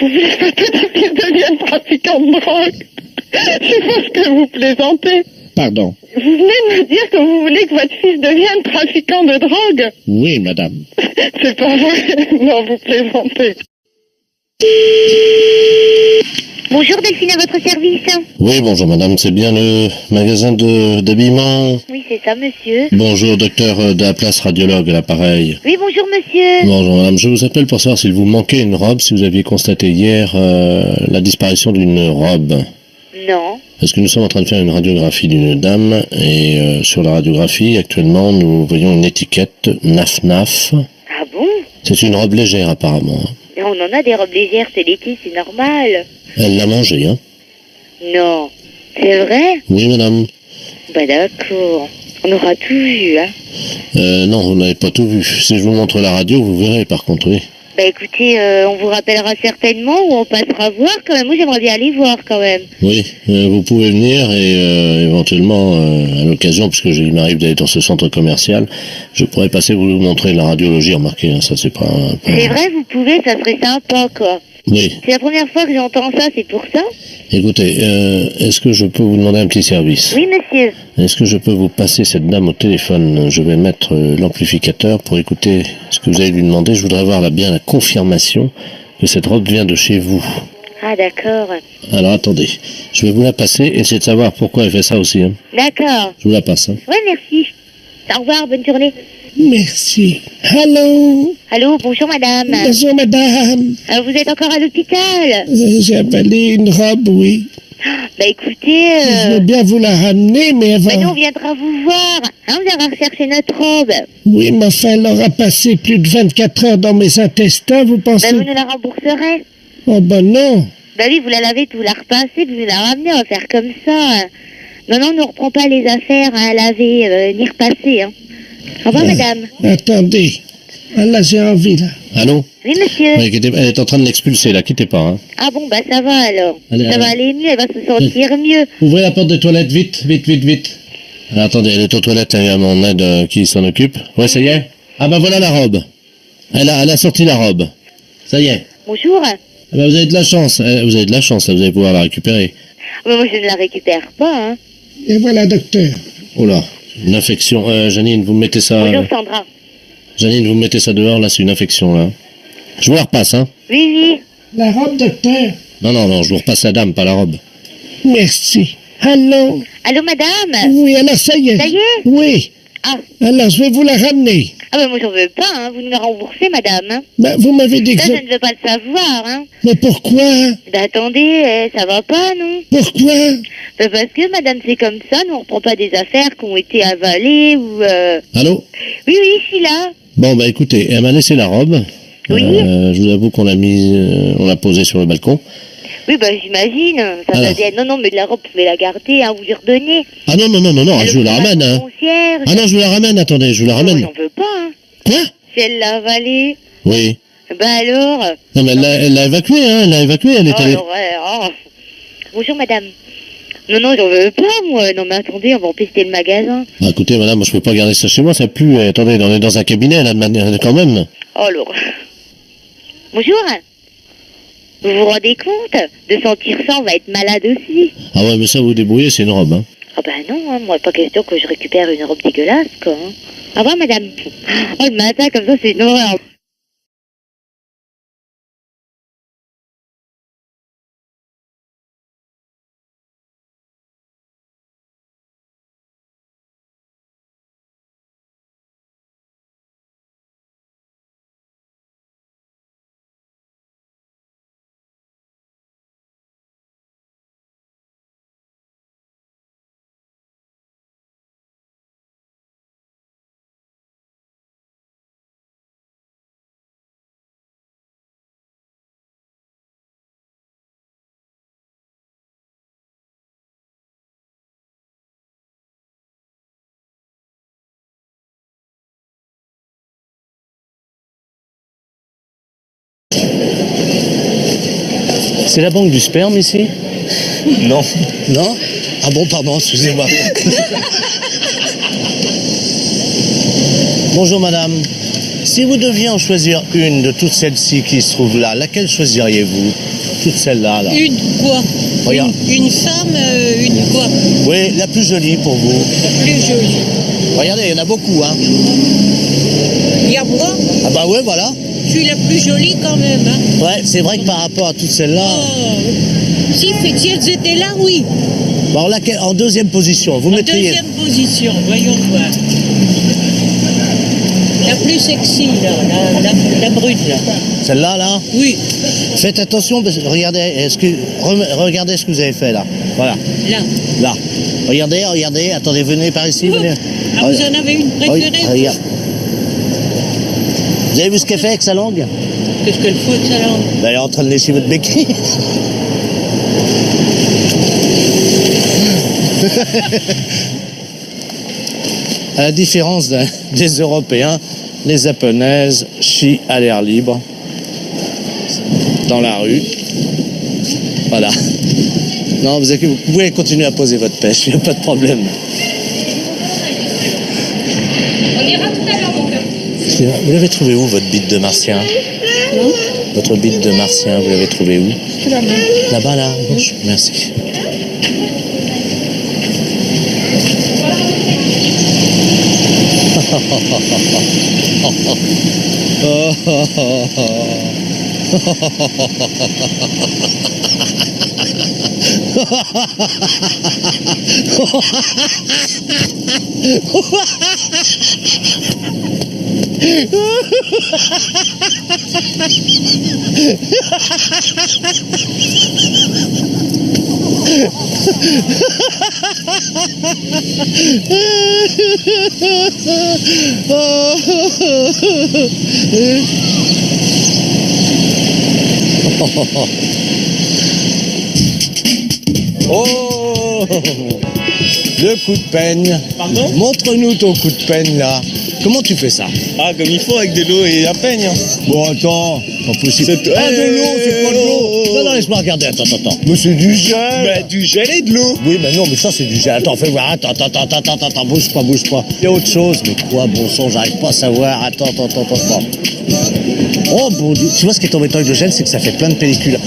Vous voulez que mon petit-fils devienne trafiquant de drogue? Je pense que vous plaisantez. Pardon. Vous venez de me dire que vous voulez que votre fils devienne trafiquant de drogue. Oui, madame. C'est pas vrai. Non, vous plaisantez. Bonjour Delphine, à votre service. Oui, bonjour madame, c'est bien le magasin d'habillement. Oui, c'est ça, monsieur. Bonjour, docteur de la place radiologue, à l'appareil. Oui, bonjour monsieur. Bonjour madame, je vous appelle pour savoir s'il vous manquait une robe, si vous aviez constaté hier la disparition d'une robe. Non. Parce que nous sommes en train de faire une radiographie d'une dame, et sur la radiographie, actuellement, nous voyons une étiquette NAF. Ah bon? C'est une robe légère, apparemment. Et on en a des robes légères, c'est l'été, c'est normal. Elle l'a mangée, hein? Non. C'est vrai? Oui, madame. Bah d'accord. On aura tout vu, hein? Non, vous n'avez pas tout vu. Si je vous montre la radio, vous verrez, par contre, oui. Bah écoutez, on vous rappellera certainement ou on passera voir quand même. Moi j'aimerais bien aller voir quand même. Oui, vous pouvez venir et éventuellement, à l'occasion, puisque il m'arrive d'aller dans ce centre commercial, je pourrais passer vous montrer la radiologie, remarquez, hein, ça c'est pas... C'est vrai, vous pouvez, ça serait sympa quoi. Oui. C'est la première fois que j'entends ça, c'est pour ça? Écoutez, est-ce que je peux vous demander un petit service? Oui monsieur. Est-ce que je peux vous passer cette dame au téléphone? Je vais mettre l'amplificateur pour écouter ce que vous allez lui demander. Je voudrais avoir bien la confirmation que cette robe vient de chez vous. Ah d'accord. Alors attendez, je vais vous la passer, essayez de savoir pourquoi elle fait ça aussi. Hein. D'accord. Je vous la passe. Hein. Ouais, merci. Au revoir, bonne journée. Merci. Allô? Allô, bonjour madame. Bonjour madame. Vous êtes encore à l'hôpital? J'ai avalé une robe, oui. Bah écoutez... Je veux bien vous la ramener, mais avant... Bah nous on viendra vous voir. Hein, vous allez rechercher notre robe. Oui, mais enfin, elle aura passé plus de 24 heures dans mes intestins, vous pensez... Bah vous nous la rembourserez. Oh ben non. Bah oui, vous la lavez, vous la repassez, vous nous la ramenez, on va faire comme ça. Non, on ne reprend pas les affaires à laver ni repasser. Hein. Au revoir, madame. Attendez. Ah, là, j'ai envie, là. Allô? Oui, monsieur. Oui, elle est en train de l'expulser, là, quittez pas. Hein. Ah bon, bah ça va alors. Allez, ça va aller mieux, elle va se sentir mieux. Ouvrez la porte des toilettes, vite, vite, vite, vite. Alors, attendez, elle est aux toilettes, il y a mon aide qui s'en occupe. Ouais, ça y est? Ah bah voilà la robe. Elle a sorti la robe. Ça y est. Bonjour. Ah bah, vous avez de la chance, vous avez de la chance, là, vous allez pouvoir la récupérer. Mais moi, je ne la récupère pas, hein. Et voilà, docteur. Oh là, une infection. Janine, vous mettez ça... Bonjour, Sandra. Janine, vous mettez ça dehors, là, c'est une infection, là. Je vous la repasse, hein. Oui, oui. La robe, docteur. Non, je vous repasse la dame, pas la robe. Merci. Allô? Allô, madame? Oui, alors ça y est. Ça y est? Oui. Ah. Alors, je vais vous la ramener. Ah ben moi, j'en veux pas, hein. Vous nous la remboursez, madame. Hein. Bah, vous m'avez dit que... Ça, je ne veux pas le savoir, hein. Mais pourquoi? Bah, attendez, ça va pas, non? Pourquoi? Bah, parce que, madame, c'est comme ça, nous, on reprend pas des affaires qui ont été avalées ou... Allô? Oui, je suis là. Bon, bah, écoutez, elle m'a laissé la robe. Oui. Je vous avoue qu'on l'a on l'a posée sur le balcon. Oui, bah, j'imagine. Ça Alors. faisait... Non, mais de la robe, vous pouvez la garder, hein, vous lui redonnez. Ah non, je vous la ramène, hein. Ah non, je vous la ramène, attendez, je vous la ramène. J'en veux pas, hein. Quoi? Si elle l'a avalée. Oui. Bah alors? Non, mais elle l'a évacuée, hein, elle est allée... Oh. Bonjour, madame. Non, j'en veux pas, moi. Non, mais attendez, on va empester le magasin. Ah, écoutez, madame, moi, je peux pas garder ça chez moi, ça pue. Attendez, on est dans un cabinet, là, quand même. Oh, alors. Bonjour. Vous vous rendez compte? De sentir ça, on va être malade aussi. Ah ouais, mais ça, vous débrouillez, c'est une robe, hein. Ah bah non, hein, moi, pas question que je récupère une robe dégueulasse, quoi. Hein. Au revoir, madame. Oh, le matin, comme ça, c'est une horreur. C'est la banque du sperme, ici? Non. Non? Ah bon, pardon, excusez-moi. Bonjour, madame. Si vous deviez en choisir une de toutes celles-ci qui se trouvent là, laquelle choisiriez-vous? toutes celles-là. Là. Une quoi? Regarde. Une femme, une quoi? Oui, la plus jolie pour vous. La plus jolie. Regardez, il y en a beaucoup, hein. Il y a moi? Ah bah ouais, voilà. Je suis la plus jolie quand même, hein. Ouais, c'est vrai que par rapport à toutes celles-là... Si elles étaient là, oui. Bon, en deuxième position, vous mettriez... Deuxième position, voyons voir. La plus sexy, là, la brune, là. Celle-là, là? Oui. Faites attention, parce que regardez regardez ce que vous avez fait, là. Voilà. Là. Regardez, attendez, venez par ici, venez. Ah, vous en avez une préférée? Regarde. Vous avez vu ce qu'elle fait avec sa langue? Qu'est-ce qu'elle fait avec sa langue? Ben, elle est en train de lécher votre béquille. À la différence des Européens, les Japonaises chient à l'air libre, dans la rue. Voilà. Non, vous pouvez continuer à poser votre pêche, il n'y a pas de problème. On ira tout à l'heure, mon cœur. Vous l'avez trouvé où, votre bite de martien? Votre bite de martien, vous l'avez trouvé où? Là-bas, là, à gauche. Merci. Oh, le coup de peigne. Pardon? Montre-nous ton coup de peigne là. Comment tu fais ça? Ah, comme il faut, avec de l'eau et la peigne. Bon, attends, pas possible. Ah, de l'eau, c'est pas de l'eau. Non, laisse-moi regarder, attends. Mais c'est du gel. Bah, du gel et de l'eau. Oui, mais non, mais ça, c'est du gel. Attends, fais voir. Attends, bouge pas. Il y a autre chose, mais quoi, bon sang, j'arrive pas à savoir. Attends. Oh, bon Dieu. Tu vois, ce qui est embêtant avec le gel, c'est que ça fait plein de pellicules.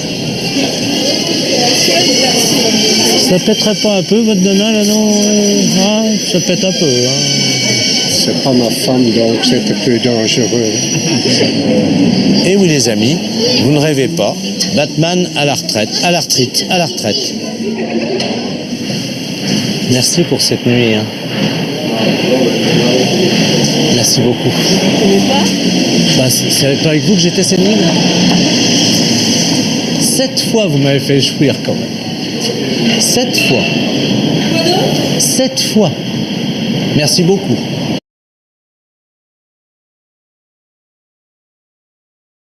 Ça pèterait pas un peu, votre nana, là, non? Ah, ça pète un peu, hein. C'est pas ma femme, donc c'est un peu dangereux. Et oui, les amis, vous ne rêvez pas. Batman à la retraite. Merci pour cette nuit. Hein. Merci beaucoup. C'est pas avec vous que j'étais cette nuit, là. 7 fois, vous m'avez fait jouir quand même. 7 fois. 7 fois. Merci beaucoup.